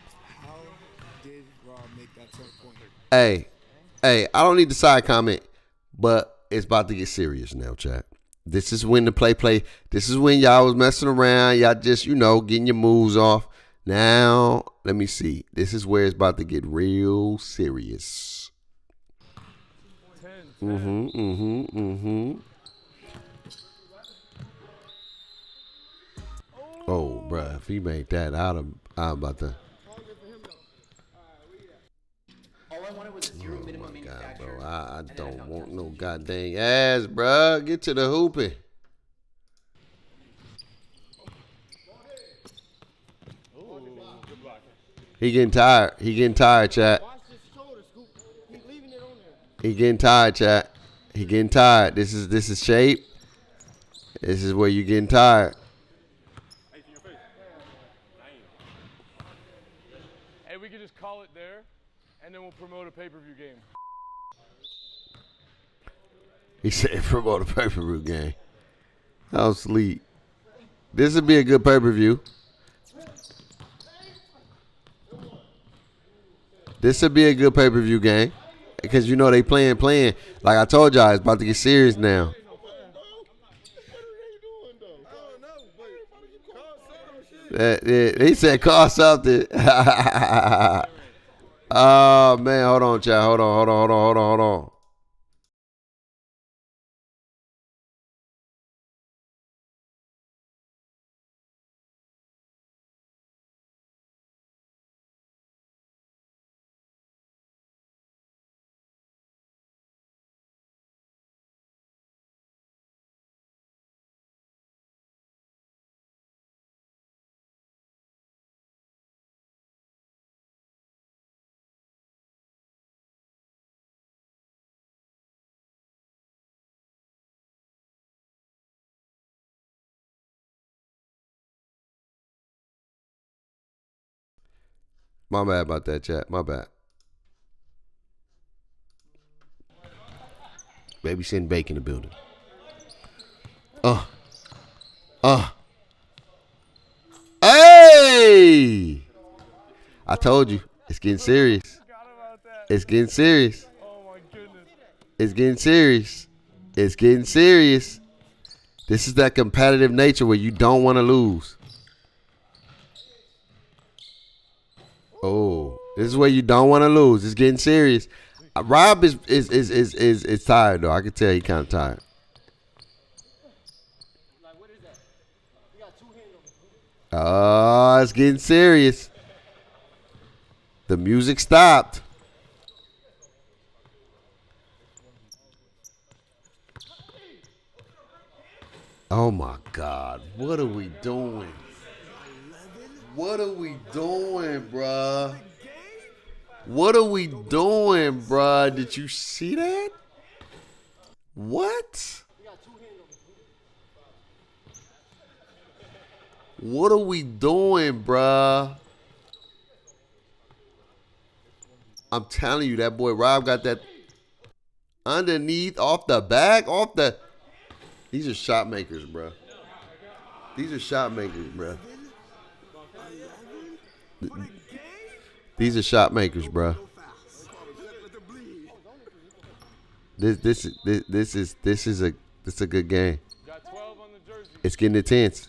Hey, I don't need the side comment, but it's about to get serious now, chat. This is when the play. This is when y'all was messing around. Y'all just, getting your moves off. Now, let me see. This is where it's about to get real serious. Oh, bruh, if he made that, I'm about to. Oh my God, bro. I don't want no goddamn ass, bro. Get to the hooping. He getting tired. He getting tired, chat. He getting tired, chat. He getting tired. This is shape. This is where you getting tired. Hey, we could just call it there, and then we'll promote a pay-per-view game. He said promote a pay-per-view game. I'll sleep. This would be a good pay-per-view. This would be a good pay-per-view game. Because they playing. Like I told y'all, it's about to get serious now. He said call something. Oh man, hold on, chat. Hold on. My bad about that, chat. My bad. Babysitting Bake in the building. Hey! I told you. It's getting serious. It's getting serious. It's getting serious. It's getting serious. This is that competitive nature where you don't want to lose. Oh, this is where you don't want to lose. It's getting serious. Rob is tired though. I can tell he kind of tired. Oh, it's getting serious. The music stopped. Oh my God. What are we doing? What are we doing, bruh? What are we doing, bruh? Did you see that? What? What are we doing, bruh? I'm telling you, that boy Rob got that underneath, off the back, off the... These are shot makers, bruh. These are shot makers, bruh. These are shot makers, bruh. This is a good game. It's getting intense.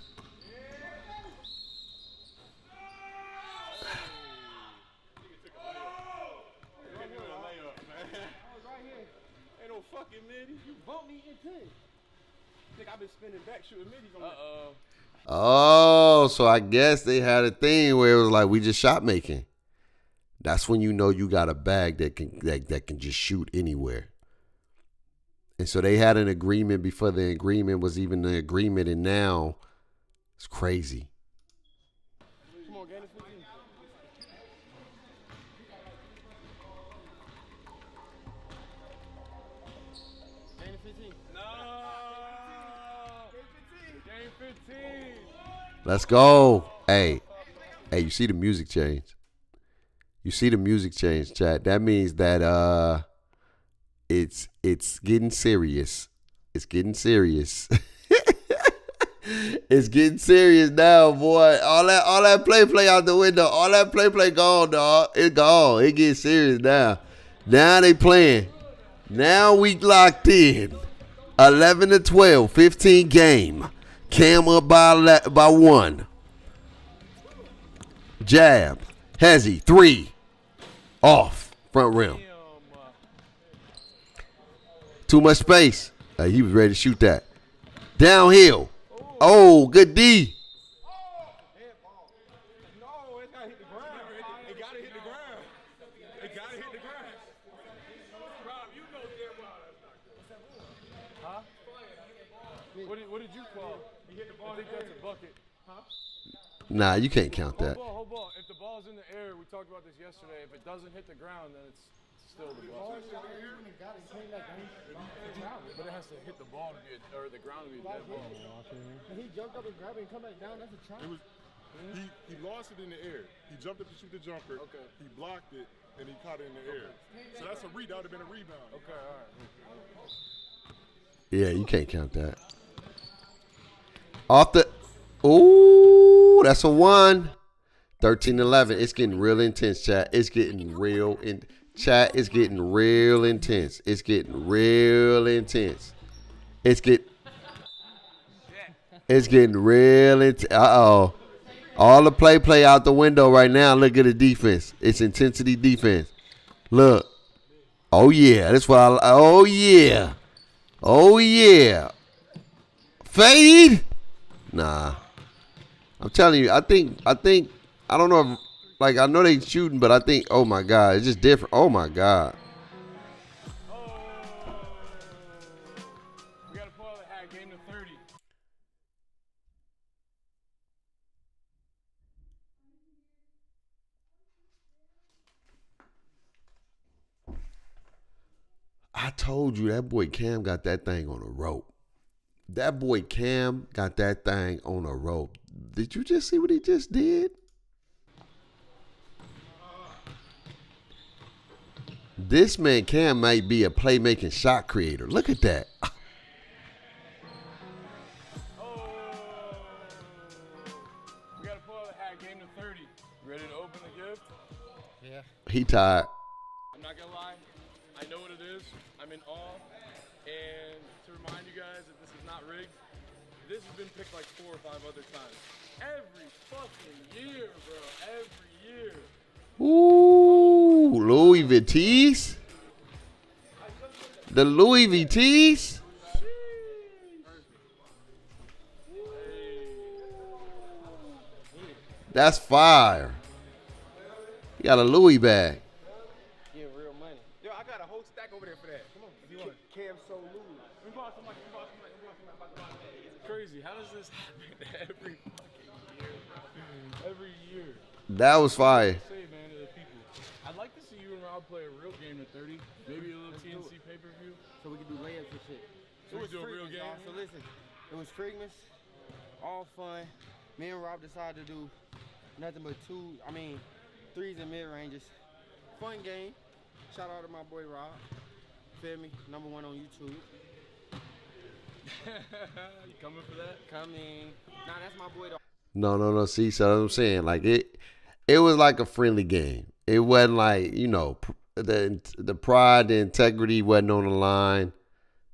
Oh, so I guess they had a thing where it was like we just shot making. That's when you know you got a bag that can just shoot anywhere. And so they had an agreement before the agreement was even an agreement, and now it's crazy. Come on, gain of 15. Gain of 15. No. Gain 15. Let's go. Hey, you see the music change? You see the music change, chat. That means that it's getting serious. It's getting serious. It's getting serious now, boy. All that play out the window. All that play gone, dog. It's gone. It gets serious now. Now they playing. Now we locked in. 11-12, 15 game. Cam up by 1. Jab. Hezzy, 3. Off. Front rim. Too much space. He was ready to shoot that. Downhill. Oh, good D. No, it's gotta hit the ground. It gotta hit the ground. It gotta hit the ground. Rob, you know damn well that's not good. Huh? What did you call? You hit the ball. I think that's a bucket. Huh? Nah, you can't count that. Hold ball. If the ball's in the air, we talked about this yesterday. If it doesn't hit the ground, then it's still the ball. But it has to hit the ball to be or the ground to be a dead ball. And he jumped up and grabbed it and come back down. That's a challenge. He lost it in the air. He jumped up to shoot the jumper. Okay. He blocked it and he caught it in the air. So that's a that would have been a rebound. Okay, all right. Yeah, you can't count that. Off the... Ooh, that's a 1. 13-11. It's getting real intense, chat. It's getting real in chat. It's getting real intense. It's getting real intense. It's getting real intense. Uh-oh. All the play out the window right now. Look at the defense. It's intensity defense. Look. Oh yeah. That's what I... Oh yeah. Oh yeah. Fade? Nah. I'm telling you, I think, I don't know if, like, I know they shooting, but I think, oh my God, it's just different. Oh my God. We got a ball that had game to 30. I told you that boy Cam got that thing on a rope. That boy Cam got that thing on a rope. Did you just see what he just did? This man Cam might be a playmaking shot creator. Look at that. We gotta pull out a hat. Game to 30. Ready to open the gift? Yeah. He tired. I'm not gonna lie. I know what it is. I'm in awe. And to remind you guys that this is not rigged, this has been picked like 4 or 5 other times. Every fucking year, bro. Every year. Ooh, Louis Vuitton. The Louis Vuitton. That's fire. You got a Louis bag. Yeah, real money. Yo, I got a whole stack over there for that. Come on, if you want. Cam so Louis. It's crazy. How does this happen every fucking year, bro? Every year. That was fire. Say, man, to the people. I'd like to see you and Rob play a real game to 30. Maybe a little TNC pay-per-view. So we can do layups and shit. So we do a real Frigmas, game? y'all. So listen, it was Frigmas, all fun. Me and Rob decided to do nothing but threes and mid-ranges. Fun game. Shout out to my boy Rob. Feel me? #1 on YouTube. You coming for that? Coming. Nah, that's my boy though. No. See, so I'm saying, like, it was like a friendly game. It wasn't like, you know, the pride, the integrity wasn't on the line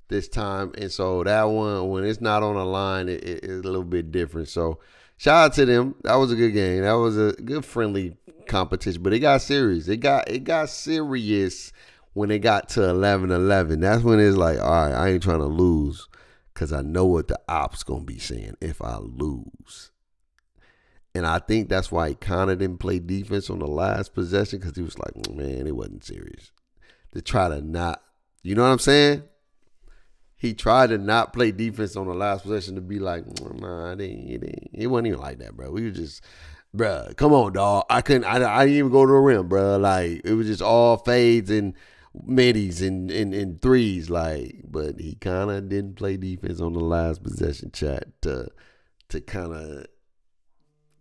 this time. And so that one, when it's not on the line, it's a little bit different. So shout out to them. That was a good game. That was a good friendly competition. But it got serious. It got serious when it got to 11-11. That's when it's like, all right, I ain't trying to lose because I know what the ops going to be saying if I lose. And I think that's why he kind of didn't play defense on the last possession because he was like, man, it wasn't serious. To try to not, you know what I'm saying? He tried to not play defense on the last possession to be like, nah, it wasn't even like that, bro. We were just, bro, come on, dog. I didn't even go to the rim, bro. Like, it was just all fades and middies and threes, like, but he kind of didn't play defense on the last possession, chat, to kind of,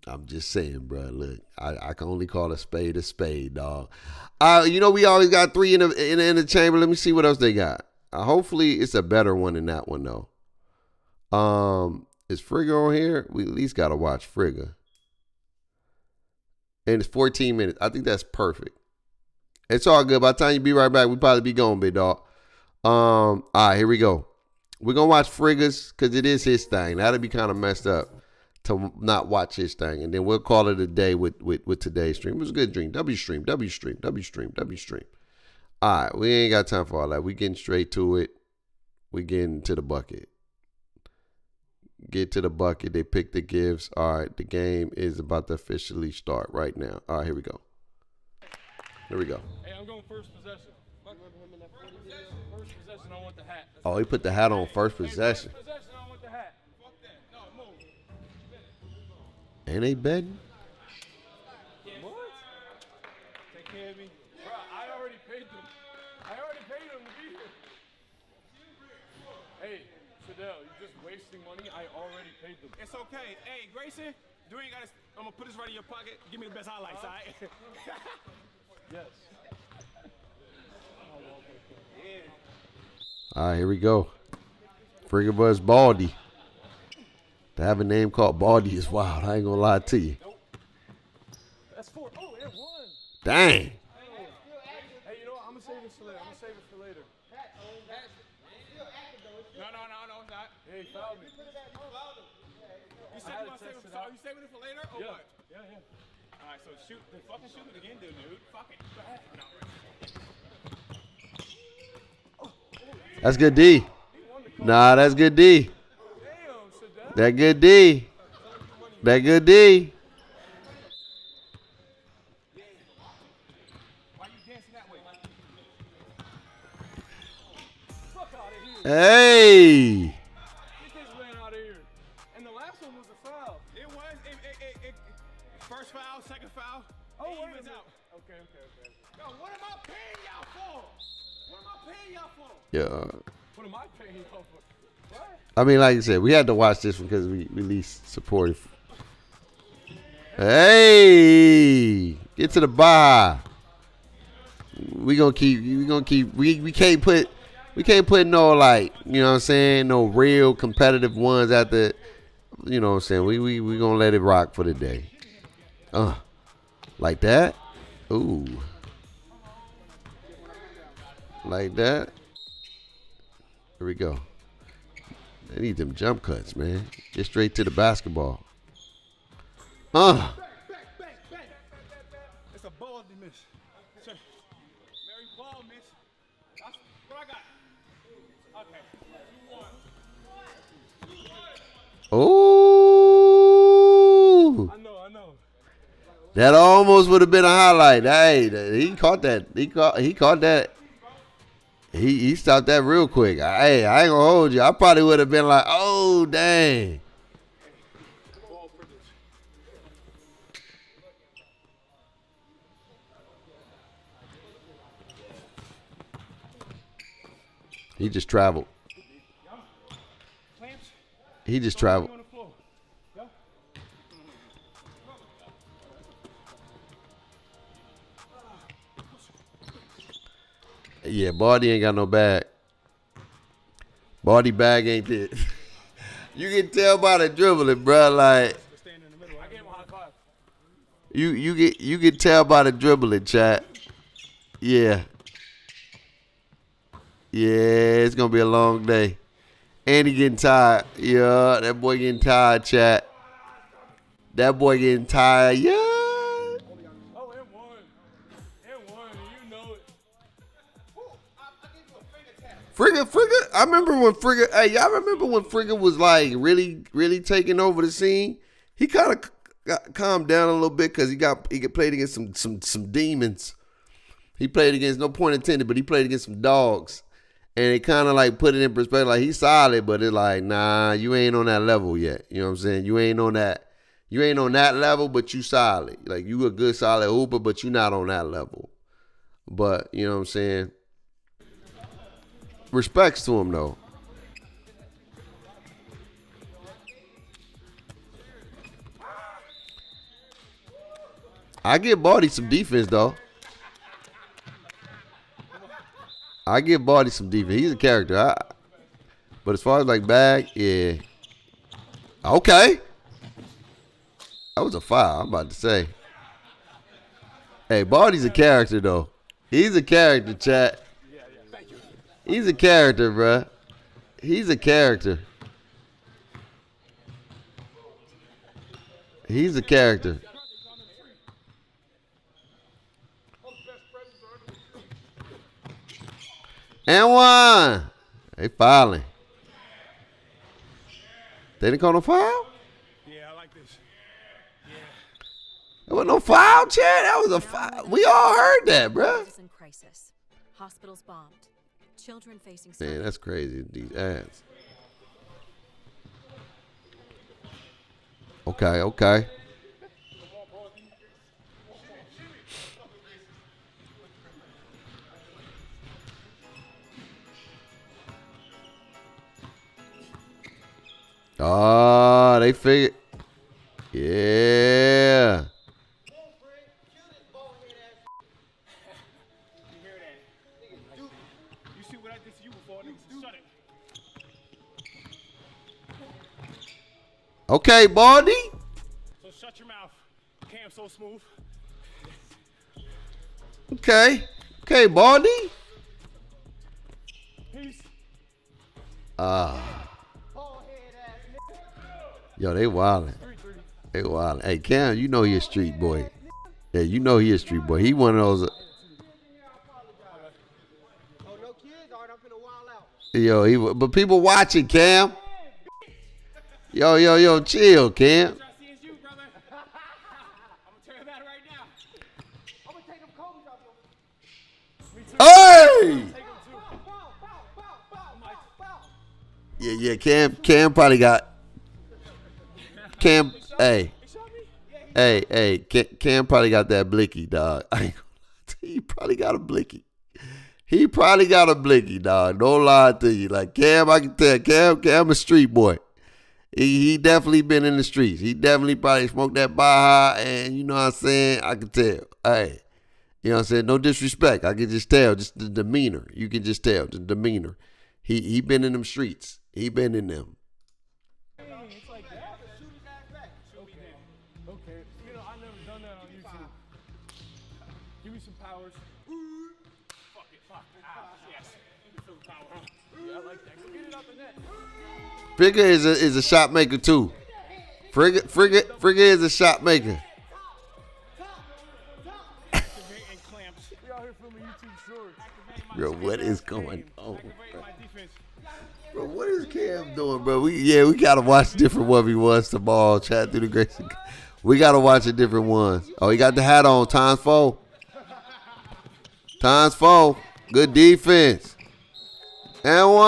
I'm just saying, bro. Look, I can only call a spade, dog. You know, we always got 3 in the chamber. Let me see what else they got. Hopefully, it's a better one than that one, though. Is Frigga on here? We at least got to watch Frigga. And it's 14 minutes. I think that's perfect. It's all good. By the time you be right back, we probably be gone, big dog. All right, here we go. We're going to watch Frigga's because it is his thing. That'd be kind of messed up to not watch his thing. And then we'll call it a day with today's stream. It was a good dream. W stream. All right, we ain't got time for all that. We getting straight to it. We getting to the bucket. Get to the bucket. They pick the gifts. All right, the game is about to officially start right now. All right, here we go. Here we go. Hey, I'm going first possession. First possession, I want the hat. Oh, he put the hat on first possession. First possession, I want the hat. Fuck that. No, move. And they betting? What? Take care of me. Bro, I already paid them. To be here. Hey, Fidel, you're just wasting money. I already paid them. It's okay. Hey, Grayson, you ain't got to. I'm gonna put this right in your pocket. Give me the best highlights, all right? Yes. All right, here we go. Frigga Buzz Baldy. To have a name called Baldy is wild. I ain't gonna lie to you. That's 4. Oh, it won. Dang. Hey, you know what? I'm gonna save this for later. No, it's not. Hey, he fouled me. You said you want to save it for, are you saving it for later or what? Yeah. All right, so shoot it again, dude. Fuck it. Go ahead. That's good D. Nah, that's good D. That good D. That good D. Why you dancing that way? Hey. Get this man out of here. And the last one was a foul. It was. It first foul, second foul. Oh, and he wait was a minute. out. Okay. Yo, what am I paying y'all for? Yeah. What am I paying you for? What? I mean, like I said, we had to watch this one because we least supportive. Hey, get to the bar. We can't put no, like, you know what I'm saying, no real competitive ones at the, you know what I'm saying. We gonna let it rock for the day. Like that. Ooh. Like that. Here we go. They need them jump cuts, man. Get straight to the basketball. It's a ball miss. Mary ball miss. That's what I got. Okay. Oh. I know. That almost would have been a highlight. Hey, he caught that. He caught that. He stopped that real quick. Hey, I ain't gonna hold you. I probably would have been like, oh, dang. He just traveled. He just traveled. Yeah, Barty ain't got no bag. Barty bag ain't it. You can tell by the dribbling, bro. Like, you can tell by the dribbling, chat. Yeah. Yeah, it's gonna be a long day. And he getting tired. Yeah, that boy getting tired, chat. That boy getting tired. Yeah. Frigga, I remember when Frigga, hey, y'all remember when Frigga was like really taking over the scene? He kind of got calmed down a little bit because he played against some demons. He played against, no point intended, but he played against some dogs. And it kind of like put it in perspective, like he's solid, but it's like, nah, you ain't on that level yet. You know what I'm saying? You ain't on that level, but you solid. Like, you a good solid hooper, but you not on that level. But, you know what I'm saying? Respects to him, though. I give Barty some defense, though. I give Barty some defense. He's a character. But as far as like bag, yeah. Okay. That was a foul, I'm about to say. Hey, Barty's a character, though. He's a character, chat. He's a character, bruh. He's a character. He's a character. And one. They fouling. They didn't call no foul? Yeah, I like this. Yeah. There was no foul, Chad. That was a foul. We all heard that, bruh. In crisis. Hospitals bombed. Children facing. Man, that's crazy. These ads. Okay. Oh, they figured. Yeah. You see what I did to you before, niggas? Shut it. Okay, Baldy. So shut your mouth. Cam so smooth. Okay, Baldy. Peace. Yo, they wildin'. They wildin'. Hey, Cam, you know he a street boy. Yeah, you know he a street boy. He one of those. Yo, but people watching, Cam. Yo, chill, Cam. Hey! Yeah, Cam probably got. Cam, hey, Cam probably got that blicky, dog. He probably got a blicky. Dog. Don't lie to you. Like, Cam, I can tell. Cam a street boy. He definitely been in the streets. He definitely probably smoked that Baja, and you know what I'm saying? I can tell. Hey, You know what I'm saying? No disrespect. I can just tell, just the demeanor. You can just tell the demeanor. He been in them streets. He been in them. It's like that. Okay. You know, I never done that on YouTube. Give me some powers. Fuck it. Fuck. Yes. Give me some power. Yeah, I like that. Go get it up in net. Frigga is a shot maker too. Frigga is a shot maker. Bro, what is going on? Bro, what is Cam doing, bro? We gotta watch different 1v1s tomorrow. Chat through the grace. We gotta watch a different ones. Oh, he got the hat on. Times 4. Times 4. Good defense. And 1.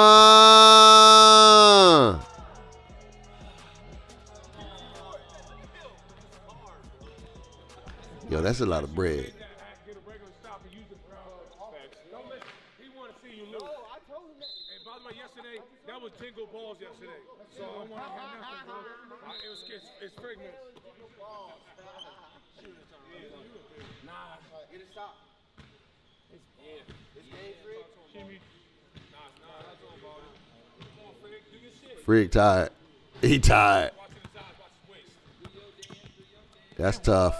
Yo, that's a lot of bread. That was jingle balls yesterday, so I don't want to have nothing, bro. It's Frigmas. Nah, get it stopped. It's game, Frig. Jimmy. Nah, that's all about it. Come on, Frig, do your shit. Frig tired. He tired. That's tough.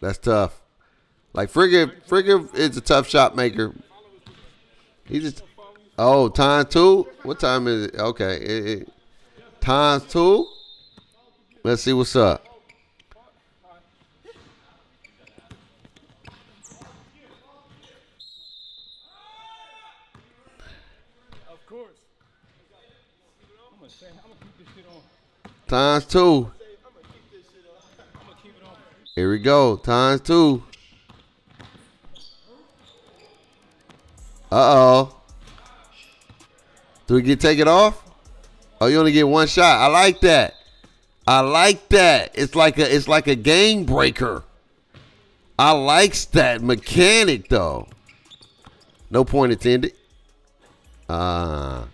That's tough. Like Frigga is a tough shot maker. He just. Oh, times 2? What time is it? Okay. Times 2? Let's see what's up. Of course. I'm gonna keep this shit on. Times 2. Here we go. Times 2. Uh-oh. Do we take it off? Oh, you only get one shot. I like that. I like that. It's like a game breaker. I likes that mechanic though. No point intended. Yeah,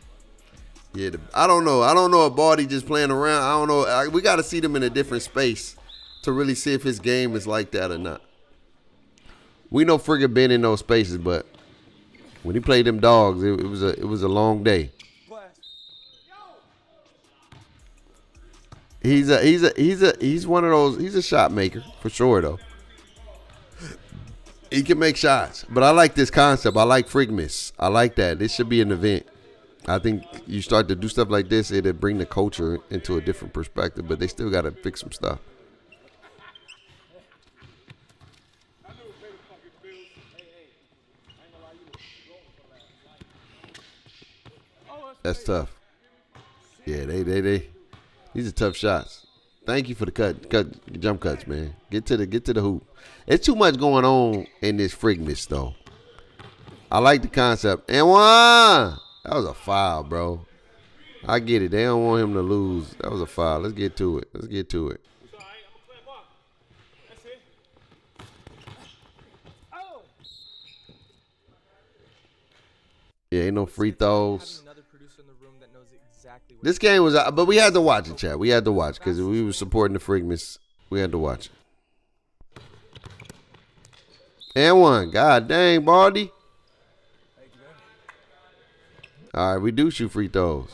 I don't know. I don't know if Baldy just playing around. I don't know. We got to see them in a different space to really see if his game is like that or not. We know Frigga been in those spaces, but when he played them dogs, it was a long day. He's one of those. He's a shot maker for sure though. He can make shots, but I like this concept. I like Frigmas. I like that. This should be an event. I think you start to do stuff like this, it'll bring the culture into a different perspective. But they still got to fix some stuff. That's tough. Yeah, they. These are tough shots. Thank you for the jump cuts, man. Get to the hoop. It's too much going on in this Frigmas though. I like the concept. And 1. That was a foul, bro. I get it. They don't want him to lose. That was a foul. Let's get to it. Yeah, ain't no free throws. This game was, but we had to watch it, chat. We had to watch because we were supporting the Frigmas. We had to watch it. And 1. God dang, Baldy. All right, we do shoot free throws.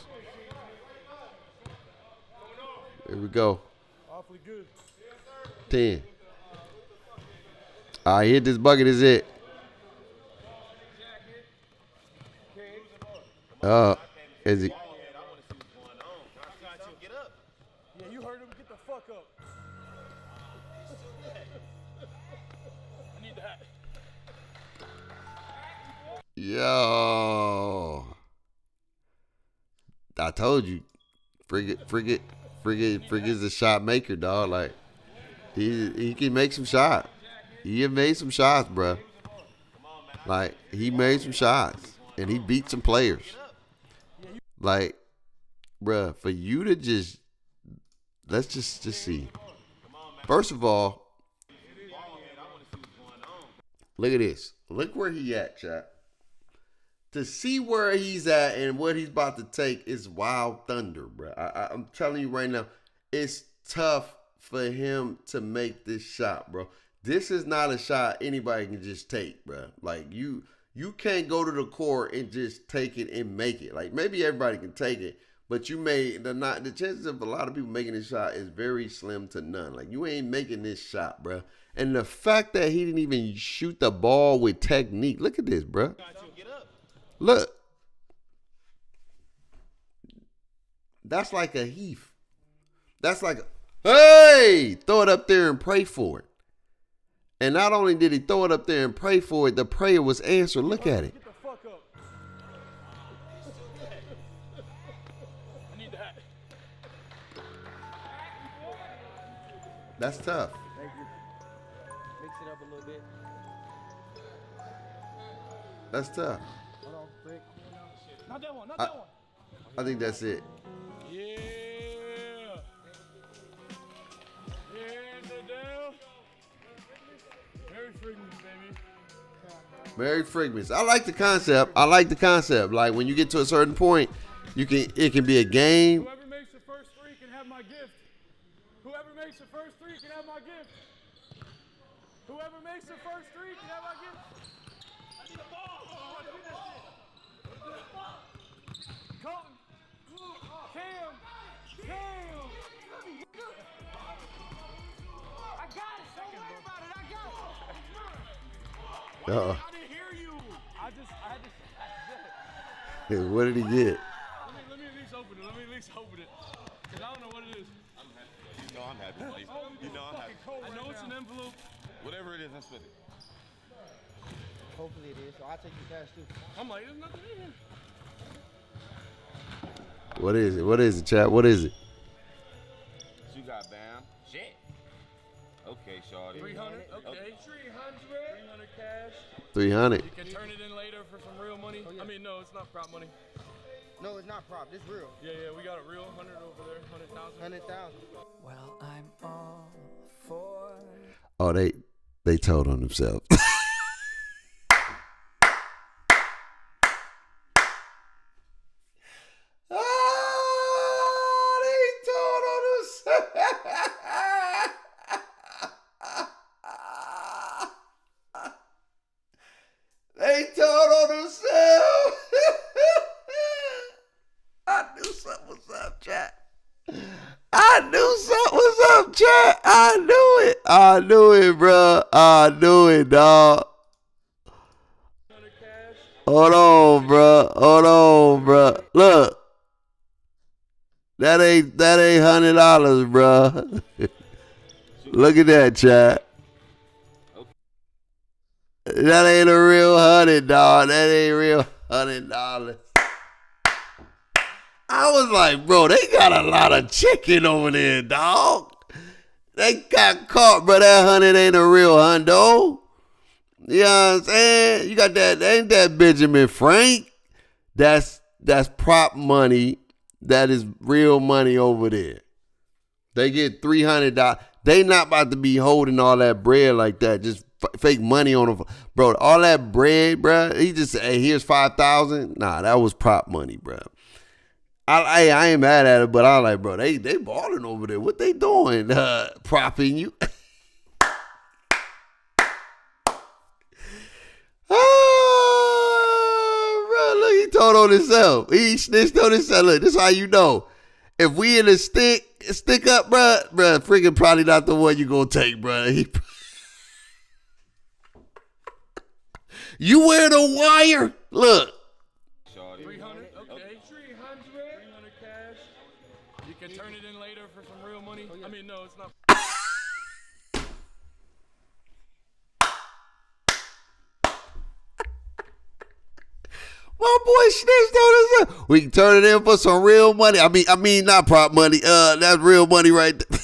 Here we go. 10. All right, hit this bucket is it. Is he? Yo, I told you, Frigga's a shot maker, dog. Like he can make some shots. He have made some shots, bro. Like he made some shots and he beat some players. Like, bro, for you to just let's just see. First of all, look at this. Look where he at, chat. To see where he's at and what he's about to take is wild thunder, bro. I'm telling you right now, it's tough for him to make this shot, bro. this is not a shot anybody can just take, bro. Like you can't go to the court and just take it and make it. Like maybe everybody can take it, but the chances of a lot of people making this shot is very slim to none. Like you ain't making this shot, bro. And the fact that he didn't even shoot the ball with technique. Look at this, bro. Look. That's like a Heath. That's like, hey, throw it up there and pray for it. And not only did he throw it up there and pray for it, the prayer was answered. Look at it. Get the fuck up. I need that. That's tough. Thank you. Mix it up a little bit. That's tough. Hold on, Rick. Not that one, not that one. I think that's it. Yeah. Yeah, down. Merry Freakmas, baby. Merry Freakmas. I like the concept. Like when you get to a certain point, it can be a game. Whoever makes the first three can have my gift. Whoever makes the first three can have my gift. Whoever makes the first three can have my gift. I need a ball. Oh, I need that shit. Colton. Cam. I got it. Don't worry about it. I got it. I didn't hear you. I had to. What did he get? Let me at least open it. Cause I don't know what it is. I'm happy. You know I'm happy, buddy. You know I'm happy. I know it's an envelope. Whatever it is, let's split it. Hopefully it is. So I'll take your cash too. I'm like, there's nothing in here. What is it? What is it, chat? What is it? What you got, Bam? Shit. Okay, shawty. 300. Okay. 300 cash. 300. You can turn it in later for some real money. I mean, no, it's not prop money. No, it's not prop. It's real. Yeah, we got a real 100 over there. 100,000. 100,000. Well, I'm all for. Oh, they told on themselves. They told on themselves. I knew something was up, chat. I knew it, bro. I knew it, dog. Hold on, bro. Look. That ain't $100, bro. Look at that, chat. That ain't a real $100, dog. That ain't real $100. I was like, bro, they got a lot of chicken over there, dog. They got caught, bro. That 100 ain't a real hundo. You know what I'm saying? You got that, ain't that Benjamin Frank? That's prop money. That is real money over there. They get $300. They not about to be holding all that bread like that. Just fake money on them. Bro, all that bread, bro. He just said, hey, here's 5,000. Nah, that was prop money, bro. I ain't mad at it, but I like, bro, they balling over there. What they doing? Propping you. Bro, look, he told on himself. He snitched on himself. Look, this is how you know. If we in the stick up, bro, freaking probably not the one you gonna take, bro. You wear the wire. Look. 300. Okay. 300 cash. You can turn it in later for some real money. I mean, no, it's not. My boy snitched on himself. We can turn it in for some real money. I mean, not prop money. That's real money right there.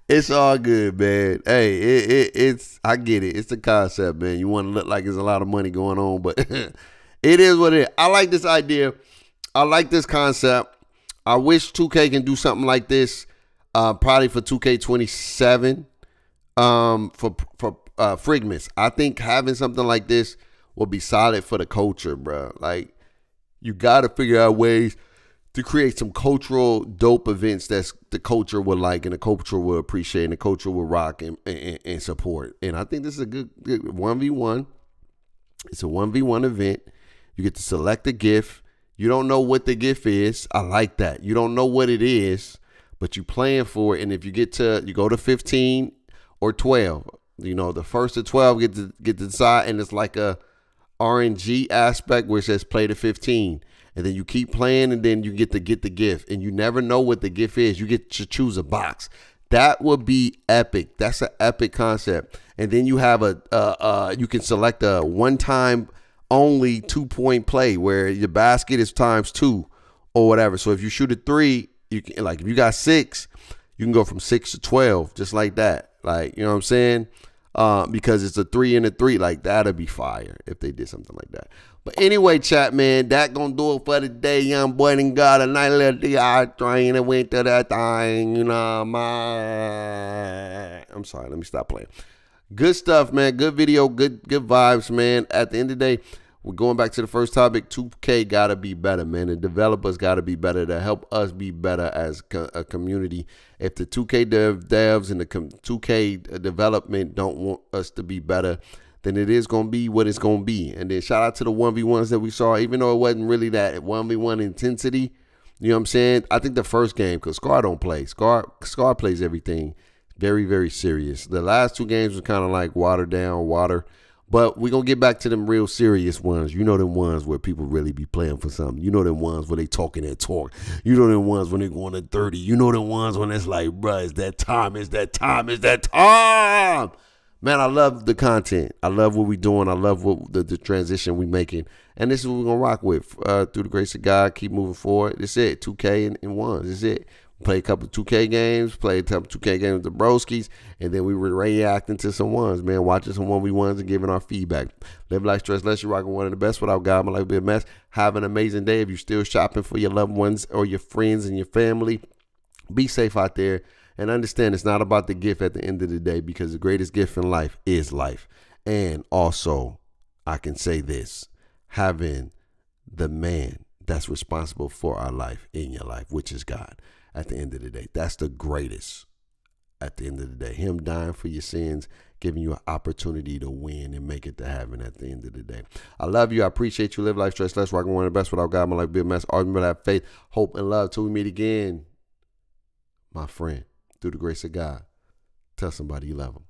It's all good, man. Hey, it's I get it. It's the concept, man. You want to look like there's a lot of money going on, but it is what it is. I like this idea. I like this concept. I wish 2K can do something like this, probably for 2K27, for Frigmas. I think having something like this will be solid for the culture, bro. Like, you got to figure out ways to create some cultural dope events that's the culture would like and the culture will appreciate and the culture will rock and support. And I think this is a good 1v1. It's a 1v1 event. You get to select a gift. You don't know what the gift is. I like that. You don't know what it is, but you playing for it. And if you go to 15 or 12, the first to 12 get to decide, and it's like a RNG aspect where it says play to 15. And then you keep playing, and then you get the gift. And you never know what the gift is. You get to choose a box. That would be epic. That's an epic concept. And then you have you can select a one-time only 2-point play where your basket is ×2 or whatever. So if you shoot a 3, you can, like if you got 6, you can go from 6 to 12 just like that. Like, you know what I'm saying? Because it's a 3 and a 3. Like, that'd be fire if they did something like that. But anyway, chat, man, that gonna do it for the day. Young boy done got a nice little DI train and went to that thing, I'm sorry, let me stop playing. Good stuff, man. Good video, good vibes, man. At the end of the day, we're going back to the first topic. 2K gotta be better, man. The developers gotta be better to help us be better as a community. If the 2K devs and the 2K development don't want us to be better, then it is going to be what it's going to be. And then shout out to the 1v1s that we saw, even though it wasn't really that 1v1 intensity. You know what I'm saying? I think the first game, because Scar don't play. Scar plays everything very, very serious. The last 2 games was kind of like watered down, But we're going to get back to them real serious ones. You know them ones where people really be playing for something. You know them ones where they talking that talk. You know them ones when they going to 30. You know them ones when it's like, bruh, it's that time. Man, I love the content. I love what we're doing. I love what the transition we're making. And this is what we're going to rock with. Through the grace of God, keep moving forward. That's it. 2K and ones. That's it. Play a couple of 2K games. Play a couple of 2K games with the broskies. And then we were reacting to some ones, man. Watching some 1v1s and giving our feedback. Live life stress less. You're rocking one of the best. Without God, my life would be a mess. Have an amazing day. If you're still shopping for your loved ones or your friends and your family, be safe out there. And understand it's not about the gift at the end of the day, because the greatest gift in life is life. And also, I can say this, having the man that's responsible for our life in your life, which is God, at the end of the day. That's the greatest at the end of the day. Him dying for your sins, giving you an opportunity to win and make it to heaven at the end of the day. I love you. I appreciate you. Live life stress less. Rocking one of the best. Without God, my life would be a mess. Always remember to have faith, hope, and love till we meet again. My friend. Through the grace of God, tell somebody you love them.